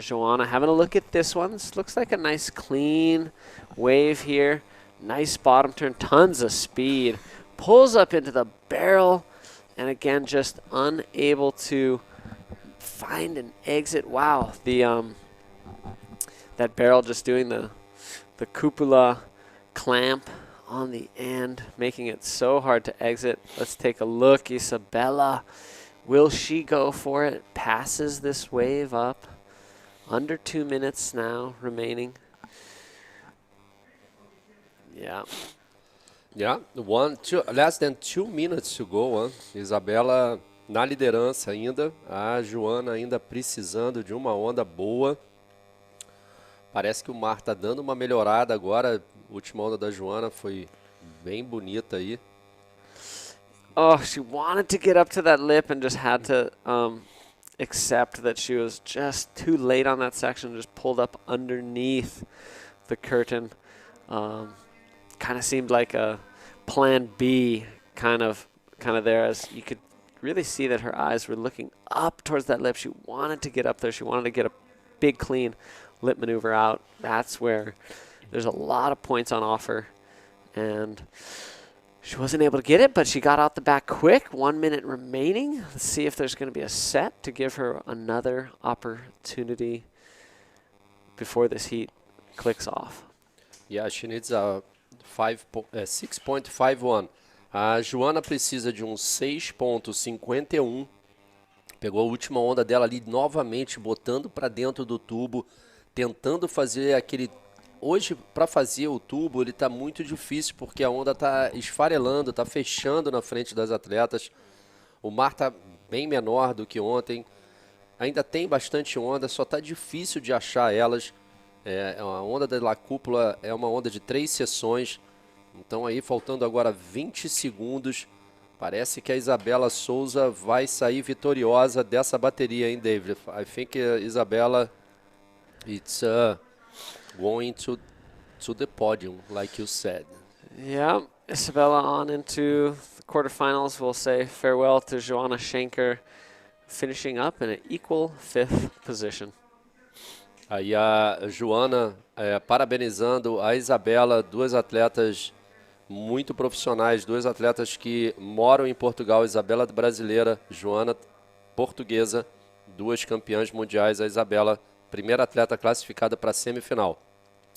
Joanna having a look at this one. This looks like a nice clean wave here. Nice bottom turn, tons of speed. Pulls up into the barrel, and again, just unable to find an exit. Wow, that barrel just doing the cupola clamp on the end, making it so hard to exit. Let's take a look. Isabella, will she go for it? Passes this wave up. Under 2 minutes now remaining. Yeah. Yeah, less than 2 minutes to go. Hein? Isabela na liderança ainda. A Joana ainda precisando de uma onda boa. Parece que o mar está dando uma melhorada agora. A última onda da Joana foi bem bonita aí. Oh, she wanted to get up to that lip and just had to accept that she was just too late on that section, just pulled up underneath the curtain. Kind of seemed like a plan B kind of there, as you could really see that her eyes were looking up towards that lip. She wanted to get up there. She wanted to get a big clean lip maneuver out. That's where there's a lot of points on offer. And she wasn't able to get it, but she got out the back quick. 1 minute remaining. Let's see if there's going to be a set to give her another opportunity before this heat clicks off. Yeah, she needs a 6.51. A Joana precisa de um 6.51. Pegou a última onda dela ali novamente, botando para dentro do tubo, tentando fazer aquele... Hoje, para fazer o tubo, ele está muito difícil, porque a onda está esfarelando, está fechando na frente das atletas. O mar está bem menor do que ontem. Ainda tem bastante onda, só está difícil de achar elas. A onda da cúpula é uma onda de 3 sessões. Então aí, faltando agora 20 segundos, parece que a Isabela Souza vai sair vitoriosa dessa bateria, hein, David? I think Isabela, it's... going to the podium, like you said. Yeah, Isabella on into the quarterfinals. We'll say farewell to Joanna Schenker, finishing up in an equal 5th position. Aí a Joana parabenizando a Isabela, 2 atletas muito profissionais, 2 atletas que moram em Portugal. Isabela brasileira, Joana portuguesa, 2 campeãs mundiais. A Isabela, primeira atleta classificada para a semifinal.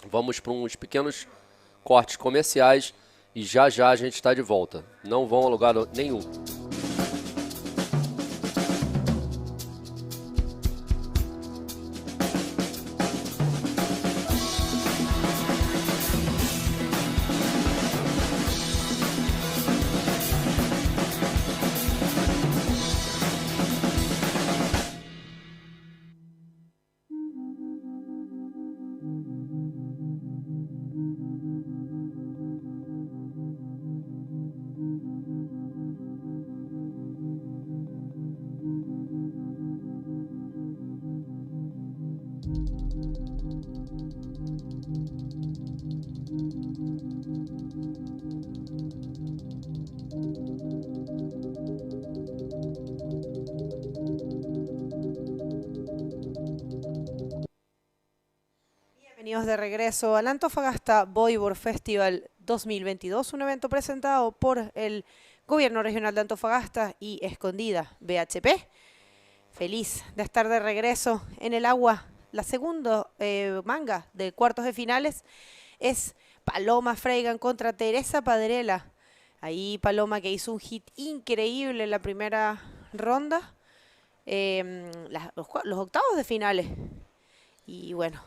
Vamos para uns pequenos cortes comerciais e já a gente está de volta. Não vão a lugar nenhum. Bienvenidos de regreso al Antofagasta Bodyboard Festival 2022, un evento presentado por el Gobierno Regional de Antofagasta y Escondida BHP. Feliz de estar de regreso en el agua. La segunda manga de cuartos de finales es Paloma Freigan contra Teresa Padrela. Ahí Paloma, que hizo un hit increíble en la primera ronda. Los octavos de finales. Y bueno.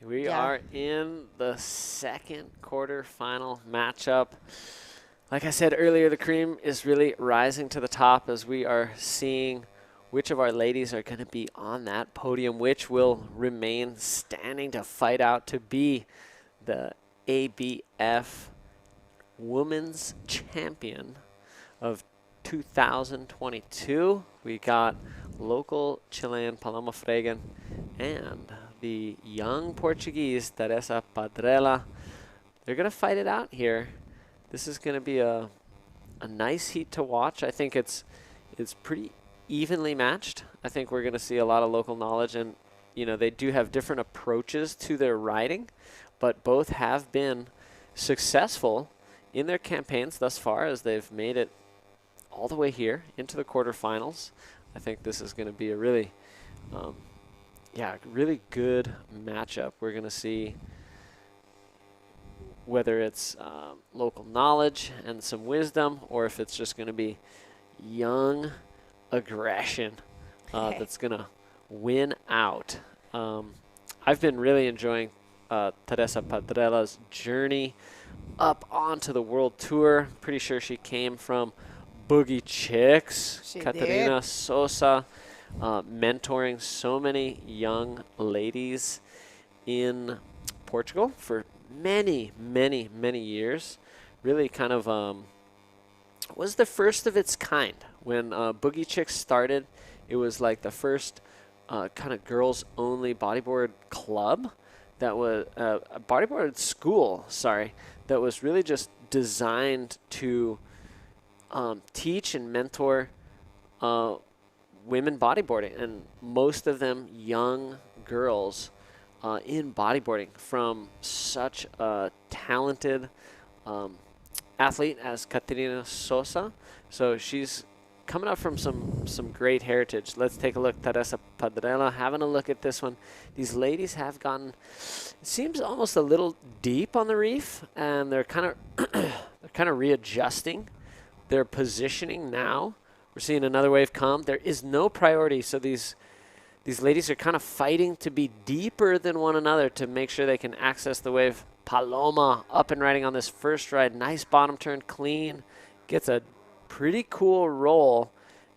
We are in the second quarterfinal matchup. Like I said earlier, the cream is really rising to the top as we are seeing which of our ladies are going to be on that podium, which will remain standing to fight out to be the ABF Women's Champion of 2022. We got local Chilean Paloma Freigan and the young Portuguese Teresa Padrela. They're going to fight it out here. This is going to be a nice heat to watch. I think it's pretty evenly matched. I think we're going to see a lot of local knowledge, and you know, they do have different approaches to their riding, but both have been successful in their campaigns thus far as they've made it all the way here into the quarterfinals. I think this is going to be a really really good matchup. We're going to see whether it's local knowledge and some wisdom, or if it's just going to be young aggression that's going to win out. I've been really enjoying Teresa Padrela's journey up onto the World Tour. Pretty sure she came from Boogie Chicks, Catarina Sosa, mentoring so many young ladies in Portugal for many, many, many years. Really kind of was the first of its kind. When Boogie Chicks started, it was like the first kind of girls-only bodyboard club that was a bodyboard school, that was really just designed to teach and mentor women bodyboarding, and most of them young girls in bodyboarding from such a talented athlete as Caterina Sosa. So she's coming up from some great heritage. Let's take a look. Teresa Padrella having a look at this one. These ladies have gotten, it seems almost a little deep on the reef, and they're kind of readjusting their positioning now. We're seeing another wave come. There is no priority, so these ladies are kind of fighting to be deeper than one another to make sure they can access the wave. Paloma up and riding on this first ride. Nice bottom turn, clean. Gets a pretty cool roll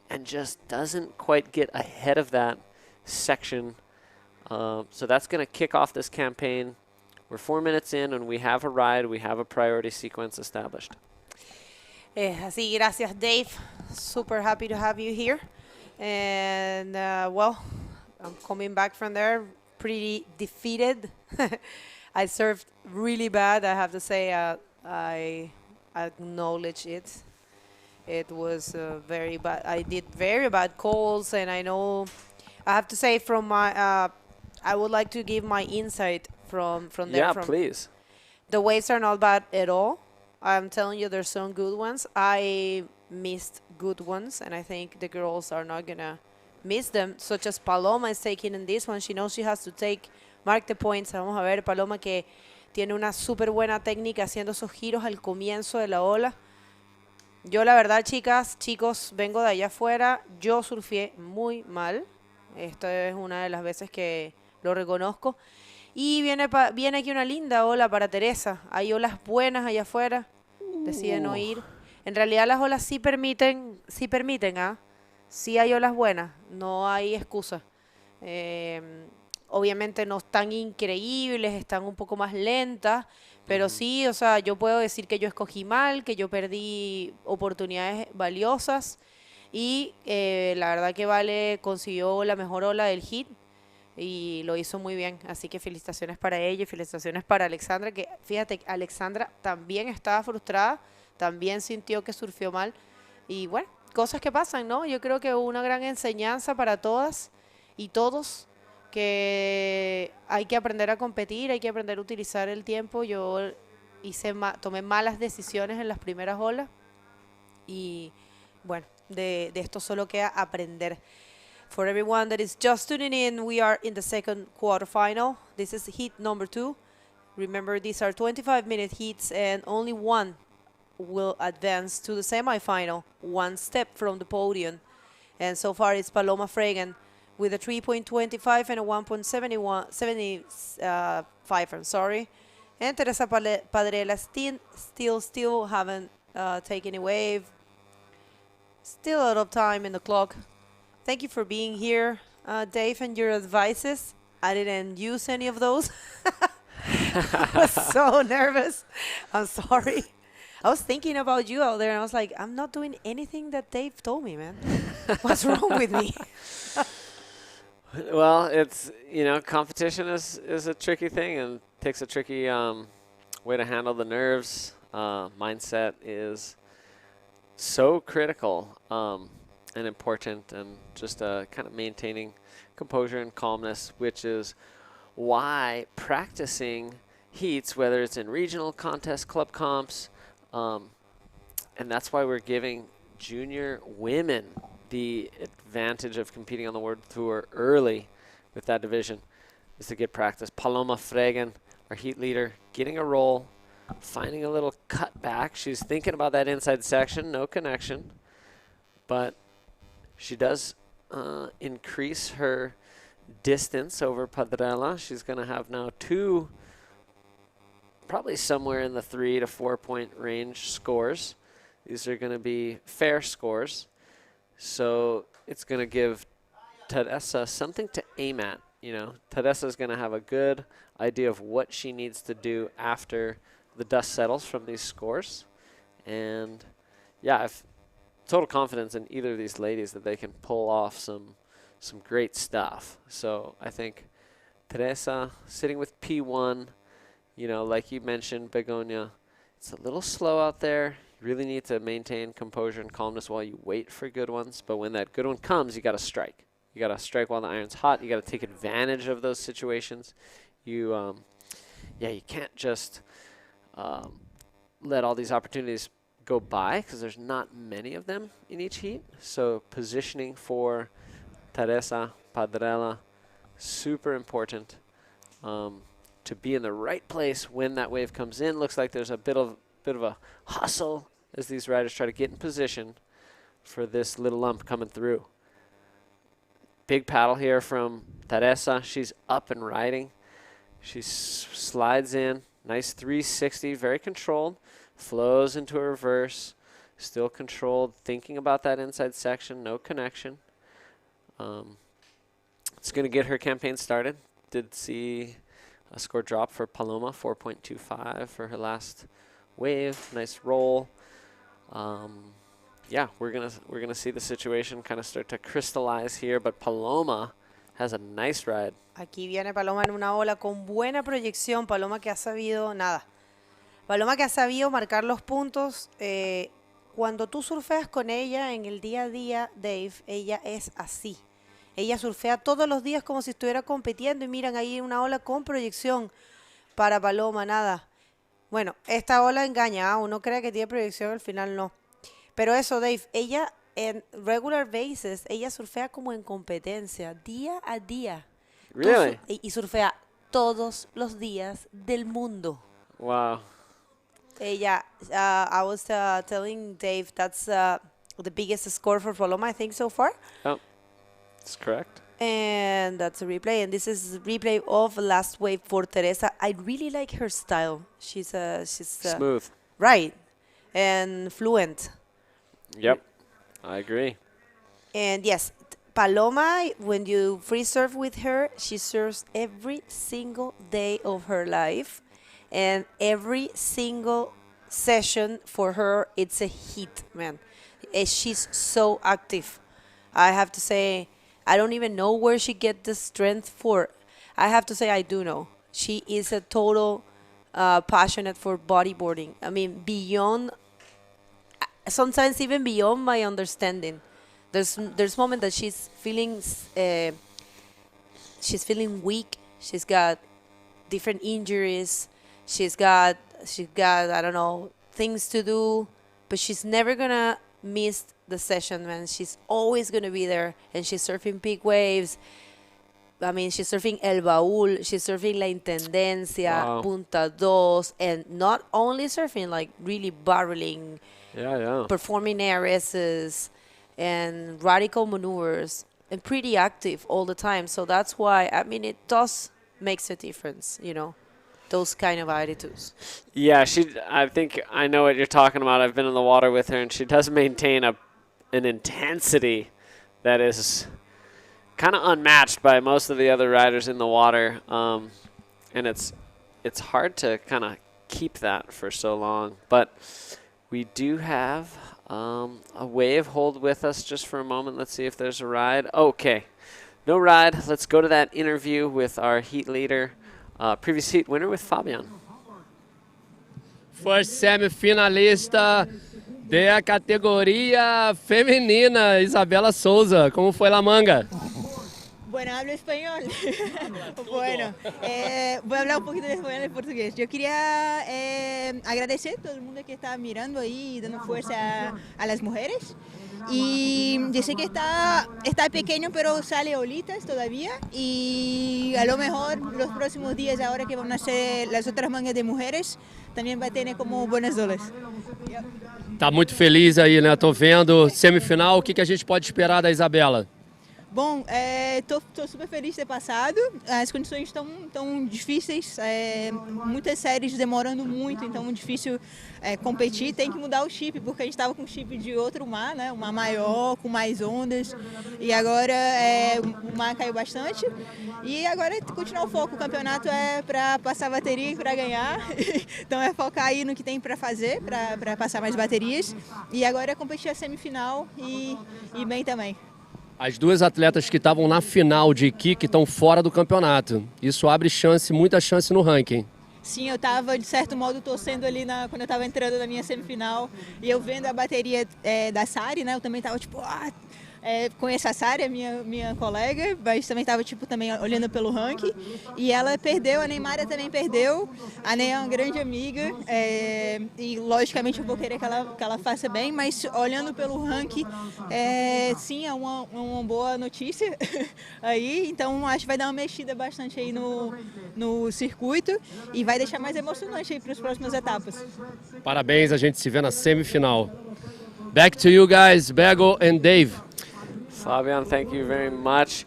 and just doesn't quite get ahead of that section. So that's going to kick off this campaign. We're 4 minutes in and we have a ride. We have a priority sequence established. Así, gracias, Dave. Super happy to have you here. And, well, I'm coming back from there pretty defeated. I served really bad. I have to say I acknowledge it. It was very bad. I did very bad calls, and I know I have to say from my I would like to give my insight from there. Yeah, please. The waves are not bad at all. I'm telling you, there's some good ones. I missed good ones, and I think the girls are not gonna miss them, such as Paloma is taking in this one. She knows she has to mark the points. Vamos a ver, Paloma, que tiene una súper buena técnica haciendo esos giros al comienzo de la ola. Yo, la verdad, chicas, chicos, vengo de allá afuera. Yo surfeé muy mal. Esta es una de las veces que lo reconozco. Y viene aquí una linda ola para Teresa. Hay olas buenas allá afuera. Deciden no ir. En realidad las olas sí permiten, ¿ah? Sí hay olas buenas. No hay excusa. Obviamente no están increíbles, están un poco más lentas, pero sí, o sea, yo puedo decir que yo escogí mal, que yo perdí oportunidades valiosas y la verdad que Vale consiguió la mejor ola del hit y lo hizo muy bien, así que felicitaciones para ella y felicitaciones para Alexandra, que fíjate, Alexandra también estaba frustrada, también sintió que surfeó mal y bueno, cosas que pasan, ¿no? Yo creo que una gran enseñanza para todas y todos, que hay que aprender a competir, hay que aprender a utilizar el tiempo. Yo tomé malas decisiones en las primeras olas y bueno, de esto solo queda aprender. For everyone that is just tuning in, we are in the second quarterfinal. This is heat number 2. Remember, these are 25-minute heats and only one will advance to the semifinal, one step from the podium. And so far it's Paloma Fragan with a 3.25 and a 1.75, I'm sorry. And Teresa Padrella still haven't taken a wave. Still a lot of time in the clock. Thank you for being here, Dave, and your advices. I didn't use any of those. I was so nervous. I'm sorry. I was thinking about you out there, and I was like, I'm not doing anything that Dave told me, man. What's wrong with me? Well, it's, you know, competition is a tricky thing and takes a tricky way to handle the nerves. Mindset is so critical and important, and just kind of maintaining composure and calmness, which is why practicing heats, whether it's in regional contests, club comps, and that's why we're giving junior women the advantage of competing on the World Tour early with that division, is to get practice. Paloma Fragan, our heat leader, getting a roll, finding a little cut back. She's thinking about that inside section, no connection, but she does increase her distance over Padrella. She's going to have now two, probably somewhere in the 3 to 4 point range scores. These are going to be fair scores. So it's going to give Teresa something to aim at. You know, Teresa's going to have a good idea of what she needs to do after the dust settles from these scores. And yeah, I've total confidence in either of these ladies that they can pull off some great stuff. So I think Teresa sitting with P1, you know, like you mentioned, Begonia, it's a little slow out there. You really need to maintain composure and calmness while you wait for good ones. But when that good one comes, you got to strike. You got to strike while the iron's hot. You got to take advantage of those situations. You, you can't just let all these opportunities go by because there's not many of them in each heat. So positioning for Teresa Padrella, super important to be in the right place when that wave comes in. Looks like there's a bit of a hustle as these riders try to get in position for this little lump coming through. Big paddle here from Teresa. She's up and riding. She slides in. Nice 360, very controlled. Flows into a reverse. Still controlled, thinking about that inside section. No connection. It's going to get her campaign started. Did see a score drop for Paloma, 4.25 for her last wave. Nice roll. Yeah, we're gonna see the situation kind of start to crystallize here, but Paloma has a nice ride. Aquí viene Paloma en una ola con buena proyección. Paloma que ha sabido Paloma que ha sabido marcar los puntos. Cuando tú surfeas con ella en el día a día, Dave, ella es así. Ella surfea todos los días como si estuviera compitiendo y miran ahí una ola con proyección para Paloma, nada. Bueno, esta ola engaña, uno cree que tiene proyección, al final no. Pero eso, Dave, ella en regular basis, ella surfea como en competencia, día a día. Really? Y surfea todos los días del mundo. Wow. Ella, I was telling Dave that's the biggest score for Paloma, I think, so far. Oh, that's correct. And that's a replay. And this is a replay of last wave for Teresa. I really like her style. She's smooth. Right. And fluent. Yep, I agree. And yes, Paloma, when you free surf with her, she surfs every single day of her life. And every single session for her, it's a hit, man. She's so active. I have to say, I don't even know where she gets the strength for. I have to say, I do know. She is a total passionate for bodyboarding. I mean, beyond, sometimes even beyond my understanding. There's moments that she's feeling weak. She's got different injuries. She's got I don't know, things to do, but she's never gonna miss the session, man. She's always gonna be there, and she's surfing big waves. I mean, she's surfing El Baúl, she's surfing La Intendencia, Wow. Punta Dos, and not only surfing, like really barreling, performing ARSs, and radical maneuvers, and pretty active all the time. So that's why, I mean, it does makes a difference, you know, those kind of attitudes. Yeah, I think I know what you're talking about. I've been in the water with her, and she does maintain an intensity that is kind of unmatched by most of the other riders in the water, and it's hard to kind of keep that for so long. But we do have a wave. Hold with us just for a moment. Let's see if there's a ride. Okay, no ride. Let's go to that interview with our heat leader, previous heat winner with Fabian. First semifinalista da categoria feminina, Isabela Souza. Como foi La Manga? Bueno, hablo español. Bueno, voy a hablar un poquito de español y portugués. Yo quería agradecer a todo el mundo que está mirando ahí y dando fuerza a las mujeres. Y yo sé que está pequeño, pero sale olitas todavía. Y a lo mejor los próximos días, ahora que van a ser las otras mangas de mujeres, também vai ter como buenas olas. Tá muito feliz aí, né? Tô vendo semifinal. O que a gente pode esperar da Isabela? Bom, tô super feliz de ter passado. As condições estão tão difíceis, muitas séries demorando muito, então é difícil competir. Tem que mudar o chip, porque a gente estava com o chip de outro mar, né? Um mar maior, com mais ondas. E agora o mar caiu bastante. E agora é continuar o foco. O campeonato é para passar bateria e para ganhar. Então é focar aí no que tem para fazer, para passar mais baterias. E agora é competir a semifinal e bem também. As duas atletas que estavam na final de kick estão fora do campeonato. Isso abre chance, muita chance no ranking. Sim, eu estava, de certo modo, torcendo ali quando eu estava entrando na minha semifinal. E eu vendo a bateria da Sari, né? Eu também estava tipo, conheço a Sara, minha colega, mas também estava também olhando pelo ranking. E ela perdeu, a Neymara também perdeu. A Ney é uma grande amiga e logicamente eu vou querer que ela faça bem, mas olhando pelo ranking, sim, é uma boa notícia aí. Então acho que vai dar uma mexida bastante aí no circuito e vai deixar mais emocionante aí para as próximas etapas. Parabéns, a gente se vê na semifinal. Back to you guys, Bego and Dave. Fabian, thank you very much.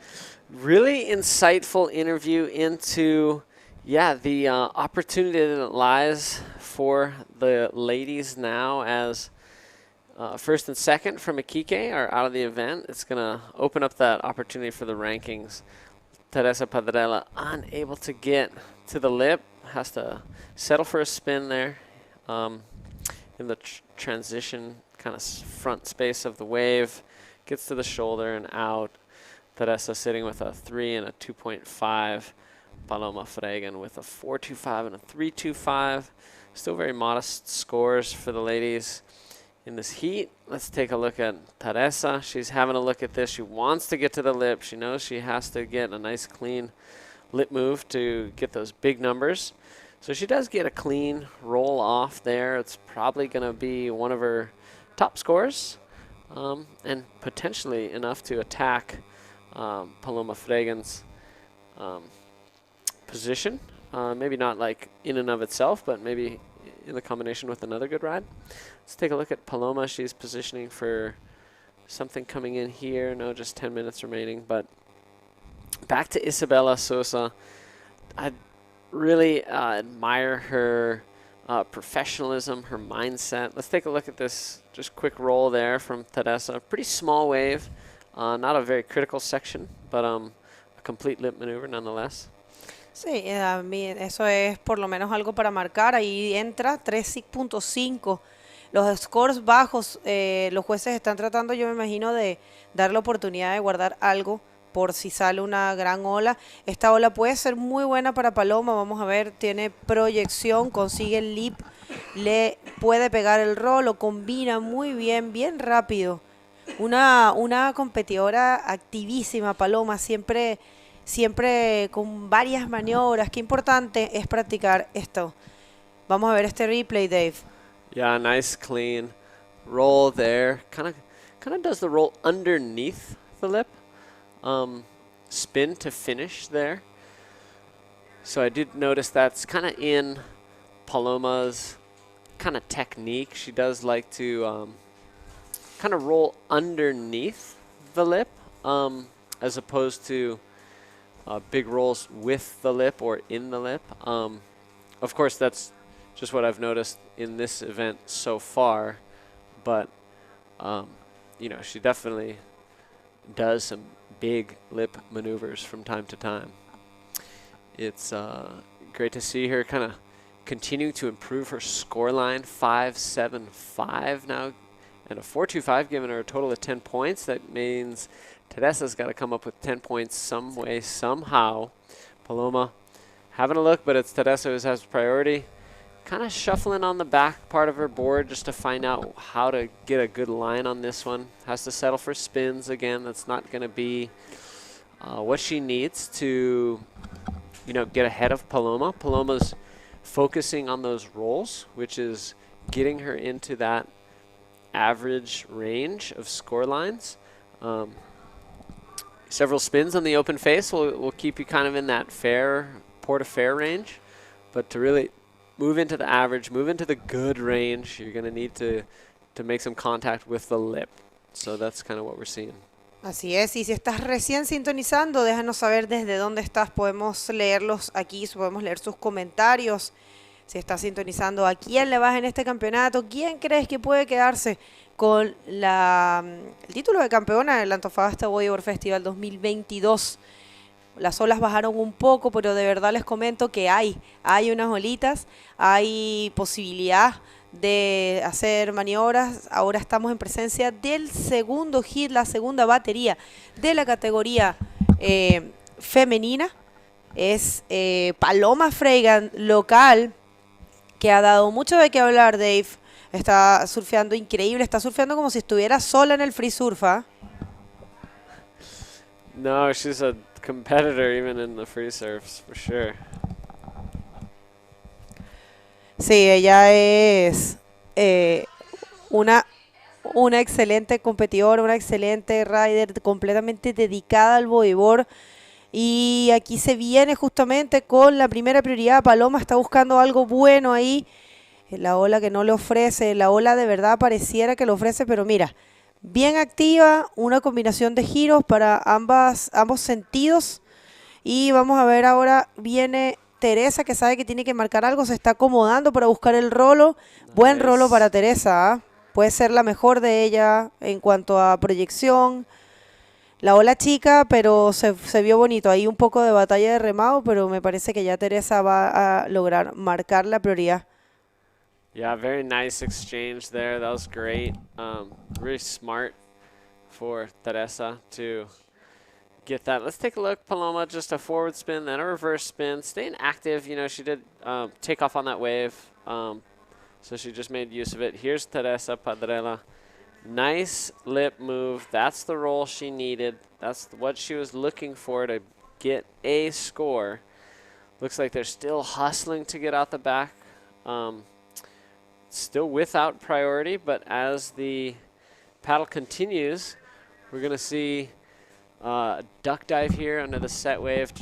Really insightful interview into, the opportunity that lies for the ladies now as first and second from Iquique are out of the event. It's going to open up that opportunity for the rankings. Teresa Padrella unable to get to the lip, has to settle for a spin there in the transition kind of front space of the wave. Gets to the shoulder and out. Teresa sitting with a 3 and a 2.5. Paloma Fregan with a 4.25 and a 3.25. Still very modest scores for the ladies in this heat. Let's take a look at Teresa. She's having a look at this. She wants to get to the lip. She knows she has to get a nice clean lip move to get those big numbers. So she does get a clean roll off there. It's probably going to be one of her top scores and potentially enough to attack Paloma Fregan's position. Maybe not like in and of itself, but maybe in the combination with another good ride. Let's take a look at Paloma. She's positioning for something coming in here. No, just 10 minutes remaining. But back to Isabella Sosa. I really admire her professionalism, her mindset. Let's take a look at this just quick roll there from Teresa. Pretty small wave, not a very critical section, but a complete lip maneuver nonetheless. Sí, a mí eso es por lo menos algo para marcar. Ahí entra 3.5. Los scores bajos, los jueces están tratando, yo me imagino, de dar la oportunidad de guardar algo por si sale una gran ola. Esta ola puede ser muy buena para Paloma, vamos a ver, tiene proyección, consigue el lip, le puede pegar el roll, lo combina muy bien, bien rápido. Una competidora activísima, Paloma, siempre con varias maniobras. Qué importante es practicar esto. Vamos a ver este replay, Dave. Yeah, nice clean roll there. Kind of does the roll underneath the lip. Spin to finish there. So I did notice that's kind of in Paloma's kind of technique. She does like to kind of roll underneath the lip as opposed to big rolls with the lip or in the lip. Of course, that's just what I've noticed in this event so far, but she definitely does some big lip maneuvers from time to time. It's great to see her kind of continue to improve her scoreline, 5.75 now, and a 4.25, giving her a total of 10 points. That means Teresa's got to come up with 10 points some way, somehow. Paloma having a look, but it's Teresa who has priority. Kind of shuffling on the back part of her board just to find out how to get a good line on this one. Has to settle for spins again. That's not going to be what she needs to, get ahead of Paloma. Paloma's focusing on those rolls, which is getting her into that average range of score lines. Several spins on the open face will keep you kind of in that poor to fair range, but to really move into the average, move into the good range, you're going to need to make some contact with the lip. So that's kind of what we're seeing. Así es, y si estás recién sintonizando, déjanos saber desde dónde estás, podemos leerlos aquí, podemos leer sus comentarios. Si estás sintonizando, ¿a quién le vas en este campeonato? ¿Quién crees que puede quedarse con el título de campeona del Antofagasta Bodyboard Festival 2022? Las olas bajaron un poco, pero de verdad les comento que hay unas olitas, hay posibilidad de hacer maniobras. Ahora estamos en presencia del segundo hit, la segunda batería de la categoría femenina. Es Paloma Fregan, local, que ha dado mucho de qué hablar, Dave. Está surfeando increíble, está surfeando como si estuviera sola en el free surf, ¿eh? No, she's a competitor even in the free surfs, for sure. Sí, ella es una excelente competidora, una excelente rider, completamente dedicada al bodyboard. Y aquí se viene justamente con la primera prioridad. Paloma está buscando algo bueno ahí. La ola que no le ofrece, la ola de verdad pareciera que le ofrece, pero mira, bien activa, una combinación de giros para ambos sentidos. Y vamos a ver ahora, viene Teresa, que sabe que tiene que marcar algo, se está acomodando para buscar el rolo. Buen rolo para Teresa, ¿eh? Puede ser la mejor de ella en cuanto a proyección. La ola chica, pero se vio bonito. Ahí un poco de batalla de remado, pero me parece que ya Teresa va a lograr marcar la prioridad. Yeah, very nice exchange there. That was great. Really smart for Teresa to get that. Let's take a look. Paloma, just a forward spin, then a reverse spin. Staying active. You know, she did take off on that wave, so she just made use of it. Here's Teresa Padrella. Nice lip move. That's the roll she needed. That's what she was looking for to get a score. Looks like they're still hustling to get out the back. Still without priority, but as the paddle continues, we're going to see duck dive here under the set wave.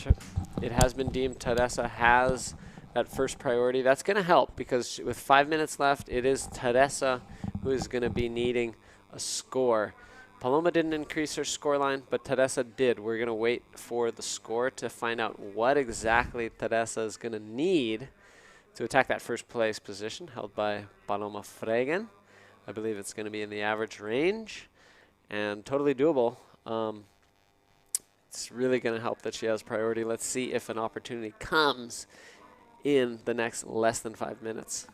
It has been deemed Teresa has that first priority. That's going to help because with 5 minutes left, it is Teresa who is going to be needing a score. Paloma didn't increase her score line, but Teresa did. We're going to wait for the score to find out what exactly Teresa is going to need to attack that first place position held by Paloma Fregan. I believe it's going to be in the average range and totally doable. It's really going to help that she has priority. Let's see if an opportunity comes in the next less than 5 minutes.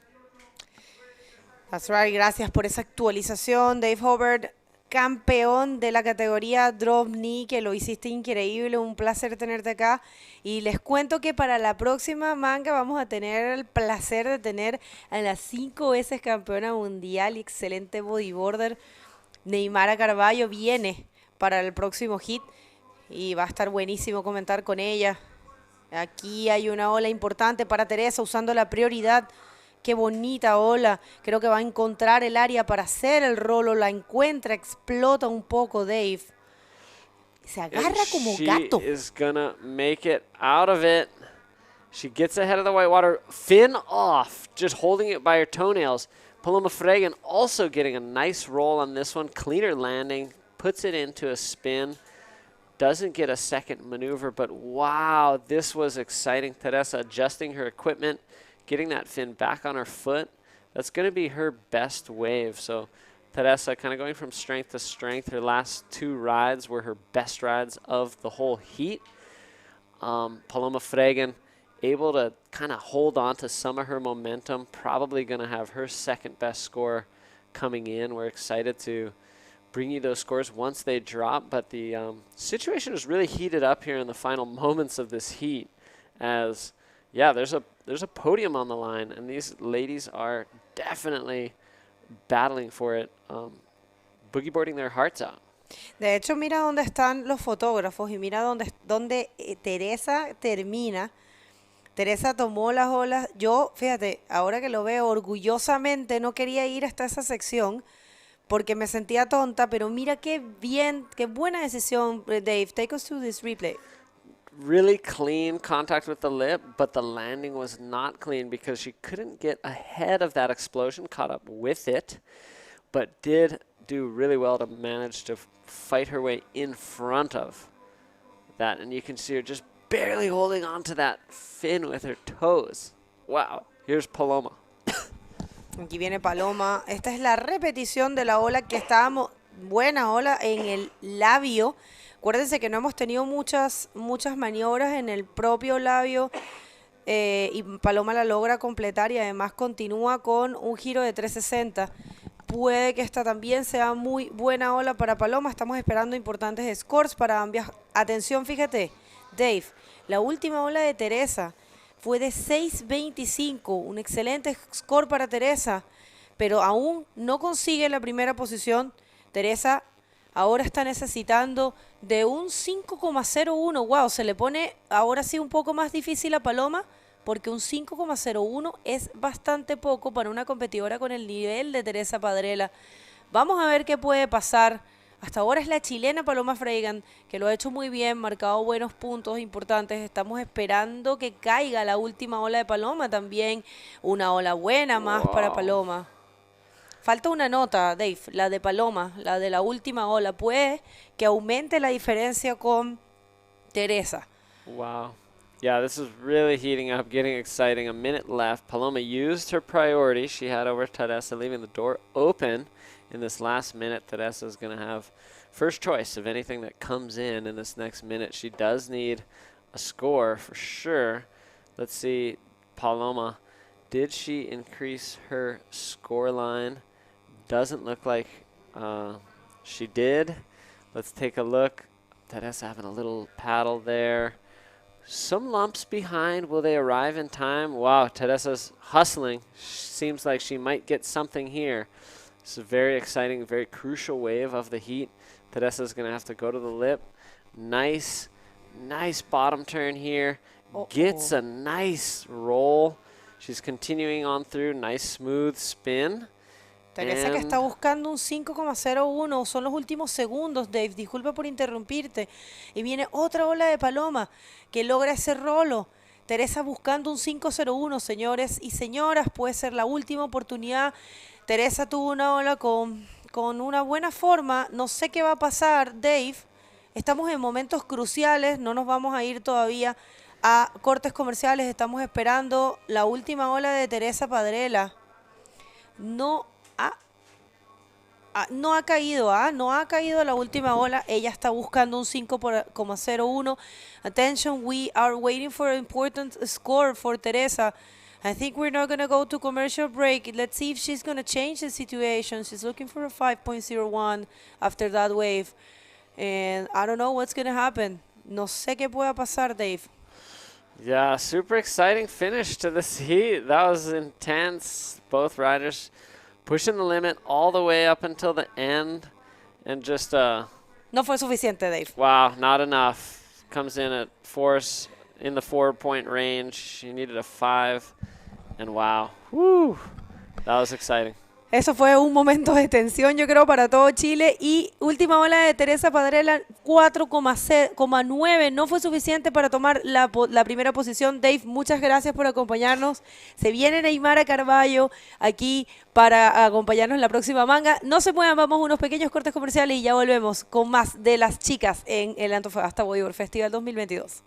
That's right, gracias por esa actualización, Dave Hobart, campeón de la categoría DROPKNEE, que lo hiciste increíble, un placer tenerte acá. Y les cuento que para la próxima manga vamos a tener el placer de tener a la 5 veces campeona mundial y excelente bodyboarder, Neymara Carballo, viene para el próximo hit y va a estar buenísimo comentar con ella. Aquí hay una ola importante para Teresa usando la prioridad. Qué bonita ola. Creo que va a encontrar el área para hacer el rolo. La encuentra, explota un poco Dave. Se agarra como gato. She is gonna make it out of it. She gets ahead of the whitewater. Fin off, just holding it by her toenails. Paloma Fregan also getting a nice roll on this one. Cleaner landing. Puts it into a spin. Doesn't get a second maneuver, but wow, this was exciting. Teresa adjusting her equipment, getting that fin back on her foot. That's going to be her best wave. So Teresa kind of going from strength to strength. Her last 2 rides were her best rides of the whole heat. Paloma Fregan able to kind of hold on to some of her momentum. Probably going to have her second best score coming in. We're excited to bring you those scores once they drop. But the situation is really heated up here in the final moments of this heat as, yeah, there's a podium on the line, and these ladies are definitely battling for it, boogie boarding their hearts out. De hecho, mira dónde están los fotógrafos y mira dónde Teresa termina. Teresa tomó las olas. Yo, fíjate, ahora que lo veo, orgullosamente no quería ir hasta esa sección porque me sentía tonta, pero mira qué bien, qué buena decisión, Dave. Take us to this replay. Really clean contact with the lip, but the landing was not clean because she couldn't get ahead of that explosion, caught up with it, but did do really well to manage to fight her way in front of that. And you can see her just barely holding on to that fin with her toes. Wow. Here's Paloma. Aquí viene Paloma. Esta es la repetición de la ola que estábamos, buena ola en el labio. Acuérdense que no hemos tenido muchas maniobras en el propio labio y Paloma la logra completar y además continúa con un giro de 360. Puede que esta también sea muy buena ola para Paloma. Estamos esperando importantes scores para ambas. Atención, fíjate, Dave, la última ola de Teresa fue de 6.25, un excelente score para Teresa, pero aún no consigue la primera posición. Teresa ahora está necesitando de un 5,01. Wow, se le pone ahora sí un poco más difícil a Paloma, porque un 5,01 es bastante poco para una competidora con el nivel de Teresa Padrela. Vamos a ver qué puede pasar. Hasta ahora es la chilena Paloma Freigan, que lo ha hecho muy bien, marcado buenos puntos importantes. Estamos esperando que caiga la última ola de Paloma también. Una ola buena más para Paloma. Falta una nota, Dave, la de Paloma, la de la última ola. Puede que aumente la diferencia con Teresa. Wow. Yeah, this is really heating up, getting exciting. A minute left. Paloma used her priority she had over Teresa, leaving the door open in this last minute. Teresa is going to have first choice of anything that comes in this next minute. She does need a score for sure. Let's see, Paloma, did she increase her score line? Doesn't look like she did. Let's take a look. Teresa having a little paddle there. Some lumps behind. Will they arrive in time? Wow, Teresa's hustling. Seems like she might get something here. It's a very exciting, very crucial wave of the heat. Teresa's going to have to go to the lip. Nice bottom turn here. Gets a nice roll. She's continuing on through. Nice smooth spin. Teresa que está buscando un 5,01, son los últimos segundos, Dave, disculpa por interrumpirte. Y viene otra ola de Paloma que logra ese rolo. Teresa buscando un 5,01, señores y señoras, puede ser la última oportunidad. Teresa tuvo una ola con una buena forma, no sé qué va a pasar, Dave. Estamos en momentos cruciales, no nos vamos a ir todavía a cortes comerciales, estamos esperando la última ola de Teresa Padrela. No ha caído la última ola. Ella está buscando un 5,01. Attention, we are waiting for an important score for Teresa. I think we're not going to go to commercial break. Let's see if she's going to change the situation. She's looking for a 5.01 after that wave. And I don't know what's going to happen. No sé qué pueda pasar, Dave. Yeah, super exciting finish to this heat. That was intense. Both riders pushing the limit all the way up until the end, and just no fue suficiente, Dave. Wow, not enough. Comes in at force in the 4-point range. She needed a 5, and wow, woo, that was exciting. Eso fue un momento de tensión, yo creo, para todo Chile. Y última ola de Teresa Padrela, 4,9. No fue suficiente para tomar la primera posición. Dave, muchas gracias por acompañarnos. Se viene Neymara Carballo aquí para acompañarnos en la próxima manga. No se muevan, vamos a unos pequeños cortes comerciales y ya volvemos con más de las chicas en el Antofagasta Bodyboard Festival 2022.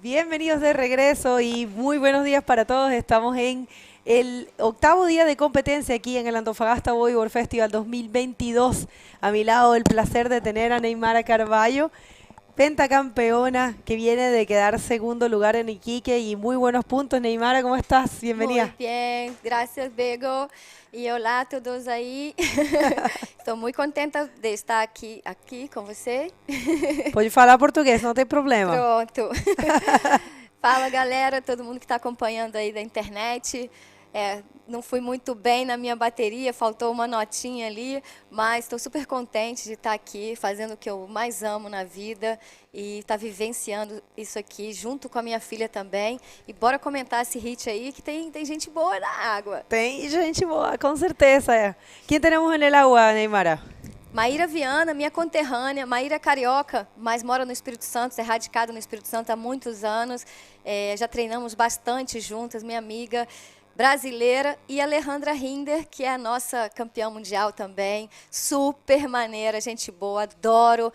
Bienvenidos de regreso y muy buenos días para todos. Estamos en el 8º día de competencia aquí en el Antofagasta Bodyboard Festival 2022. A mi lado el placer de tener a Neymara Carballo, pentacampeona que viene de quedar segundo lugar en Iquique y muy buenos puntos. Neymara, ¿cómo estás? Bienvenida. Muy bien, gracias, Bego. E olá a todos aí. Estou muito contenta de estar aqui com você. Pode falar português, não tem problema. Pronto. Fala, galera, todo mundo que está acompanhando aí da internet. Não fui muito bem na minha bateria, faltou uma notinha ali, mas estou super contente de estar aqui fazendo o que eu mais amo na vida e estar vivenciando isso aqui junto com a minha filha também. E bora comentar esse hit aí, que tem gente boa na água. Tem gente boa, com certeza. Quem temos en el agua, Neymara? Maíra Viana, minha conterrânea, Maíra é carioca, mas mora no Espírito Santo, é radicada no Espírito Santo há muitos anos, já treinamos bastante juntas, minha amiga brasileira, e a Alejandra Rinder, que é a nossa campeã mundial também, super maneira, gente boa, adoro,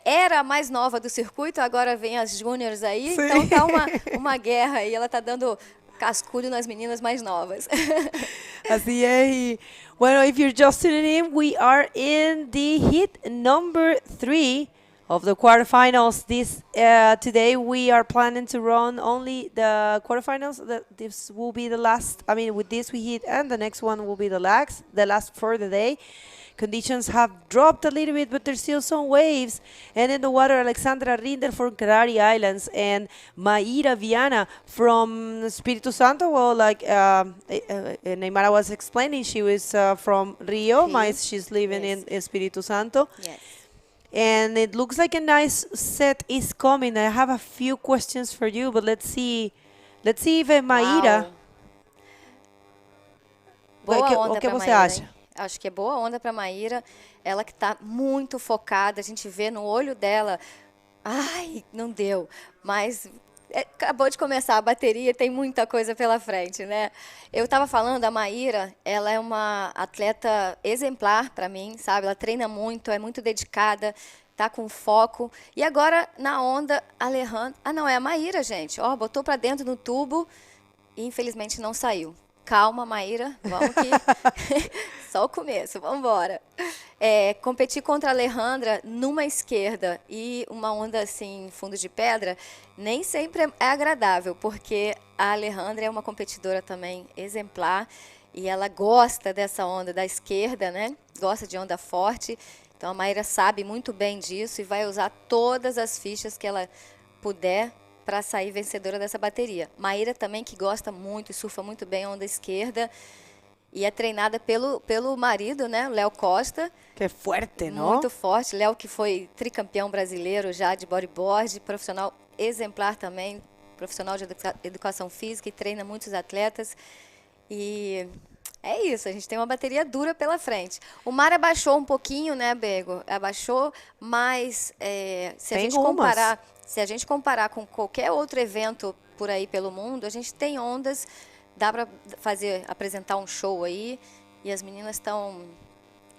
era a mais nova do circuito, agora vem as júniores aí, Sim. então tá uma guerra aí, ela tá dando cascudo nas meninas mais novas. Así es. Y bueno, if you're just tuning in, we are in the heat number 3 of the quarterfinals. Today we are planning to run only the quarterfinals. This will be the last. I mean, with this we hit, and the next one will be the last for the day. Conditions have dropped a little bit, but there's still some waves. And in the water, Alexandra Rinder from Canary Islands and Maíra Viana from Espírito Santo. Well, like Neymara was explaining, she was from Rio. She's living in Espírito Santo. Yes. And it looks like a nice set is coming. I have a few questions for you, but let's see if Maíra... Boa onda o que pra você Maíra, acha? hein? Acho que é boa onda para Maíra. Ela que está muito focada, a gente vê no olho dela. Ai, não deu. Mas acabou de começar a bateria, tem muita coisa pela frente, né? Eu estava falando, a Maíra, ela é uma atleta exemplar para mim, sabe? Ela treina muito, é muito dedicada, tá com foco. E agora, na onda, a Alejandra... Ah, não, é a Maíra, gente. Ó, botou para dentro no tubo e infelizmente não saiu. Calma, Maíra, vamos que só o começo, vamos embora. Competir contra a Alejandra numa esquerda e uma onda assim, fundo de pedra, nem sempre é agradável, porque a Alejandra é uma competidora também exemplar e ela gosta dessa onda da esquerda, né? Gosta de onda forte. Então a Maíra sabe muito bem disso e vai usar todas as fichas que ela puder para sair vencedora dessa bateria. Maíra também, que gosta muito e surfa muito bem a onda esquerda e é treinada pelo marido, né, Léo Costa. Que é forte, não? Muito forte. Léo, que foi tricampeão brasileiro já de bodyboard, profissional exemplar também, profissional de educação física e treina muitos atletas. E é isso, a gente tem uma bateria dura pela frente. O mar abaixou um pouquinho, né, Bego? Abaixou, mas se a gente comparar com qualquer outro evento por aí pelo mundo, a gente tem ondas, dá para apresentar um show aí y as meninas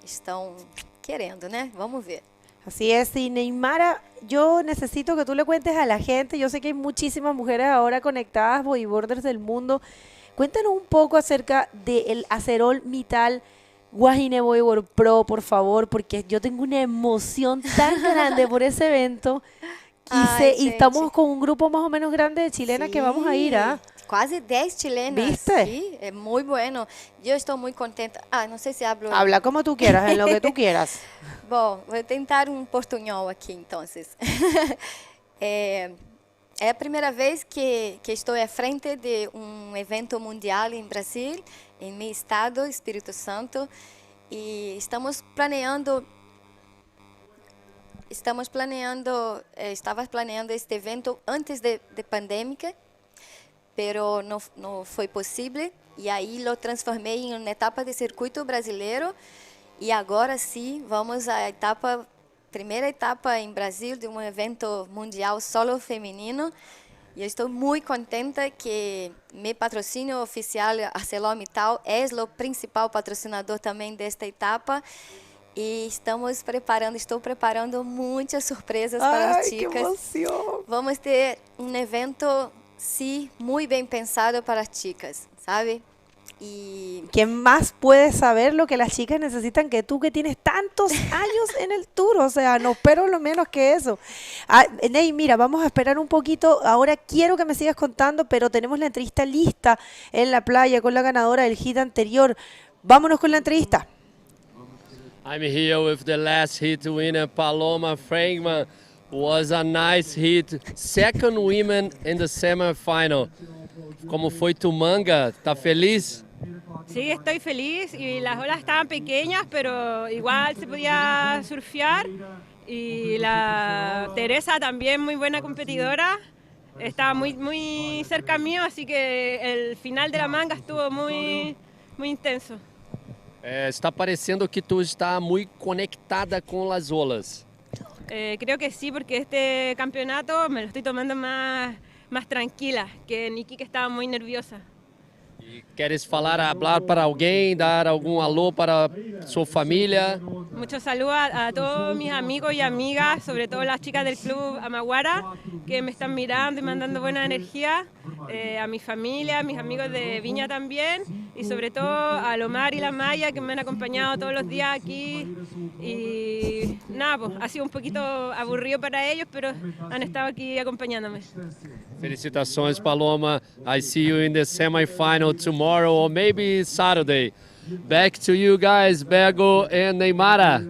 están queriendo, ¿no? Vamos a ver. Así es, y Neymara, yo necesito que tú le cuentes a la gente, yo sé que hay muchísimas mujeres ahora conectadas, bodyboarders del mundo. Cuéntanos un poco acerca del Acerol Mittal Guajine Bodyboard Pro, por favor, porque yo tengo una emoción tan grande por ese evento. Y estamos con un grupo más o menos grande de chilenas que vamos a ir, ¿ah? Quase 10 chilenas. ¿Viste? Sí, es muy bueno. Yo estoy muy contenta. No sé si hablo... Habla como tú quieras, en lo que tú quieras. Bom, vou tentar um portunhol aqui, então. É a primeira vez que estou à frente de um evento mundial em Brasil, em meu estado, Espírito Santo, e estava planeando este evento antes de pandemia, pero não foi possível, e aí lo transformei em uma etapa de circuito brasileiro, e agora sim vamos à primeira etapa em Brasil de um evento mundial solo feminino. E eu estou muito contenta que meu patrocínio oficial, ArcelorMittal, é o principal patrocinador também desta etapa. E estou preparando muitas surpresas para as chicas. ¡Qué emoción! Vamos ter um evento, sim, muito bem pensado para as chicas, sabe? Y ¿quién más puede saber lo que las chicas necesitan que tú, que tienes tantos años en el tour? O sea, no espero lo menos que eso. Ney, mira, vamos a esperar un poquito. Ahora quiero que me sigas contando, pero tenemos la entrevista lista en la playa con la ganadora del hit anterior. Vámonos con la entrevista. I'm here with the last hit winner, Paloma Frankman. Was a nice hit. Second woman in the semifinal. ¿Cómo fue tu manga? ¿Estás feliz? Sí, estoy feliz y las olas estaban pequeñas, pero igual se podía surfear. Y la Teresa también, muy buena competidora, estaba muy cerca mío, así que el final de la manga estuvo muy intenso. Está parecendo que tú está muy conectada con las olas. Creo que sí, porque este campeonato me lo estoy tomando más tranquila, que en Iquique estaba muy nerviosa. ¿Quieres hablar para alguien, dar algún aló para su familia? Muchos saludos a todos mis amigos y amigas, sobre todo las chicas del club Amaguara, que me están mirando y mandando buena energía, a mi familia, a mis amigos de Viña también, y sobre todo a Lomar y la Maya, que me han acompañado todos los días aquí. Y nada, pues ha sido un poquito aburrido para ellos, pero han estado aquí acompañándome. Felicitações, Paloma. I see you in the semi-final tomorrow or maybe Saturday. Back to you guys, Bego and Neymara.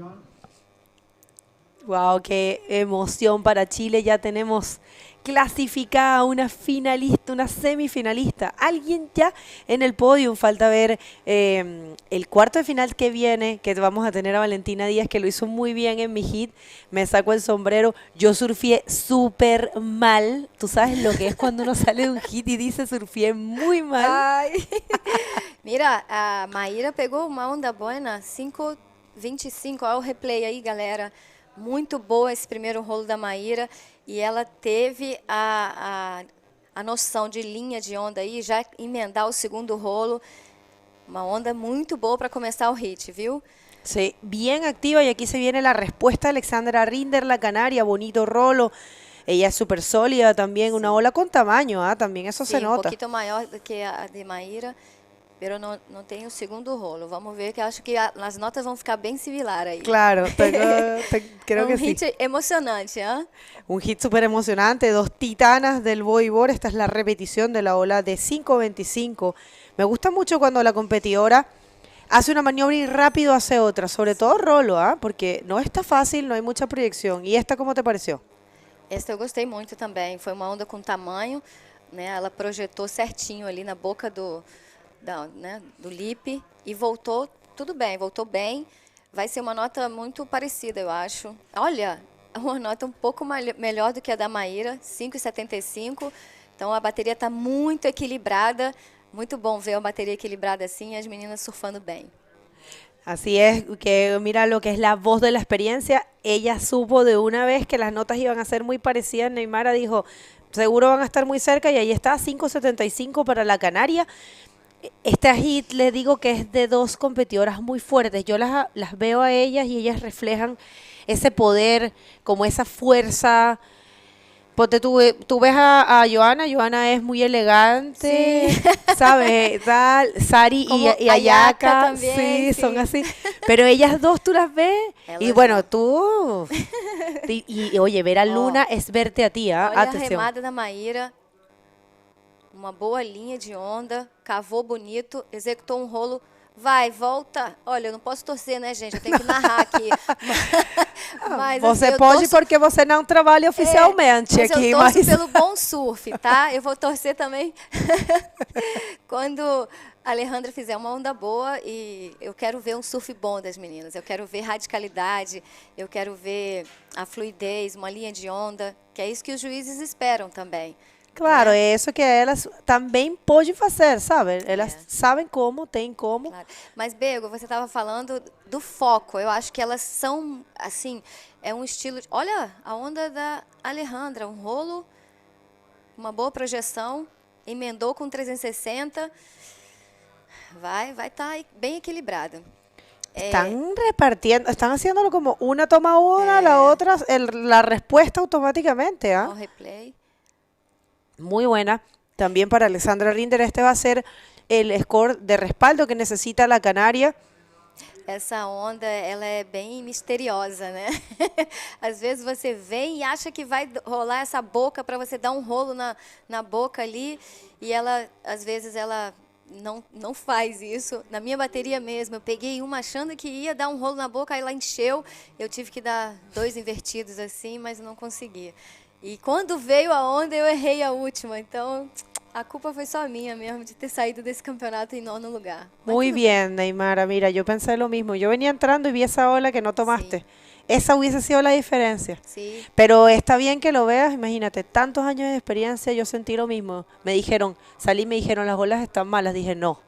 Wow, qué emoción para Chile. Ya tenemos clasificada una finalista, una semifinalista. Alguien ya en el podio. Falta ver el cuarto de final que viene, que vamos a tener a Valentina Díaz, que lo hizo muy bien en mi hit. Me saco el sombrero. Yo surfié súper mal. Tú sabes lo que es cuando uno sale de un hit y dice surfié muy mal. Ai. Mira, a Maíra pegou uma onda buena, 5,25. Olha o replay aí, galera. Muito boa esse primeiro rolo da Maíra. E ela teve a noção de linha de onda aí, já emendar o segundo rolo. Uma onda muito boa para começar o hit, viu? Sí, bien activa, y aquí se viene la respuesta de Alexandra Rinder, la canaria. Bonito rolo. Ella es súper sólida también, una ola con tamaño, también eso se nota. Um pouquinho maior do que a de Maíra, pero não tem o segundo rolo. Vamos ver, que eu acho que as notas vão ficar bem similar aí. Claro, creo que sí. Um hit emocionante, ¿ah? Un hit súper emocionante, dos titanas del bodyboard. Esta es la repetición de la ola de 5.25. Me gusta mucho cuando la competidora hace una maniobra y rápido hace otra, sobre todo rolo, porque no está fácil, no hay mucha proyección. ¿Y esta cómo te pareció? Esta eu gostei muito também. Foi uma onda com tamanho, né? Ela projetou certinho ali na boca do lip e voltou tudo bem, voltou bem. Vai ser uma nota muito parecida, eu acho. Olha, uma nota um pouco melhor do que a da Maíra, 5,75. Então a bateria está muito equilibrada. Muito bom ver a batería equilibrada así y las meninas surfando bien. Así es, que mira lo que es la voz de la experiencia. Ella supo de una vez que las notas iban a ser muy parecidas. Neymara dijo, seguro van a estar muy cerca, y ahí está, 5.75 para la canaria. Esta hit, les digo que es de dos competidoras muy fuertes. Yo las veo a ellas y ellas reflejan ese poder, como esa fuerza. Porque tú ves a Joana. Joana es muy elegante, sí. ¿Sabes? Sari y Ayaka también, sí, son así. Pero ellas dos tú las ves y bueno, tú... y oye, ver a Luna es verte a ti, Olha atención. a remada da Maíra, uma boa linha de onda, cavou bonito, executou um rolo. Vai, volta. Olha, eu não posso torcer, né, gente? Eu tenho que narrar aqui. Mas, você assim, pode porque você não trabalha oficialmente mas aqui. Eu torço pelo bom surf, tá? Eu vou torcer também quando a Alejandra fizer uma onda boa, e eu quero ver um surf bom das meninas. Eu quero ver radicalidade, eu quero ver a fluidez, uma linha de onda, que é isso que os juízes esperam também. Claro, é isso que elas também podem fazer, sabe? Elas sabem como, tem como. Claro. Mas, Bego, você estava falando do foco. Eu acho que elas são, assim, é um estilo... Olha a onda da Alejandra, um rolo, uma boa projeção, emendou com 360, vai estar bem equilibrada. Están repartiendo, están haciéndolo como una toma una, la otra, la respuesta automáticamente. O replay. Muy buena. También para Alexandra Rinder, este va a ser el score de respaldo que necesita la canaria. Essa onda, ela é bem misteriosa, né? Às vezes você vem e acha que vai rolar essa boca para você dar um rolo na boca ali, e ela, às vezes, ela não faz isso. Na minha bateria mesmo, eu peguei uma achando que ia dar um rolo na boca, aí ela encheu, eu tive que dar 2 invertidos assim, mas não consegui. E quando veio a onda, eu errei a última. Então, a culpa foi só minha mesmo, de ter saído desse campeonato en 9º lugar. Muy bien, Neymara. Mira, yo pensé lo mismo. Yo venía entrando y vi esa ola que no tomaste. Sí. Esa hubiese sido la diferencia. Sí. Pero está bien que lo veas. Imagínate, tantos años de experiencia, yo sentí lo mismo. Me dijeron, salí y me dijeron, las olas están malas. Dije, no.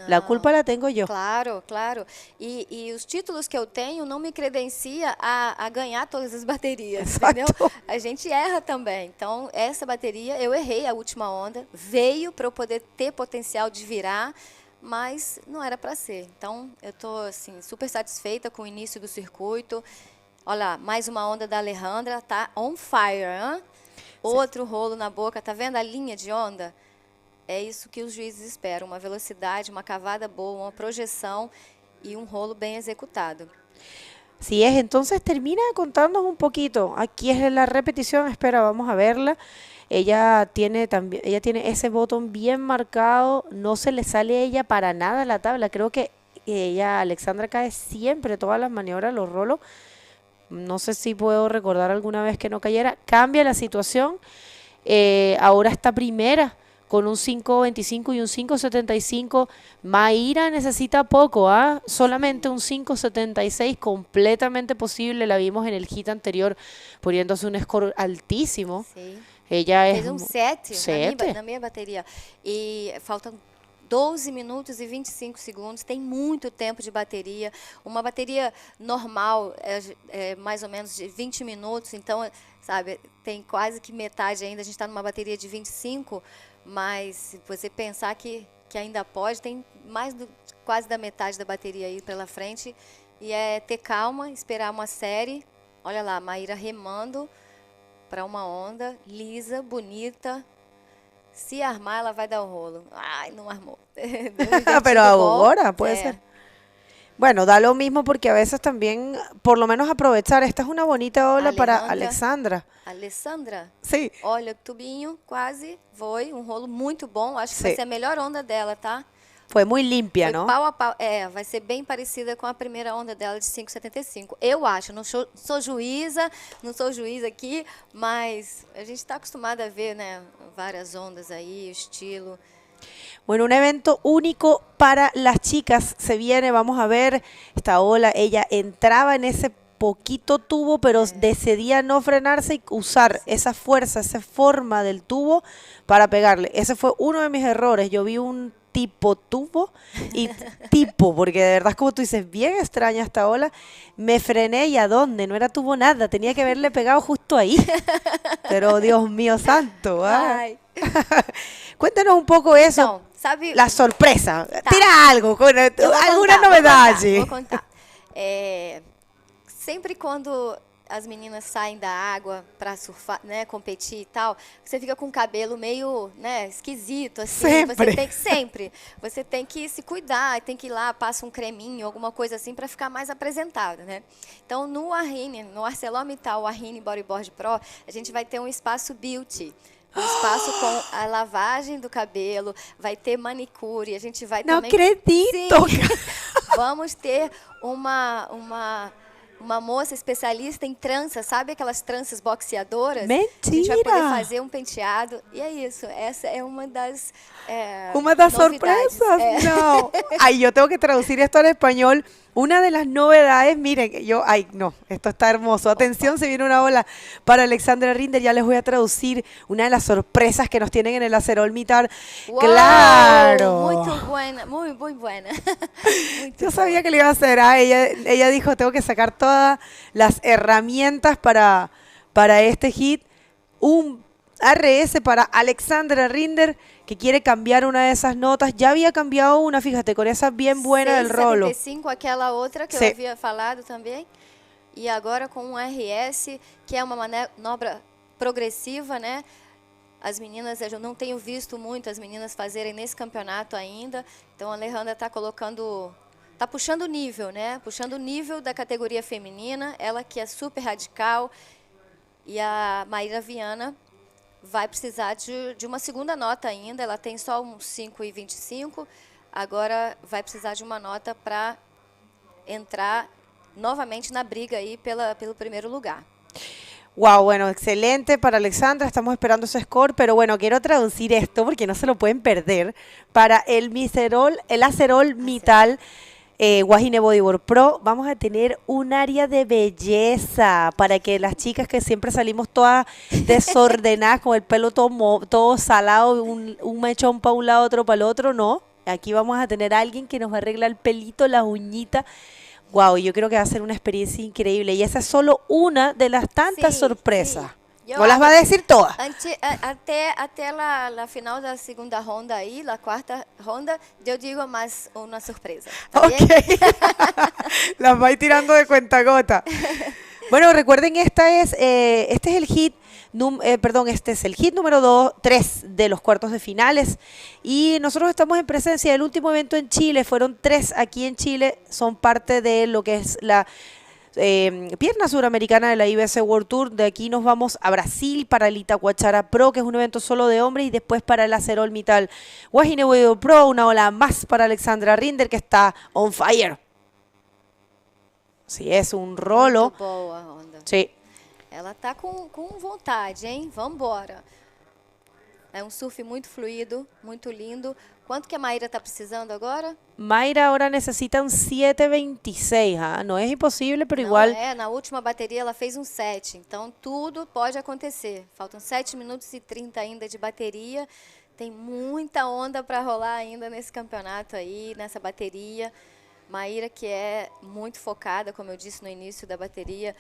La culpa la tengo yo. Claro, claro. E os títulos que eu tenho não me credencia a ganhar todas as baterias, Exato. entendeu? A gente erra também. Então, essa bateria, eu errei a última onda, veio para eu poder ter potencial de virar, mas não era para ser. Então, eu estou assim, super satisfeita com o início do circuito. Olha lá, mais uma onda da Alejandra, tá on fire, hein? Outro rolo na boca, tá vendo a linha de onda? É isso que os juízes esperam, uma velocidade, uma cavada boa, uma projeção y un rolo bien ejecutado. Si es, entonces termina contándonos un poquito. Aquí es la repetición, espera, vamos a verla. Ella tiene ese botón bien marcado, no se le sale a ella para nada la tabla. Creo que Alexandra cae siempre, todas las maniobras, los rolos. No sé si puedo recordar alguna vez que no cayera. Cambia la situación. Ahora está primera con un 5.25 y un 5.75. Mayra necesita poco, solamente un 5.76, completamente posible. La vimos en el hit anterior poniéndose un score altísimo. Sí. Ella fez um 7 na minha bateria. E faltam 12 minutos e 25 segundos, tem muito tempo de bateria. Uma bateria normal é mais ou menos de 20 minutos, então, sabe, tem quase que metade ainda. A gente está numa bateria de 25, mas se você pensar que ainda pode, tem mais quase da metade da bateria aí pela frente. E é ter calma, esperar uma série. Olha lá, a Maíra remando para uma onda lisa, bonita. Se armar, ela vai dar o rolo. Ay, no armó. Pero ahora puede ser. Bueno, da lo mismo porque a veces también, por lo menos aprovechar. Esta es una bonita ola para Alexandra. Alessandra? Sim. Olha, o tubinho quase foi. Um rolo muito bom. Acho que vai ser a melhor onda dela, tá? Foi muito limpia, Foi não? pau a pau. Vai ser bem parecida com a primeira onda dela de 5,75. Eu acho. Não sou juíza, não sou juiz aqui, mas a gente está acostumada a ver, né? Várias ondas aí, estilo. Bueno, un evento único para las chicas. Se viene, vamos a ver esta ola. Ella entraba en ese poquito tubo, pero decidía no frenarse y usar esa fuerza, esa forma del tubo para pegarle. Ese fue uno de mis errores. Yo vi un tipo tubo y tipo, porque de verdad es como tú dices, bien extraña esta ola. Me frené y ¿a dónde? No era tubo nada, tenía que haberle pegado justo ahí. Pero Dios mío santo. Ai. Cuéntanos un poco eso. Então, sabe... La sorpresa. Tá. Tira algo, alguna novedade. Vou contar. Sempre quando as meninas saem da água para surfar, né, competir e tal, você fica com o cabelo meio, né, esquisito, assim. Você tem que se cuidar, tem que ir lá, passa um creminho, alguma coisa assim para ficar mais apresentada, né? Então, no ArcelorMittal Arrini Bodyboard Pro, a gente vai ter um espaço beauty. Um espaço com a lavagem do cabelo, vai ter manicure, a gente vai Não também... acredito! Sim. Vamos ter uma moça especialista em tranças, sabe aquelas tranças boxeadoras? Mentira! A gente vai poder fazer um penteado. E é isso, essa é uma das Uma das novidades. sorpresas, no. Ay, yo tengo que traducir esto al español. Una de las novedades, miren, esto está hermoso. Atención, se viene una ola para Alexandra Rinder. Ya les voy a traducir una de las sorpresas que nos tienen en el ArcelorMittal. Wow, ¡Claro! Muy buena, muy buena. Yo sabía que le iba a hacer. Ella dijo, tengo que sacar todas las herramientas para este hit. Un RS para Alexandra Rinder, que quiere cambiar una de esas notas. Ya había cambiado una, fíjate, con esa bien buena del rolo. 6,75, aquela outra que eu havia falado também. E agora com um RS, que é uma manobra progressiva, né? As meninas, eu não tenho visto muito as meninas fazerem nesse campeonato ainda. Então a Alejandra está colocando... Está puxando o nível, né? Puxando o nível da categoria feminina. Ela que é super radical. E a Maíra Viana vai precisar de uma segunda nota ainda. Ela tem só um 5,25. Agora vai precisar de uma nota para entrar novamente na briga aí pelo primeiro lugar. Wow, bueno, excelente para Alexandra, estamos esperando ese score, pero bueno, quiero traducir esto porque no se lo pueden perder. Para el ArcelorMittal Arrini Bodyboard Pro, vamos a tener un área de belleza para que las chicas que siempre salimos todas desordenadas, con el pelo todo salado, un mechón para un lado, otro para el otro, no. Aquí vamos a tener a alguien que nos arregla el pelito, las uñitas. Wow, yo creo que va a ser una experiencia increíble. Y esa es solo una de las tantas sorpresas. ¿No las va a decir todas? Até la final da segunda ronda aí, la quarta ronda, eu digo mais uma surpresa. ¿Tá bien? Las va a ir tirando de cuentagota. Bueno, recuerden, este es el hit. Este es el hit número 3 de los cuartos de finales y nosotros estamos en presencia del último evento en Chile, fueron 3 aquí en Chile, son parte de lo que es la pierna suramericana de la IBS World Tour. De aquí nos vamos a Brasil para el Itacoachara Pro, que es un evento solo de hombres, y después para el Acerol Mittal Wahine Bodyboard Pro, una ola más para Alexandra Rinder, que está on fire. Sí, es un rolo. Muito boa a onda. Sí. Ela tá com vontade, hein? Vambora. É um surf muito fluido, muito lindo. Quanto que a Mayra tá precisando agora? Mayra ahora necesita un 7.26, ¿ah? No es imposible, pero igual... Na última bateria ela fez um 7, então tudo pode acontecer. Faltam 7 minutos e 30 ainda de bateria. Tem muita onda para rolar ainda nesse campeonato aí, nessa bateria. Mayra, que é muito focada, como eu disse no início da bateria.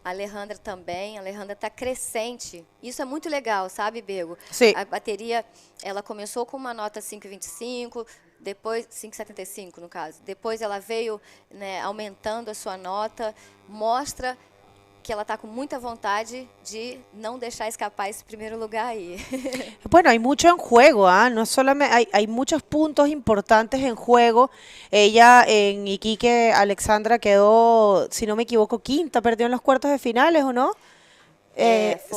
A Alejandra também. A Alejandra está crescente. Isso é muito legal, sabe, Bego? Sim. A bateria, ela começou com uma nota 5,25, depois 5,75 no caso. Depois ela veio, né, aumentando a sua nota. Mostra que ela está com muita vontade de não deixar escapar esse primeiro lugar aí. Bueno, hay mucho en juego, ¿ah? No solamente hay muchos puntos importantes en juego. Ella en Iquique, Alexandra quedó, si no me equivoco, quinta, perdió en los cuartos de finales, ¿o no?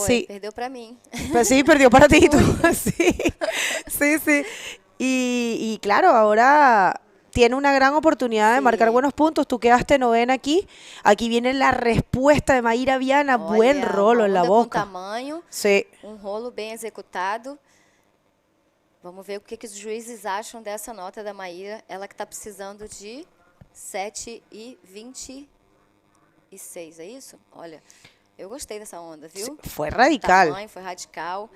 Sí. Perdeu para mim. Pues sí, perdió para ti tú. Sí. Y claro, ahora tiene una gran oportunidad de marcar buenos puntos. Tú quedaste novena aquí. Aquí viene la respuesta de Mayra Viana. Olha, buen rolo en la boca. Com tamanho, sí. Rolo bem executado. Vamos ver o que os juízes acham dessa nota da Mayra. Ela que está precisando de 7,26, é isso? Olha, eu gostei dessa onda, viu? Foi radical. Tamanho, foi radical.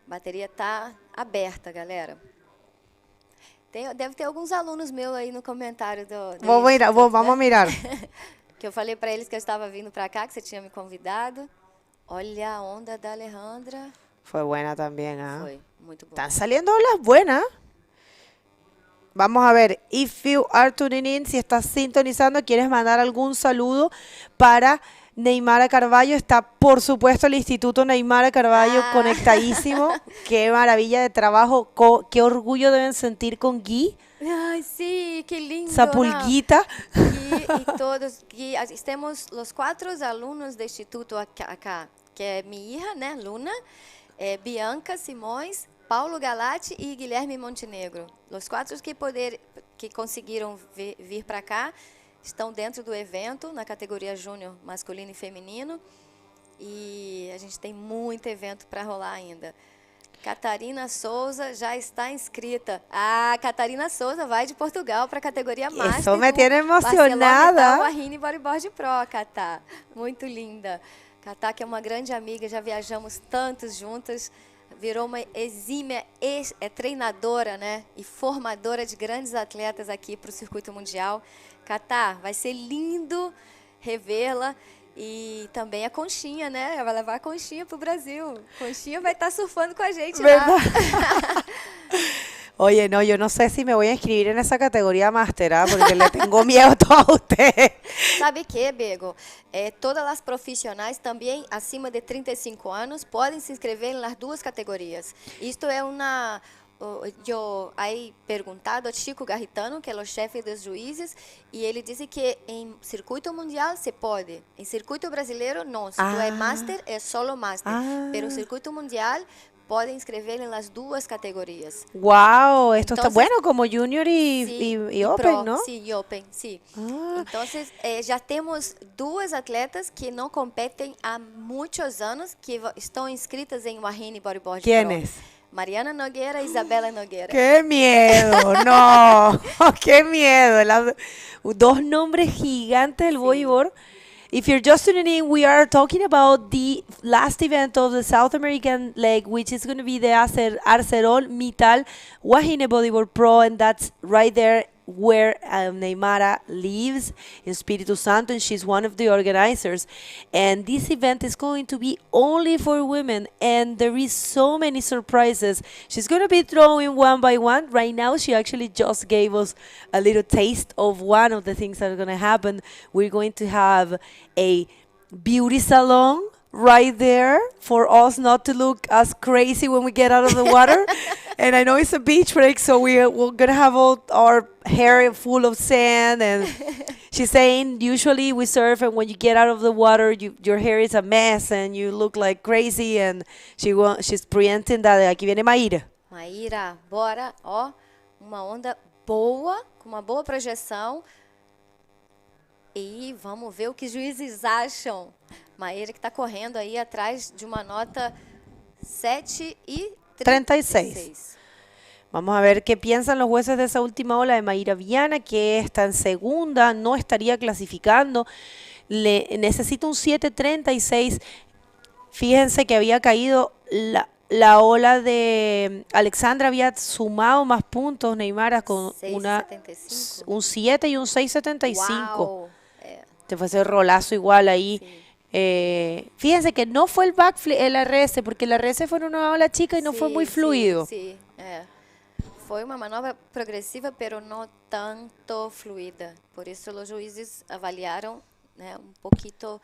A bateria está aberta, galera. Deve ter alguns alunos meus aí no comentário vamos mirar. Que eu falei para eles que eu estava vindo para cá, que você tinha me convidado. Olha a onda da Alejandra. Fue buena también, ¿ah? Foi muito boa. Están saliendo olas buenas. Vamos a ver, if you are tuning in, si estás sintonizando, quieres mandar algún saludo para Neymara Carballo. Está, por supuesto, el Instituto Neymara Carballo conectadísimo. Qué maravilla de trabajo, qué orgullo deben sentir con Gui. Ai, sim, que lindo. Esa pulguita. Gui e todos. Gui, temos os 4 alunos do Instituto acá, que é minha hija, né, Luna, Bianca Simões, Paulo Galati e Guilherme Montenegro. Os 4 que conseguiram vir para cá estão dentro do evento, na categoria júnior masculino e feminino. E a gente tem muito evento para rolar ainda. Catarina Souza já está inscrita. Ah, Catarina Souza vai de Portugal para a categoria Master. Isso me tiene emocionada. Wahine Bodyboard Pro, Catá. Muito linda. Catá, que é uma grande amiga, já viajamos tantos juntas. Virou uma exímia treinadora, né? E formadora de grandes atletas aqui para o circuito mundial. Catá, vai ser lindo revê-la. E também a Conchinha, né? Ela vai levar a Conchinha pro Brasil. Conchinha vai estar surfando com a gente lá. Oye, no, yo no sé si me voy a inscribir en esa categoría máster, ¿ah? Porque le tengo miedo a todos ustedes. Sabe que, Bego? Todas as profissionais também acima de 35 anos podem se inscrever nas 2 categorias. Isto é uma... Eu aí perguntado a Chico Garritano, que é o chefe dos juízes, e ele disse que em circuito mundial se pode, em circuito brasileiro não, se tu é master, é solo master, pero circuito mundial pueden inscribir en las 2 categorías. Wow, esto está bueno, como Junior y Open, Pro, ¿no? Sí, y Open, sí. Entonces, ya tenemos 2 atletas que no competen há muchos años, que están inscritas en Wahine Bodyboard. ¿Quiénes? Mariana Nogueira e Isabela Nogueira. ¡Qué miedo! ¡No! ¡Qué miedo! 2 nombres gigantes del bodyboard. If you're just tuning in, we are talking about the last event of the South American leg, which is going to be the ArcelorMittal Wahine Bodyboard Pro, and that's right there where Neymara lives in Espírito Santo, and she's one of the organizers. And this event is going to be only for women, and there is so many surprises. She's going to be throwing one by one. Right now, she actually just gave us a little taste of one of the things that are going to happen. We're going to have a beauty salon right there for us not to look as crazy when we get out of the water. And I know it's a beach break, so we're going to have all our hair full of sand. And she's saying usually we surf, and when you get out of the water, your hair is a mess and you look like crazy. And she's preempting that. Aqui viene Maíra. Maíra, bora, ó, uma onda boa, com uma boa projeção. E vamos ver o que os juízes acham. Maíra que está correndo aí atrás de uma nota 7:36. Vamos a ver qué piensan los jueces de esa última ola de Maíra Viana, que está en segunda, no estaría clasificando. Necesita un 7:36. Fíjense que había caído la ola de Alexandra, había sumado más puntos, Neymara, con un 7 y un 6:75. Wow. Te fue ese rolazo igual ahí. Sí. Fíjense que no fue el backflip, el RS, porque el RS fue en una ola chica y no fue muy fluido. Sí, Foi uma manobra progressiva, pero no tanto fluida. Por isso os juízes avaliaram, né, um poquito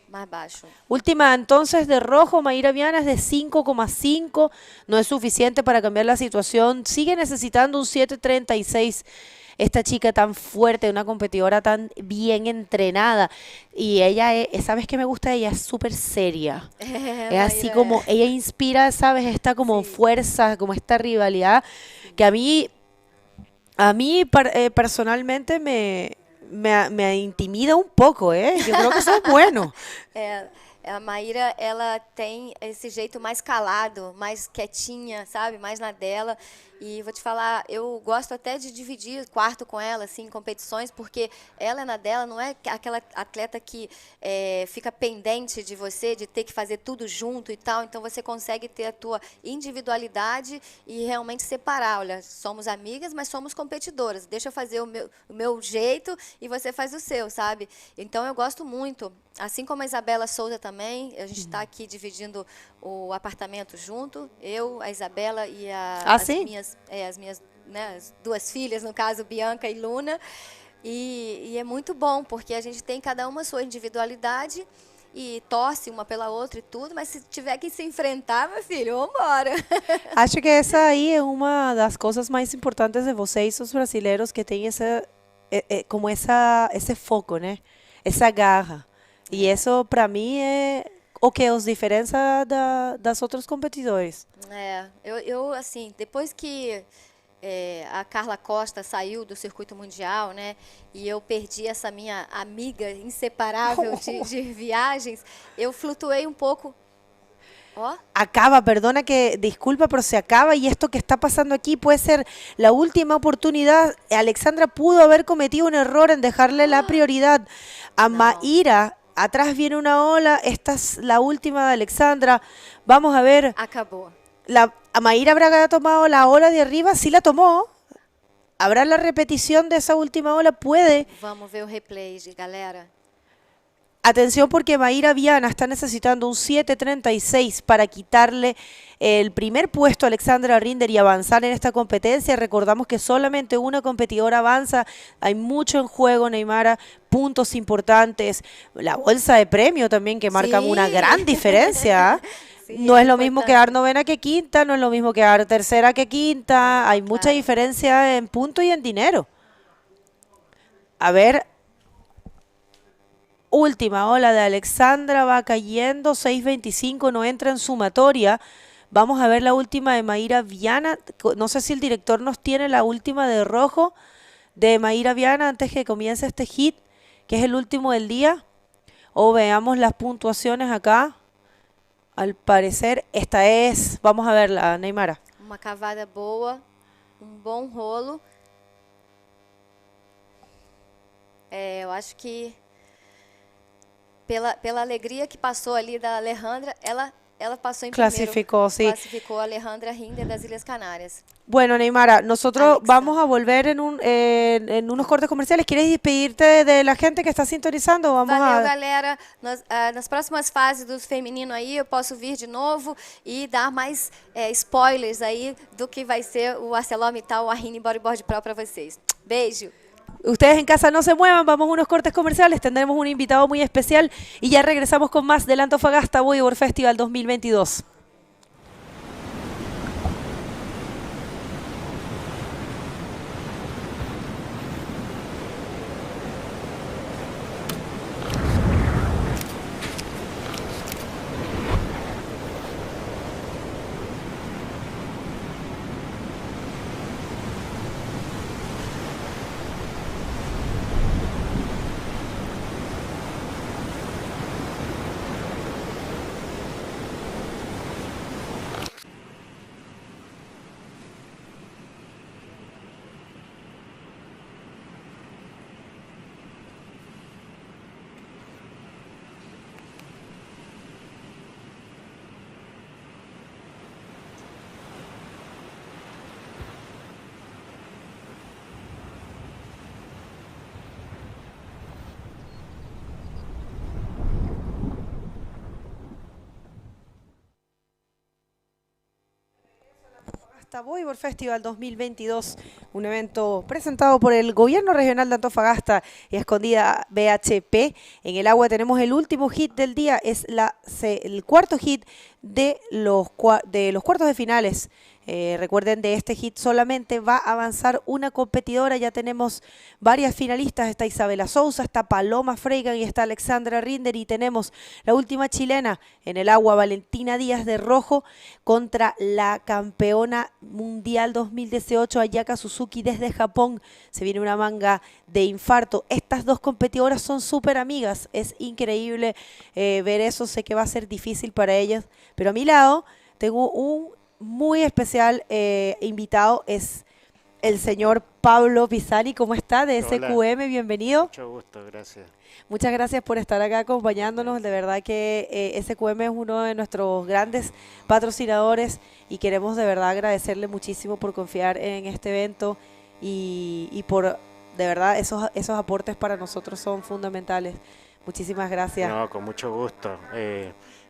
más bajo. Última entonces de rojo, Maíra Viana es de 5,5. No es suficiente para cambiar la situación. Sigue necesitando un 7:36. Esta chica tan fuerte, una competidora tan bien entrenada. Y ella, ¿sabes qué me gusta de ella? Es súper seria. Es así como, ella inspira, ¿sabes? Esta como fuerza, como esta rivalidad, que a mí personalmente me intimida un poco, ¿eh? Yo creo que eso es bueno. A Maíra, ela tem esse jeito mais calado, mais quietinha, sabe? Mais na dela. E vou te falar, eu gosto até de dividir quarto com ela, assim, em competições, porque ela na dela não é aquela atleta que fica pendente de você, de ter que fazer tudo junto e tal. Então, você consegue ter a tua individualidade e realmente separar. Olha, somos amigas, mas somos competidoras. Deixa eu fazer o meu jeito e você faz o seu, sabe? Então, eu gosto muito. Assim como a Isabela Souza também, a gente está aqui dividindo o apartamento junto, eu, a Isabela e as minhas né, as duas filhas, no caso, Bianca e Luna. E é muito bom, porque a gente tem cada uma a sua individualidade e torce uma pela outra e tudo, mas se tiver que se enfrentar, meu filho, vamos embora. Acho que essa aí é uma das coisas mais importantes de vocês, os brasileiros, que têm como esse foco, né? Essa garra. E isso, para mim, é o que os diferencia das outros competidores. Eu assim, depois que a Carla Costa saiu do circuito mundial, né, e eu perdi essa minha amiga inseparável de viagens, eu flutuei um pouco. Acaba, perdona que disculpa, pero se acaba, y esto que está pasando aquí puede ser la última oportunidad. Alexandra pudo haber cometido un error en dejarle la prioridad a Maíra. Atrás viene una ola, esta es la última de Alexandra. Vamos a ver. Acabó. ¿A Maíra habrá tomado la ola de arriba? Sí la tomó. ¿Habrá la repetición de esa última ola? Puede. Vamos ver o replay, galera. Atención, porque Maíra Viana está necesitando un 7:36 para quitarle el primer puesto a Alexandra Rinder y avanzar en esta competencia. Recordamos que solamente una competidora avanza, hay mucho en juego, Neymara, puntos importantes, la bolsa de premio también, que marca una gran diferencia. No es lo mismo quedar novena que quinta, no es lo mismo quedar tercera que quinta, hay mucha diferencia en punto y en dinero. A ver, última ola de Alexandra, va cayendo, 6:25, no entra en sumatoria. Vamos a ver la última de Maíra Viana. No sé si el director nos tiene la última de rojo de Maíra Viana antes que comience este hit, que es el último del día. O veamos las puntuaciones acá. Al parecer, esta es, vamos a verla, Neymara. Uma cavada boa, bom rolo. Eu acho que pela alegria que passou ali da Alejandra, ela passou em Clasificó, primeiro. sí. Clasificó a Alejandra Rinder das Ilhas Canarias. Bueno, Neymara, nosotros Alexa. vamos a volver en unos cortes comerciales. ¿Quieres despedirte de la gente que está sintonizando? Vamos Valeu, a... galera. Nas próximas fases do feminino aí, eu posso vir de novo e dar mais spoilers aí do que vai ser o ArcelorMittal, o Arrini Bodyboard Pro para vocês. Beijo. Ustedes en casa no se muevan, vamos a unos cortes comerciales, tendremos un invitado muy especial y ya regresamos con más del Antofagasta Bodyboard Festival 2022. Bodyboard Festival 2022, un evento presentado por el Gobierno Regional de Antofagasta y Escondida BHP. En el agua tenemos el último hit del día, es el cuarto hit de los cuartos de finales. Recuerden, de este hit solamente va a avanzar una competidora. Ya tenemos varias finalistas. Está Isabela Sousa, está Paloma Freigan y está Alexandra Rinder. Y tenemos la última chilena en el agua, Valentina Díaz de Rojo, contra la campeona mundial 2018, Ayaka Suzuki desde Japón. Se viene una manga de infarto. Estas dos competidoras son súper amigas. Es increíble ver eso. Sé que va a ser difícil para ellas. Pero a mi lado tengo un muy especial invitado, es el señor Pablo Pisani. ¿Cómo está? De SQM, Hola. Bienvenido. Mucho gusto, gracias. Muchas gracias por estar acá acompañándonos. De verdad que SQM es uno de nuestros grandes patrocinadores y queremos de verdad agradecerle muchísimo por confiar en este evento y por, de verdad, esos aportes para nosotros son fundamentales. Muchísimas gracias. No, con mucho gusto.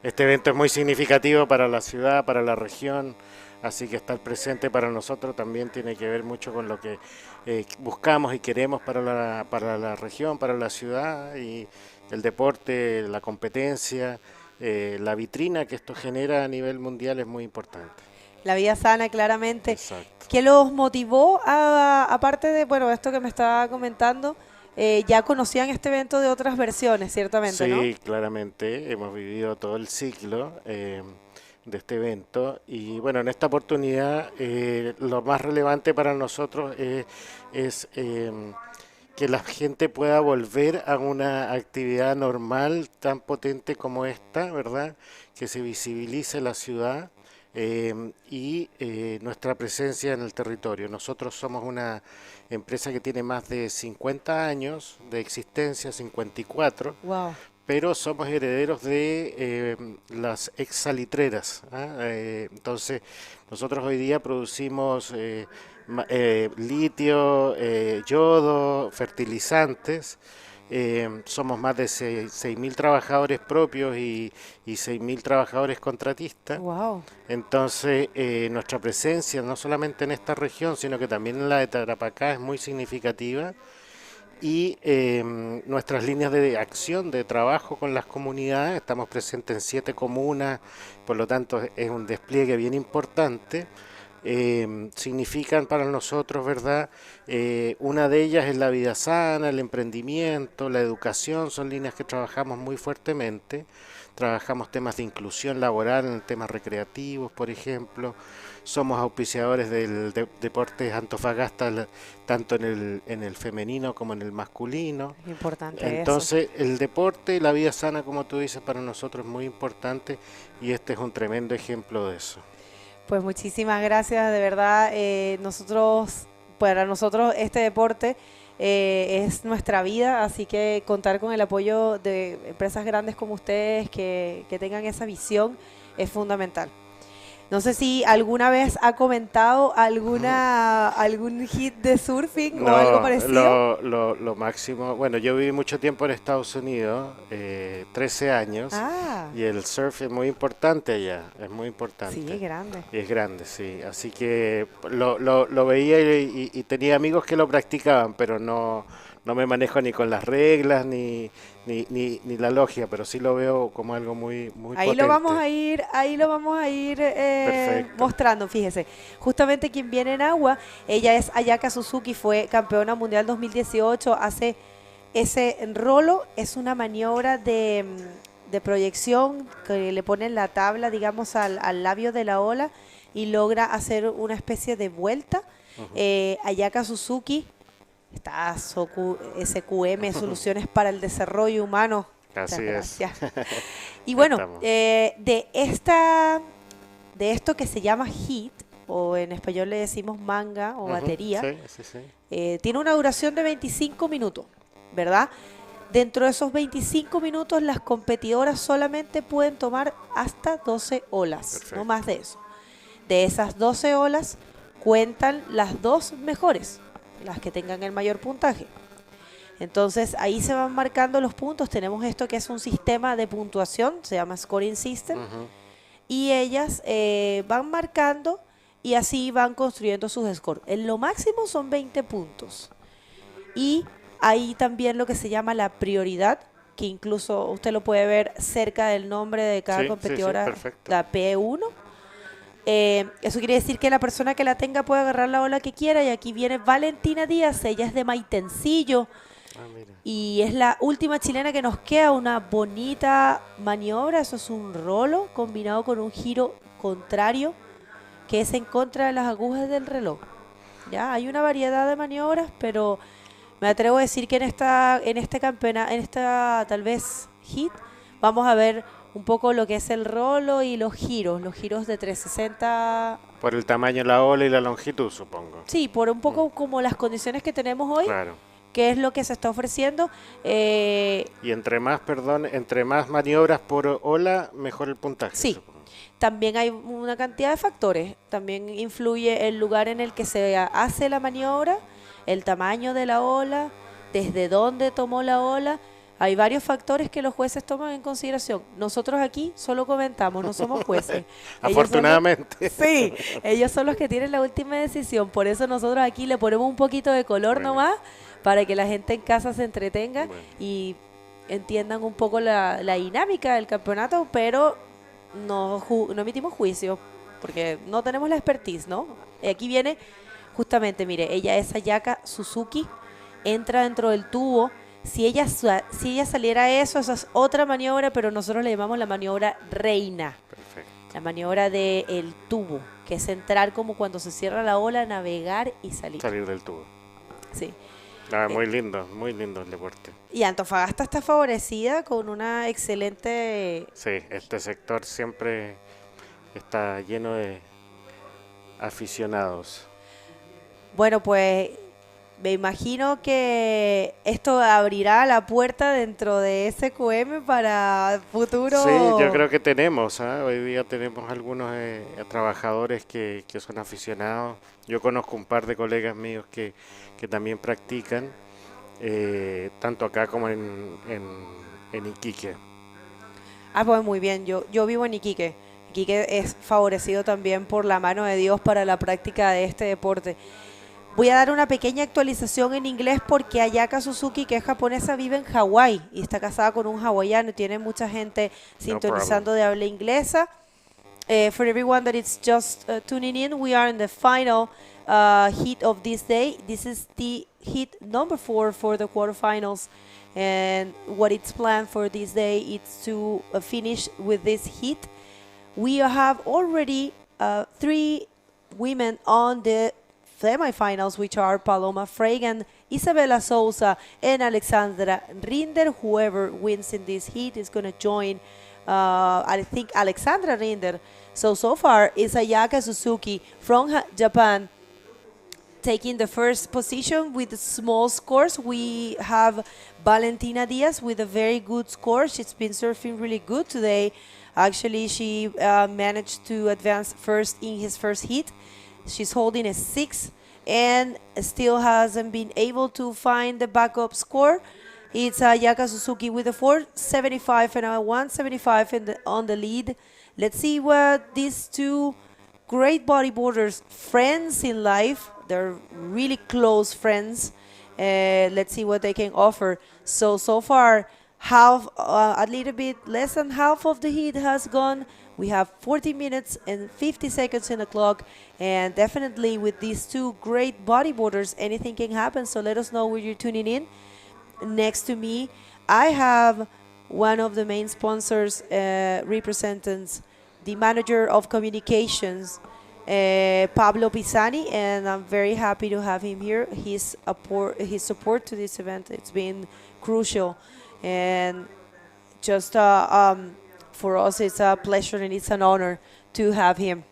Este evento es muy significativo para la ciudad, para la región, así que estar presente para nosotros también tiene que ver mucho con lo que buscamos y queremos para la región, para la ciudad, y el deporte, la competencia, la vitrina que esto genera a nivel mundial es muy importante. La vida sana, claramente. Exacto. ¿Qué los motivó, aparte de, bueno, esto que me estaba comentando? Ya conocían este evento de otras versiones, ciertamente, sí, ¿no? Sí, claramente, hemos vivido todo el ciclo de este evento y bueno, en esta oportunidad lo más relevante para nosotros es que la gente pueda volver a una actividad normal tan potente como esta, ¿verdad? Que se visibilice la ciudad y nuestra presencia en el territorio. Nosotros somos una empresa que tiene más de 50 años de existencia, 54, wow. Pero somos herederos de las ex salitreras. Entonces, nosotros hoy día producimos litio, yodo, fertilizantes. Somos más de 6.000 trabajadores propios y 6.000 trabajadores contratistas. Wow. Entonces, nuestra presencia no solamente en esta región, sino que también en la de Tarapacá es muy significativa. Y nuestras líneas de acción, de trabajo con las comunidades, estamos presentes en 7 comunas, por lo tanto es un despliegue bien importante. Significan para nosotros, ¿verdad? Una de ellas es la vida sana, el emprendimiento, la educación, son líneas que trabajamos muy fuertemente. Trabajamos temas de inclusión laboral en temas recreativos, por ejemplo. Somos auspiciadores del Deportes Antofagasta, tanto en el femenino como en el masculino. Importante. Entonces, el deporte y la vida sana, como tú dices, para nosotros es muy importante y este es un tremendo ejemplo de eso. Pues muchísimas gracias, de verdad. Para nosotros este deporte es nuestra vida, así que contar con el apoyo de empresas grandes como ustedes que tengan esa visión es fundamental. No sé si alguna vez ha comentado algún hit de surfing o algo parecido. Lo máximo, bueno, yo viví mucho tiempo en Estados Unidos, 13 años, y el surf es muy importante allá, es muy importante. Sí, es grande. Y es grande, sí, así que lo veía y tenía amigos que lo practicaban, pero no me manejo ni con las reglas ni la logia, pero sí lo veo como algo muy potente. Ahí lo vamos a ir mostrando, fíjese. Justamente quien viene en agua, ella es Ayaka Suzuki, fue campeona mundial 2018, hace ese rolo, es una maniobra de proyección que le ponen la tabla, digamos, al labio de la ola y logra hacer una especie de vuelta. Ayaka Suzuki, está SQM, Soluciones para el Desarrollo Humano. Así es. Y bueno, de esto que se llama hit, o en español le decimos manga o batería, tiene una duración de 25 minutos, ¿verdad? Dentro de esos 25 minutos las competidoras solamente pueden tomar hasta 12 olas, no más de eso. De esas 12 olas cuentan las 2 mejores, las que tengan el mayor puntaje. Entonces ahí se van marcando los puntos. Tenemos esto que es un sistema de puntuación, se llama Scoring System, y ellas van marcando y así van construyendo sus scores. En lo máximo son 20 puntos. Y hay también lo que se llama la prioridad, que incluso usted lo puede ver cerca del nombre de cada competidora, la P1. Eso quiere decir que la persona que la tenga puede agarrar la ola que quiera. Y aquí viene Valentina Díaz, ella es de Maitencillo, y es la última chilena que nos queda. Una bonita maniobra, eso es un rolo combinado con un giro contrario que es en contra de las agujas del reloj. Ya hay una variedad de maniobras, pero me atrevo a decir que en esta tal vez hit, vamos a ver un poco lo que es el rolo y los giros de 360. Por el tamaño de la ola y la longitud, supongo. Sí, por un poco como las condiciones que tenemos hoy, que es lo que se está ofreciendo. Y entre más maniobras por ola, mejor el puntaje. Sí, supongo. También hay una cantidad de factores. También influye el lugar en el que se hace la maniobra, el tamaño de la ola, desde dónde tomó la ola. Hay varios factores que los jueces toman en consideración. Nosotros aquí solo comentamos, no somos jueces. Afortunadamente. Sí, ellos son los que tienen la última decisión. Por eso nosotros aquí le ponemos un poquito de color nomás, para que la gente en casa se entretenga y entiendan un poco la dinámica del campeonato, pero no emitimos juicio, porque no tenemos la expertise, ¿no? Aquí viene, justamente, mire, ella es Ayaka Suzuki, entra dentro del tubo. Si ella saliera eso, esa es otra maniobra, pero nosotros le llamamos la maniobra reina. Perfecto. La maniobra del tubo, que es entrar como cuando se cierra la ola, navegar y salir. Salir del tubo. Sí. Muy lindo el deporte. Y Antofagasta está favorecida con una excelente... Sí, este sector siempre está lleno de aficionados. Bueno, pues me imagino que esto abrirá la puerta dentro de SQM para futuro. Sí, yo creo que tenemos, hoy día tenemos algunos trabajadores que son aficionados. Yo conozco un par de colegas míos que también practican, tanto acá como en Iquique. Pues muy bien, yo vivo en Iquique. Iquique es favorecido también por la mano de Dios para la práctica de este deporte. Voy a dar una pequeña actualización en inglés porque Ayaka Suzuki, que es japonesa, vive en Hawái y está casada con un hawaiano y tiene mucha gente sintonizando de habla inglesa. For everyone that is just tuning in, we are in the final heat of this day. This is the heat number 4 for the quarterfinals, and what it's planned for this day is to finish with this heat. We have already 3 women on the semifinals, which are Paloma Fregan, Isabela Souza, and Alexandra Rinder. Whoever wins in this heat is going to join, I think, Alexandra Rinder. So far, it's Ayaka Suzuki from Japan taking the first position with small scores. We have Valentina Diaz with a very good score. She's been surfing really good today. Actually, she managed to advance first in his first heat. She's holding a 6 and still hasn't been able to find the backup score. It's Ayaka Suzuki with a 475 and a 175 on the lead. Let's see what these two great bodyboarders, friends in life, they're really close friends. Let's see what they can offer. So far, half, a little bit less than half of the heat has gone. We have 40 minutes and 50 seconds in the clock, and definitely with these two great bodyboarders, anything can happen. So let us know where you're tuning in. Next to me, I have one of the main sponsors, representatives, the manager of communications, Pablo Pisani, and I'm very happy to have him here. His support to this event, it's been crucial, and just for us it's a pleasure and it's an honor to have him.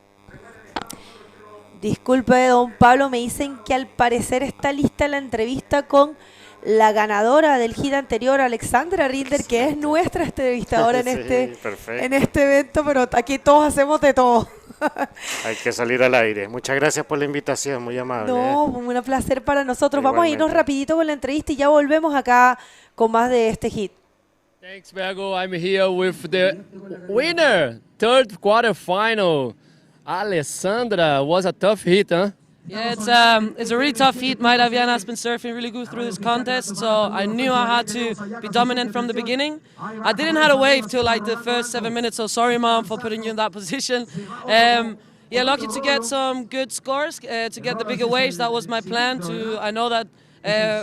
Disculpe, don Pablo, me dicen que al parecer está lista la entrevista con la ganadora del hit anterior, Alexandra Rinder, que es nuestra entrevistadora en este evento, pero aquí todos hacemos de todo. Hay que salir al aire. Muchas gracias por la invitación, muy amable. No, un placer para nosotros. Vamos a irnos rapidito con la entrevista y ya volvemos acá con más de este hit. Thanks, Bergo. I'm here with the winner, third quarterfinal. Alessandra, was a tough hit, huh? Yeah, it's a really tough heat. Mayra Viana has been surfing really good through this contest, so I knew I had to be dominant from the beginning. I didn't have a wave till like the first 7 minutes, so sorry, Mom, for putting you in that position. Yeah, lucky to get some good scores, to get the bigger waves. That was my plan. I know that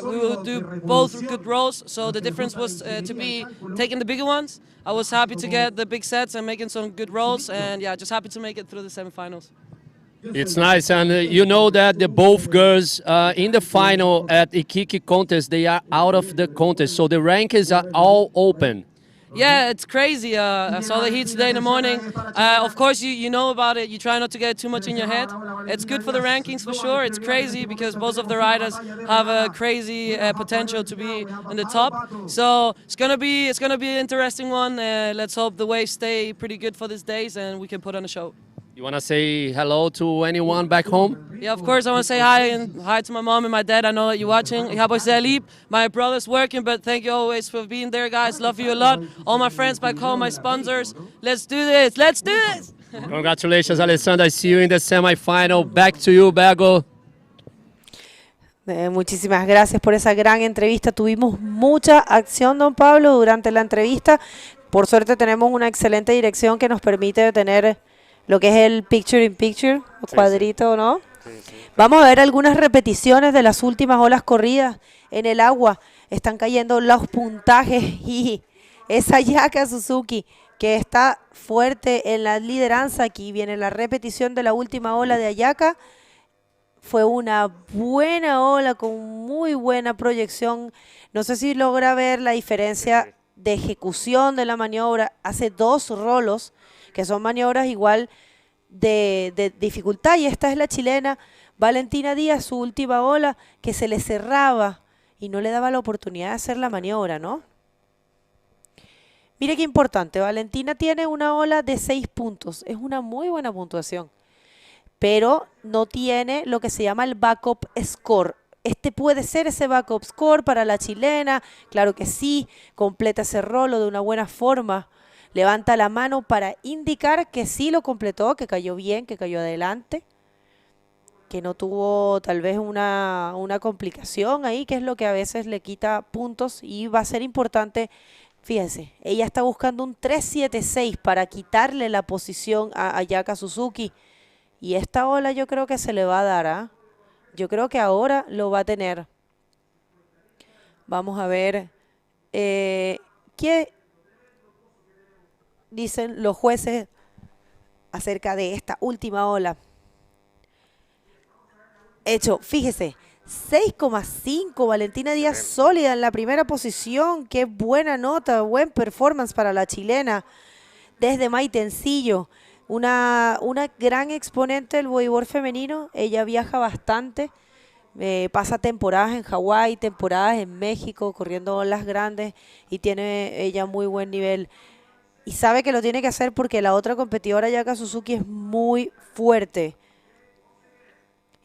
we will do both good rolls, so the difference was to be taking the bigger ones. I was happy to get the big sets and making some good rolls, and yeah, just happy to make it through the semifinals. It's nice, and you know that the both girls in the final at Ikiki contest, they are out of the contest, so the rankings are all open. Yeah, it's crazy. I saw the heat today in the morning. Of course, you know about it. You try not to get too much in your head. It's good for the rankings for sure. It's crazy because both of the riders have a crazy potential to be in the top. So it's gonna be an interesting one. Let's hope the waves stay pretty good for these days and we can put on a show. You want to say hello to anyone back home? Yeah, of course I want to say hi, and hi to my mom and my dad. I know that you're watching. My brother's working, but thank you always for being there, guys. Love you a lot. All my friends back home, my sponsors. Let's do this. Let's do this. Congratulations, Alessandra. I see you in the semifinal. Back to you, Bergo. Muchísimas gracias por esa gran entrevista. Tuvimos mucha acción, don Pablo, durante la entrevista. Por suerte tenemos una excelente dirección que nos permite tener lo que es el picture-in-picture, cuadrito, ¿no? Sí. Vamos a ver algunas repeticiones de las últimas olas corridas en el agua. Están cayendo los puntajes y esa Ayaka Suzuki que está fuerte en la lideranza. Aquí viene la repetición de la última ola de Ayaka. Fue una buena ola con muy buena proyección. No sé si logra ver la diferencia de ejecución de la maniobra. Hace 2 rolos, que son maniobras igual de dificultad, y esta es la chilena Valentina Díaz, su última ola, que se le cerraba y no le daba la oportunidad de hacer la maniobra, ¿no? Mire qué importante, Valentina tiene una ola de 6 puntos, es una muy buena puntuación, pero no tiene lo que se llama el backup score. Este puede ser ese backup score para la chilena, claro que sí, completa ese rolo de una buena forma. Levanta la mano para indicar que sí lo completó, que cayó bien, que cayó adelante, que no tuvo tal vez una complicación ahí, que es lo que a veces le quita puntos y va a ser importante. Fíjense, ella está buscando un 3.76 para quitarle la posición a Ayaka Suzuki y esta ola yo creo que se le va a dar, ¿ah? Yo creo que ahora lo va a tener. Vamos a ver qué dicen los jueces acerca de esta última ola. Hecho, fíjese, 6,5, Valentina Díaz sólida en la primera posición. Qué buena nota, buen performance para la chilena. Desde Maitencillo, una gran exponente del bodyboard femenino. Ella viaja bastante Pasa temporadas en Hawái, temporadas en México, corriendo olas grandes y tiene ella muy buen nivel. Y sabe que lo tiene que hacer porque la otra competidora, Yaka Suzuki, es muy fuerte.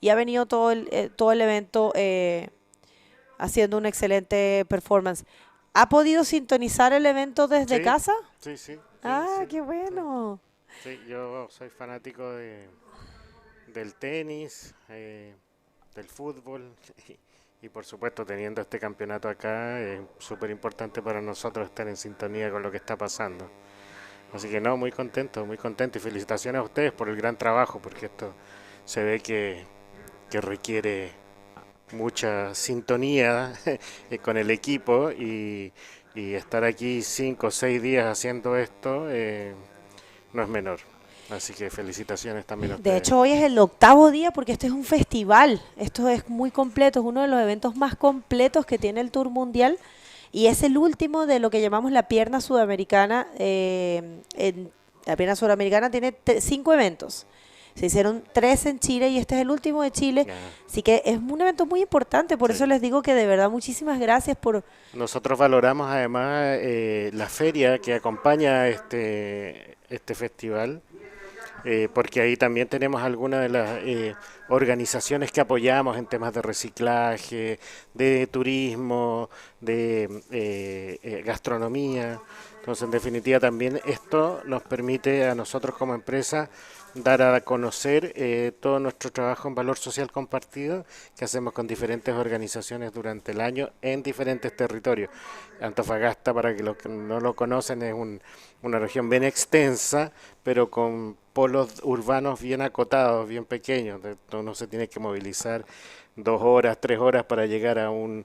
Y ha venido todo el evento haciendo una excelente performance. ¿Ha podido sintonizar el evento desde casa? Sí, sí. Ah, qué bueno. Sí, yo soy fanático del tenis, del fútbol y por supuesto teniendo este campeonato acá es súper importante para nosotros estar en sintonía con lo que está pasando. Así que no, muy contento y felicitaciones a ustedes por el gran trabajo porque esto se ve que requiere mucha sintonía con el equipo y estar aquí 5 o 6 días haciendo esto no es menor. Así que felicitaciones también a ustedes. De hecho, hoy es el 8º día porque este es un festival. Esto es muy completo, es uno de los eventos más completos que tiene el Tour Mundial y es el último de lo que llamamos la pierna sudamericana. La pierna sudamericana tiene 5 eventos. Se hicieron 3 en Chile y este es el último de Chile. Así que es un evento muy importante, por eso les digo que de verdad muchísimas gracias por... Nosotros valoramos además la feria que acompaña este festival, porque ahí también tenemos algunas de las organizaciones que apoyamos en temas de reciclaje, de turismo, de gastronomía. Entonces, en definitiva, también esto nos permite a nosotros como empresa dar a conocer todo nuestro trabajo en valor social compartido que hacemos con diferentes organizaciones durante el año en diferentes territorios. Antofagasta, para que los que no lo conocen, es una región bien extensa, pero con polos urbanos bien acotados, bien pequeños. Uno se tiene que movilizar 2 horas, 3 horas para llegar a una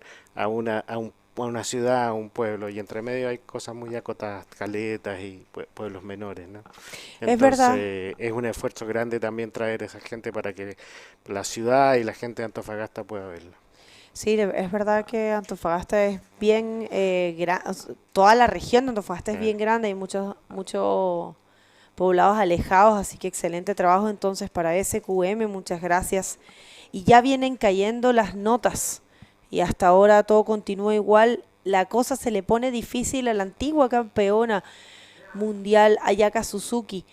ciudad, a un pueblo, y entre medio hay cosas muy acotadas, caletas y pueblos menores, ¿no? Entonces, es verdad. Es un esfuerzo grande también traer a esa gente para que la ciudad y la gente de Antofagasta pueda verlo. Sí, es verdad que Antofagasta es bien grande, toda la región de Antofagasta es bien grande, hay muchos poblados alejados, así que excelente trabajo entonces para SQM, muchas gracias. Y ya vienen cayendo las notas. Y hasta ahora todo continúa igual. La cosa se le pone difícil a la antigua campeona mundial, Ayaka Suzuki.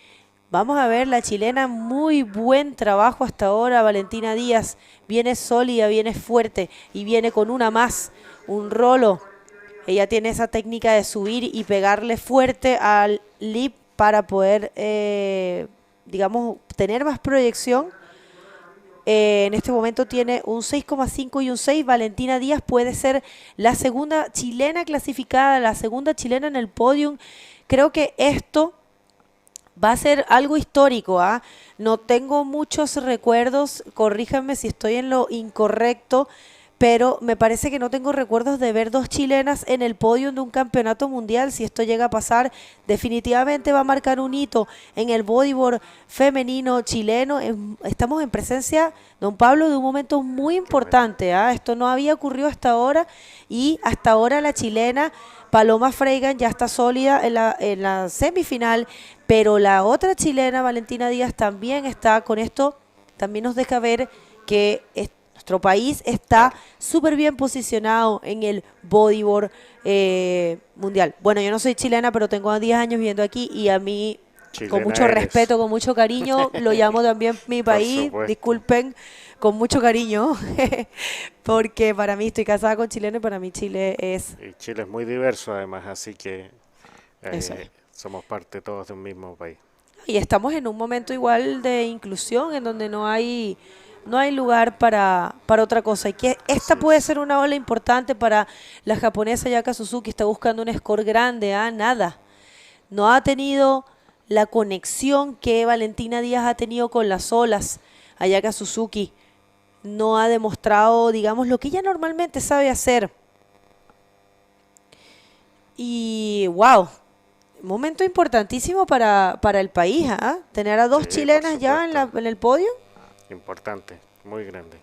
Vamos a ver, la chilena, muy buen trabajo hasta ahora. Valentina Díaz viene sólida, viene fuerte y viene con una más, un rolo. Ella tiene esa técnica de subir y pegarle fuerte al lip para poder, digamos, tener más proyección. En este momento tiene un 6,5 y un 6. Valentina Díaz puede ser la segunda chilena clasificada, la segunda chilena en el podium. Creo que esto va a ser algo histórico. No tengo muchos recuerdos, corríjanme si estoy en lo incorrecto, pero me parece que no tengo recuerdos de ver 2 chilenas en el podio de un campeonato mundial. Si esto llega a pasar, definitivamente va a marcar un hito en el bodyboard femenino chileno. Estamos en presencia, don Pablo, de un momento muy importante. Esto no había ocurrido hasta ahora y hasta ahora la chilena Paloma Freigan ya está sólida en la semifinal, pero la otra chilena, Valentina Díaz, también está con esto. También nos deja ver que nuestro país está súper bien posicionado en el bodyboard mundial. Bueno, yo no soy chilena, pero tengo 10 años viviendo aquí y a mí, chilena con mucho respeto, con mucho cariño, lo llamo también mi país, disculpen, con mucho cariño, porque para mí estoy casada con chileno y para mí Chile es... Y Chile es muy diverso además, así que somos parte todos de un mismo país. Y estamos en un momento igual de inclusión, en donde no hay lugar para otra cosa. Y que esta puede ser una ola importante para la japonesa Ayaka Suzuki. Está buscando un score grande, nada. No ha tenido la conexión que Valentina Díaz ha tenido con las olas. Ayaka Suzuki no ha demostrado, digamos, lo que ella normalmente sabe hacer. Y wow, momento importantísimo para el país, tener a 2 chilenas ya en el podio. Importante, muy grande.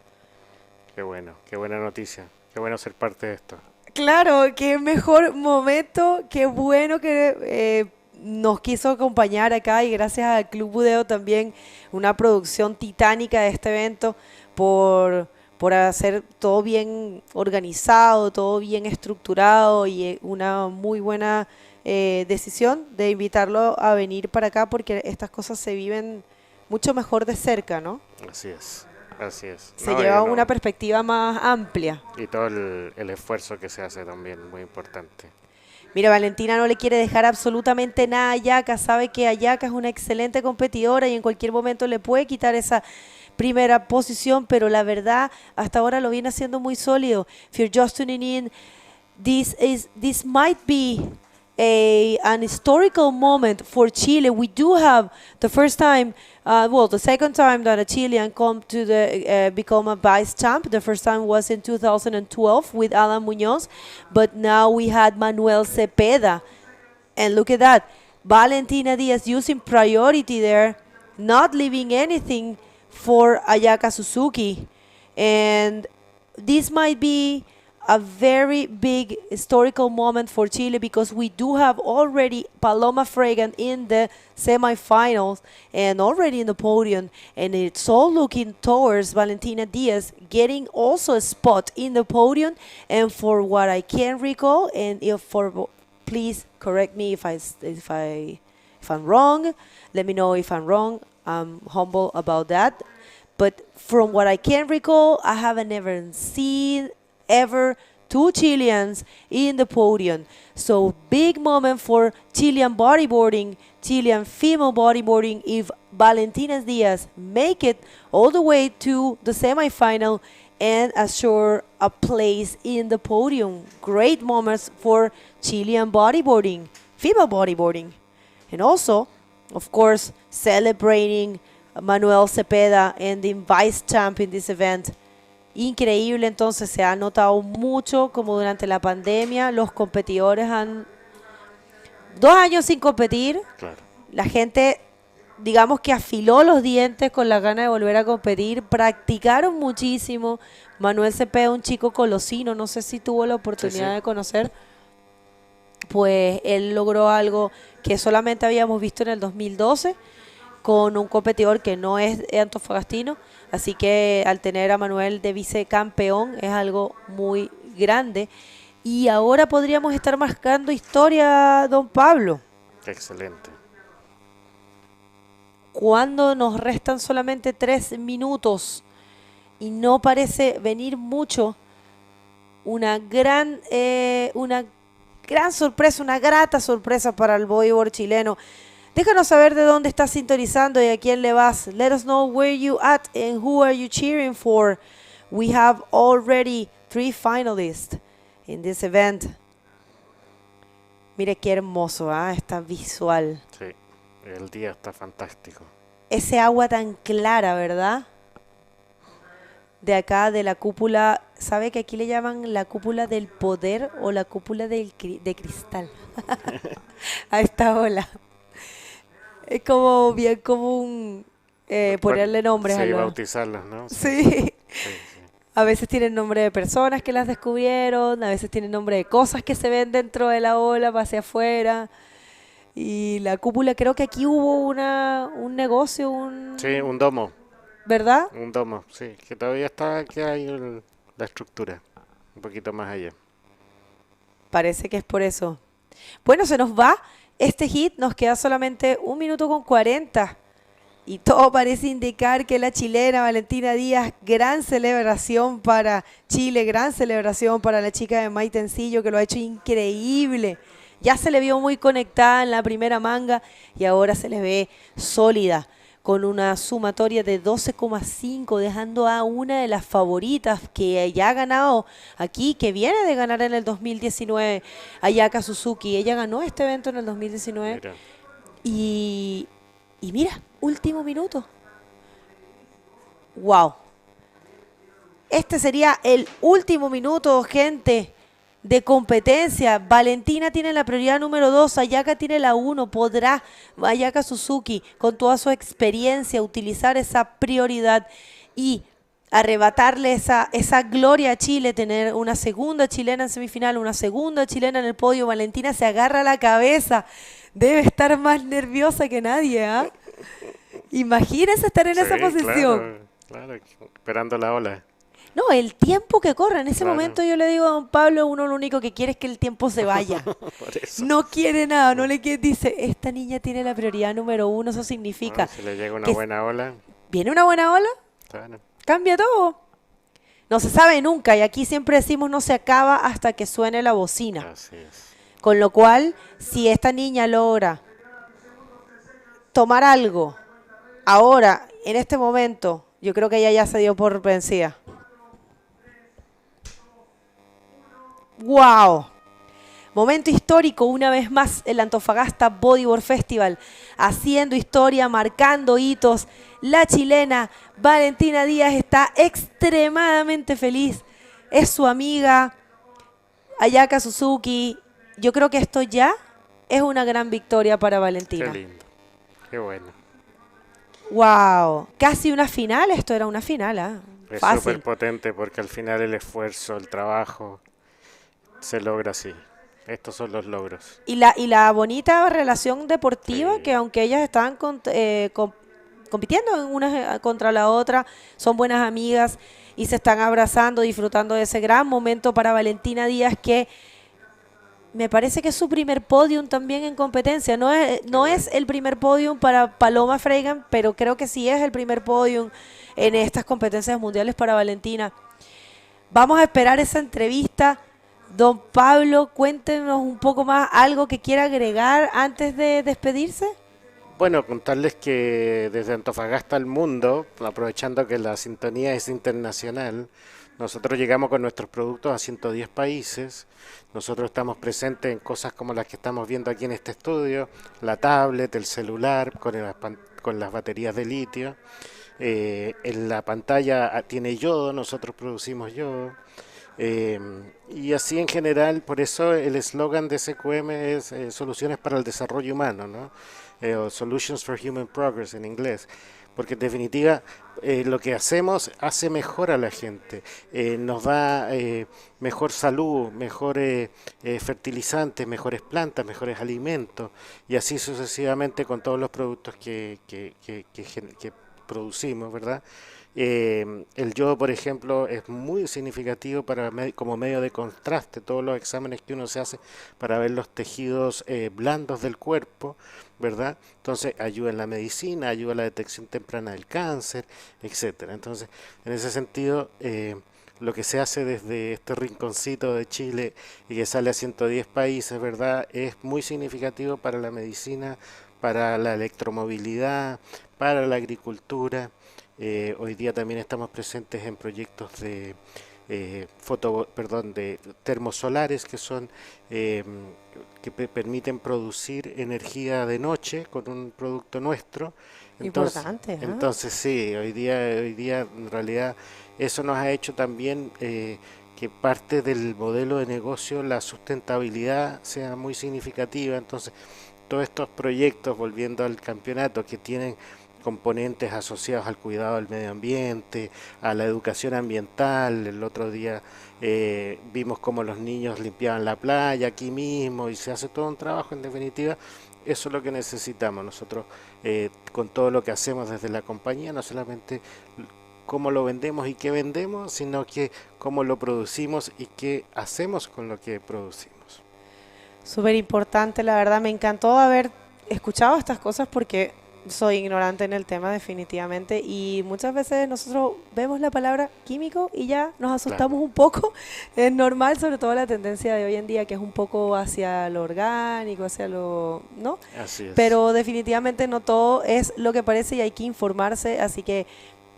Qué bueno, qué buena noticia. Qué bueno ser parte de esto. Claro, qué mejor momento, qué bueno que nos quiso acompañar acá y gracias al Club Budeo también, una producción titánica de este evento, por por hacer todo bien organizado, todo bien estructurado y una muy buena decisión de invitarlo a venir para acá porque estas cosas se viven mucho mejor de cerca, ¿no? Así es, así es. Se lleva una perspectiva más amplia. Y todo el esfuerzo que se hace también, muy importante. Mira, Valentina no le quiere dejar absolutamente nada a Ayaka, sabe que Ayaka es una excelente competidora y en cualquier momento le puede quitar esa primera posición, pero la verdad hasta ahora lo viene haciendo muy sólido. If you're just tuning in, this might be an historical moment for Chile. We do have the first time, the second time that a Chilean come to become a vice champ. The first time was in 2012 with Alan Muñoz, but now we had Manuel Cepeda. And look at that, Valentina Diaz using priority there, not leaving anything for Ayaka Suzuki. And this might be a very big historical moment for Chile because we do have already Paloma Fregan in the semifinals and already in the podium, and it's all looking towards Valentina Diaz getting also a spot in the podium. And for what I can recall, and please correct me if I'm wrong, let me know if I'm wrong. I'm humble about that. But from what I can recall, I haven't ever seen ever two Chileans in the podium. So big moment for Chilean bodyboarding, Chilean female bodyboarding, if Valentina Diaz make it all the way to the semifinal and assure a place in the podium. Great moments for Chilean bodyboarding, female bodyboarding. And also, of course, celebrating Manuel Cepeda and the vice champ in this event. Increíble, entonces se ha notado mucho como durante la pandemia los competidores han 2 años sin competir. Claro. La gente, digamos que afiló los dientes con la gana de volver a competir, practicaron muchísimo. Manuel Cepeda, un chico colosino, no sé si tuvo la oportunidad de conocer, pues él logró algo que solamente habíamos visto en el 2012 con un competidor que no es antofagastino, así que al tener a Manuel de vicecampeón es algo muy grande. Y ahora podríamos estar marcando historia, don Pablo. Excelente. Cuando nos restan solamente 3 minutos y no parece venir mucho, una gran sorpresa, una grata sorpresa para el bodyboard chileno. Déjanos saber de dónde estás sintonizando y a quién le vas. Let us know where you at and who are you cheering for. We have already 3 finalists in this event. Mire qué hermoso, está visual. Sí, el día está fantástico. Ese agua tan clara, ¿verdad? De acá, de la cúpula, ¿sabe que aquí le llaman la cúpula del poder o la cúpula de cristal? A esta ola. Es como bien común ponerle nombres a los... bautizarlas, ¿no? Sí. Sí. A veces tienen nombre de personas que las descubrieron, a veces tienen nombre de cosas que se ven dentro de la ola, hacia afuera. Y la cúpula, creo que aquí hubo un negocio, Sí, un domo. ¿Verdad? Un domo, sí, que todavía está, que hay la estructura, un poquito más allá. Parece que es por eso. Bueno, se nos va este hit, nos queda solamente 1 minuto con 40 y todo parece indicar que la chilena Valentina Díaz, gran celebración para Chile, gran celebración para la chica de Maitencillo, que lo ha hecho increíble. Ya se le vio muy conectada en la primera manga y ahora se le ve sólida, con una sumatoria de 12,5, dejando a una de las favoritas que ya ha ganado aquí, que viene de ganar en el 2019, Ayaka Suzuki. Ella ganó este evento en el 2019. Mira. Y mira, último minuto. ¡Wow! Este sería el último minuto, gente, de competencia. Valentina tiene la prioridad número 2, Ayaka tiene la 1. ¿Podrá Ayaka Suzuki, con toda su experiencia, utilizar esa prioridad y arrebatarle esa gloria a Chile, tener una segunda chilena en semifinal, una segunda chilena en el podio? Valentina se agarra la cabeza, debe estar más nerviosa que nadie, ¿ah? Imagínense estar en esa posición. Claro, esperando la ola. No, el tiempo que corre. En ese Claro. momento yo le digo a don Pablo, uno lo único que quiere es que el tiempo se vaya. Por eso. No quiere nada, no le quiere, dice, esta niña tiene la prioridad número 1, eso significa Si le llega una que buena ola, viene una buena ola, claro. cambia todo. No se sabe nunca y aquí siempre decimos no se acaba hasta que suene la bocina. Así es. Con lo cual, si esta niña logra tomar algo ahora, en este momento, yo creo que ella ya se dio por vencida. ¡Wow! Momento histórico, una vez más, el Antofagasta Bodyboard Festival, haciendo historia, marcando hitos. La chilena Valentina Díaz está extremadamente feliz. Es su amiga, Ayaka Suzuki. Yo creo que esto ya es una gran victoria para Valentina. Qué lindo. Qué bueno. ¡Wow! Casi una final, esto era una final, ¿ah? Es Fácil. súper potente porque al final el esfuerzo, el trabajo, se logra así. Estos son los logros. Y la bonita relación deportiva que aunque ellas estaban compitiendo en una contra la otra, son buenas amigas y se están abrazando, disfrutando de ese gran momento para Valentina Díaz, que me parece que es su primer podium también en competencia. No es el primer podium para Paloma Freigan, pero creo que sí es el primer podium en estas competencias mundiales para Valentina. Vamos a esperar esa entrevista. Don Pablo, cuéntenos un poco más, algo que quiera agregar antes de despedirse. Bueno, contarles que desde Antofagasta al mundo, aprovechando que la sintonía es internacional, nosotros llegamos con nuestros productos a 110 países. Nosotros estamos presentes en cosas como las que estamos viendo aquí en este estudio, la tablet, el celular, con las baterías de litio. En la pantalla tiene yodo, nosotros producimos yodo. Y así en general, por eso el eslogan de SQM es Soluciones para el Desarrollo Humano, ¿no? O Solutions for Human Progress en inglés, porque en definitiva lo que hacemos hace mejor a la gente, nos da mejor salud, mejores fertilizantes, mejores plantas, mejores alimentos, y así sucesivamente con todos los productos que producimos, ¿verdad? El yodo, por ejemplo, es muy significativo como medio de contraste. Todos los exámenes que uno se hace para ver los tejidos blandos del cuerpo, ¿verdad? Entonces ayuda en la medicina, ayuda en la detección temprana del cáncer, etcétera. Entonces, en ese sentido, lo que se hace desde este rinconcito de Chile y que sale a 110 países, ¿verdad? Es muy significativo para la medicina, para la electromovilidad, para la agricultura. Hoy día también estamos presentes en proyectos de de termosolares que son que permiten producir energía de noche con un producto nuestro. Importante, ¿eh? Entonces sí, hoy día en realidad eso nos ha hecho también que parte del modelo de negocio, la sustentabilidad sea muy significativa. Entonces todos estos proyectos, volviendo al campeonato, que tienen componentes asociados al cuidado del medio ambiente, a la educación ambiental. El otro día vimos cómo los niños limpiaban la playa aquí mismo y se hace todo un trabajo. En definitiva, eso es lo que necesitamos nosotros con todo lo que hacemos desde la compañía, no solamente cómo lo vendemos y qué vendemos, sino que cómo lo producimos y qué hacemos con lo que producimos. Súper importante, la verdad, me encantó haber escuchado estas cosas porque soy ignorante en el tema definitivamente y muchas veces nosotros vemos la palabra químico y ya nos asustamos un poco. Es normal, sobre todo la tendencia de hoy en día que es un poco hacia lo orgánico, hacia lo... ¿no? Así es. Pero definitivamente no todo es lo que parece y hay que informarse, así que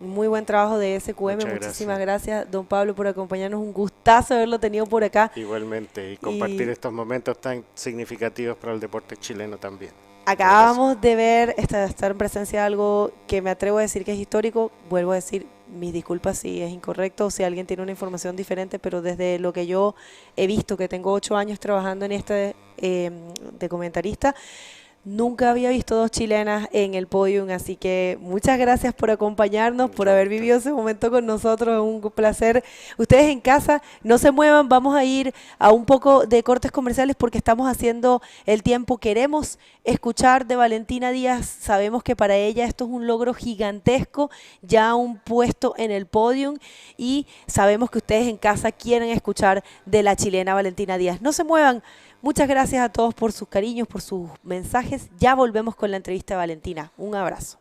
muy buen trabajo de SQM. Muchísimas gracias, don Pablo, por acompañarnos. Un gustazo haberlo tenido por acá. Igualmente, y compartir estos momentos tan significativos para el deporte chileno también. Acabamos de ver, estar en presencia de algo que me atrevo a decir que es histórico. Vuelvo a decir mis disculpas si es incorrecto o si alguien tiene una información diferente, pero desde lo que yo he visto, que tengo 8 años trabajando en este de comentarista, Nunca había visto dos chilenas en el podium, así que muchas gracias por acompañarnos, por haber vivido ese momento con nosotros, es un placer. Ustedes en casa, no se muevan, vamos a ir a un poco de cortes comerciales porque estamos haciendo el tiempo. Queremos escuchar de Valentina Díaz, sabemos que para ella esto es un logro gigantesco, ya un puesto en el podium, y sabemos que ustedes en casa quieren escuchar de la chilena Valentina Díaz. No se muevan. Muchas gracias a todos por sus cariños, por sus mensajes. Ya volvemos con la entrevista de Valentina. Un abrazo.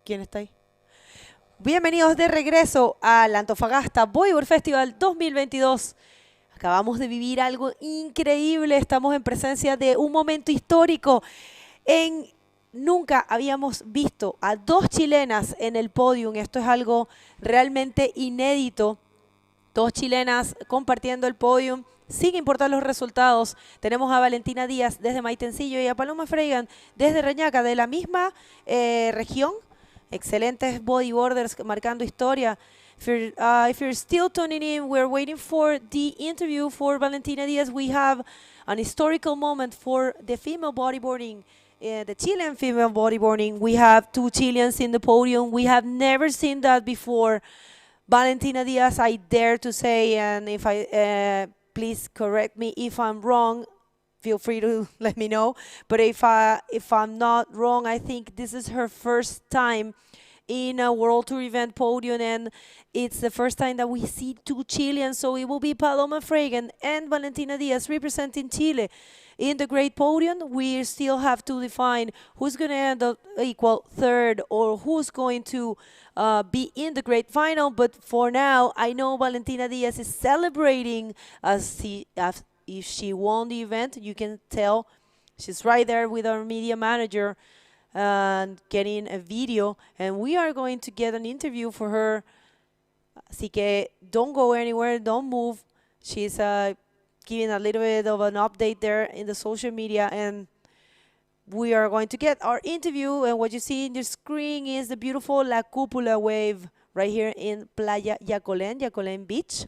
¿Quién está ahí? Bienvenidos de regreso al Antofagasta Bodyboard Festival 2022. Acabamos de vivir algo increíble, estamos en presencia de un momento histórico. Nunca habíamos visto a dos chilenas en el podium, esto es algo realmente inédito. Dos chilenas compartiendo el podium, sin importar los resultados. Tenemos a Valentina Díaz desde Maitencillo y a Paloma Freigan desde Reñaca, de la misma región. Excelentes bodyboarders marcando historia. If you're still tuning in, we're waiting for the interview for Valentina Diaz. We have an historical moment for the female bodyboarding, the Chilean female bodyboarding. We have two Chileans in the podium. We have never seen that before. Valentina Diaz, I dare to say, and if please correct me if I'm wrong. Feel free to let me know. But if I'm not wrong, I think this is her first time in a World Tour event podium, and it's the first time that we see two Chileans. So it will be Paloma Freigan and Valentina Diaz representing Chile in the great podium. We still have to define who's going to end up equal third or who's going to be in the great final. But for now, I know Valentina Diaz is celebrating as if she won the event. You can tell she's right there with our media manager and getting a video, and we are going to get an interview for her. Así que don't go anywhere, don't move. She's giving a little bit of an update there in the social media, and we are going to get our interview. And what you see in the screen is the beautiful La Cúpula wave right here in Playa Yacolén Beach.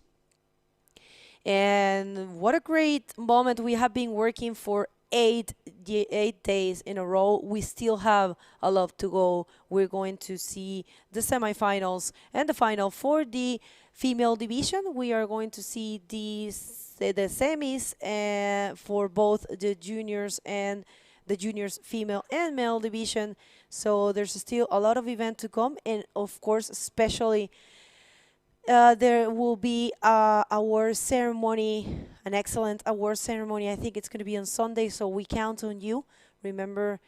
And what a great moment. We have been working for 8 days in a row. We still have a lot to go. We're going to see the semifinals and the final for the female division. We are going to see the semis for both the juniors and the juniors female and male division. So there's still a lot of event to come, and of course, especially there will be an award ceremony, an excellent award ceremony. I think it's going to be on Sunday, so we count on you. Remember,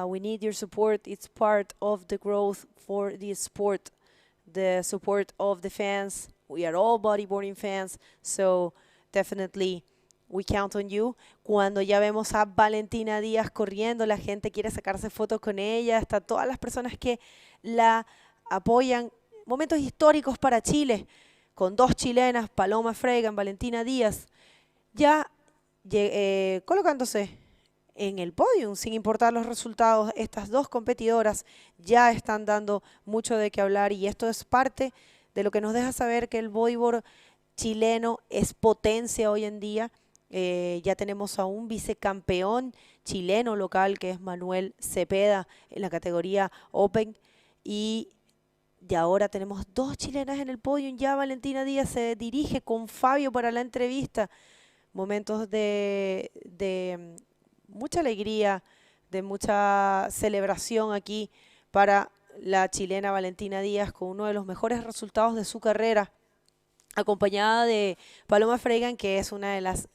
we need your support. It's part of the growth for the sport, the support of the fans, We are all bodyboarding fans, so definitely we count on you. Cuando ya vemos a Valentina Díaz corriendo, la gente quiere sacarse fotos con ella, hasta todas las personas que la apoyan. Momentos históricos para Chile, con dos chilenas, Paloma Freigan, Valentina Díaz, ya colocándose en el podium, sin importar los resultados. Estas dos competidoras ya están dando mucho de qué hablar y esto es parte de lo que nos deja saber que el bodyboard chileno es potencia hoy en día. Ya tenemos a un vicecampeón chileno local que es Manuel Cepeda en la categoría Open y ahora tenemos dos chilenas en el podio. Ya Valentina Díaz se dirige con Fabio para la entrevista. Momentos de mucha alegría, de mucha celebración aquí para la chilena Valentina Díaz con uno de los mejores resultados de su carrera, acompañada de Paloma Freigan, que es una de las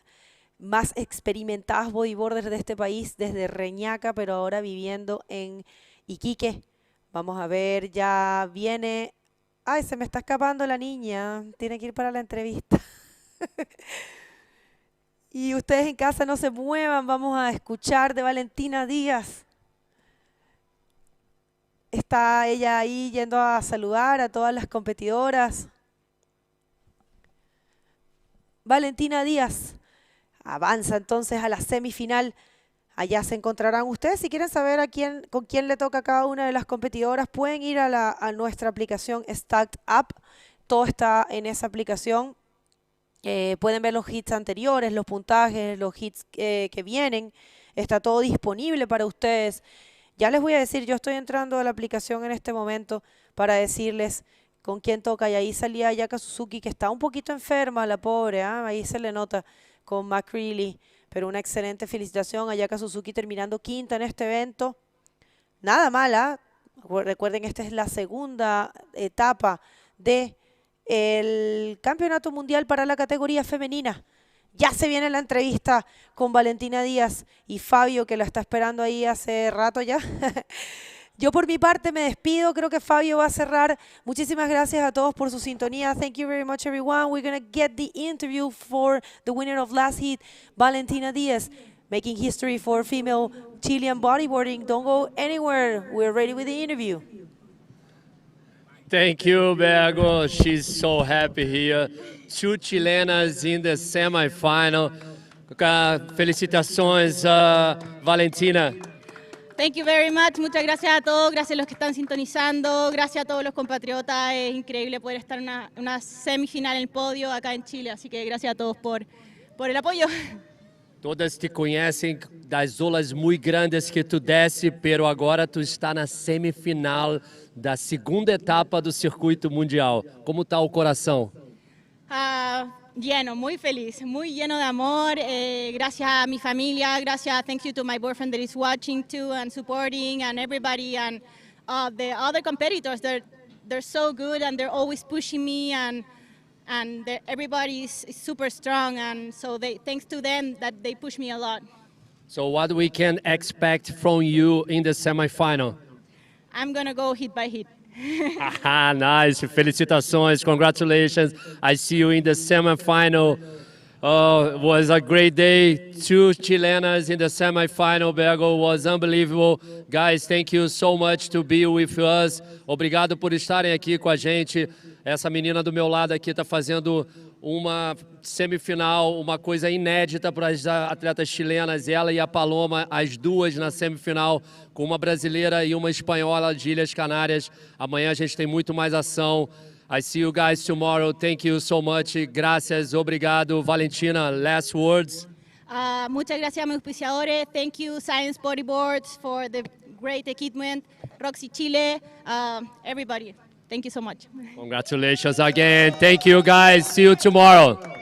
más experimentadas bodyboarders de este país desde Reñaca, pero ahora viviendo en Iquique. Vamos a ver, ya viene. Ay, se me está escapando la niña, tiene que ir para la entrevista. Y ustedes en casa no se muevan, vamos a escuchar de Valentina Díaz. Está ella ahí yendo a saludar a todas las competidoras. Valentina Díaz avanza entonces a la semifinal. Allá se encontrarán ustedes. Si quieren saber con quién le toca a cada una de las competidoras, pueden ir a nuestra aplicación Stacked Up. Todo está en esa aplicación. Pueden ver los hits anteriores, los puntajes, los hits que vienen. Está todo disponible para ustedes. Ya les voy a decir, yo estoy entrando a la aplicación en este momento para decirles con quién toca. Y ahí salía Ayaka Suzuki, que está un poquito enferma, la pobre. Ahí se le nota con McCreely. Pero una excelente felicitación a Ayaka Suzuki terminando quinta en este evento. Nada mala. Recuerden, esta es la segunda etapa del Campeonato Mundial para la categoría femenina. Ya se viene la entrevista con Valentina Díaz y Fabio, que la está esperando ahí hace rato ya. Yo por mi parte me despido, creo que Fabio va a cerrar. Muchísimas gracias a todos por su sintonía. Thank you very much, everyone. We're going to get the interview for the winner of last heat, Valentina Díaz, making history for female Chilean bodyboarding. Don't go anywhere. We're ready with the interview. Thank you, Bergo. She's so happy here. Two Chilenas in the semi-final. Felicitações, Valentina. Thank you very much. Muchas gracias a todos, gracias a los que están sintonizando, gracias a todos los compatriotas. Es increíble poder estar en una semifinal en el podio acá en Chile, así que gracias a todos por el apoyo. Todas te conhecem das olas muito grandes que tu desce, pero agora tu está na semifinal da segunda etapa do circuito mundial. Como está o coração? Lleno, muy feliz, muy lleno de amor. Gracias a mi familia, gracias, thank you to my boyfriend that is watching too and supporting, and everybody, and the other competitors. They're so good and they're always pushing me, and everybody is super strong, and so thanks to them that they push me a lot. So what we can expect from you in the semifinal? I'm gonna go hit by hit. Nice, felicitações, congratulations. I see you in the semi-final. It was a great day. Two Chilenas in the semi-final. Bergo was unbelievable. Guys, thank you so much to be with us. Obrigado por estarem aqui com a gente. Essa menina do meu lado aqui está fazendo uma semifinal, uma coisa inédita para as atletas chilenas. Ela e a Paloma, as duas na semifinal, com uma brasileira e uma espanhola de Ilhas Canárias. Amanhã a gente tem muito mais ação. I see you guys tomorrow. Thank you so much. Gracias, obrigado. Valentina, last words. Muchas gracias a mis auspiciadores. Thank you, Science Bodyboards, for the great equipment. Roxy Chile, everybody. Thank you so much. Congratulations again. Thank you, guys. See you tomorrow.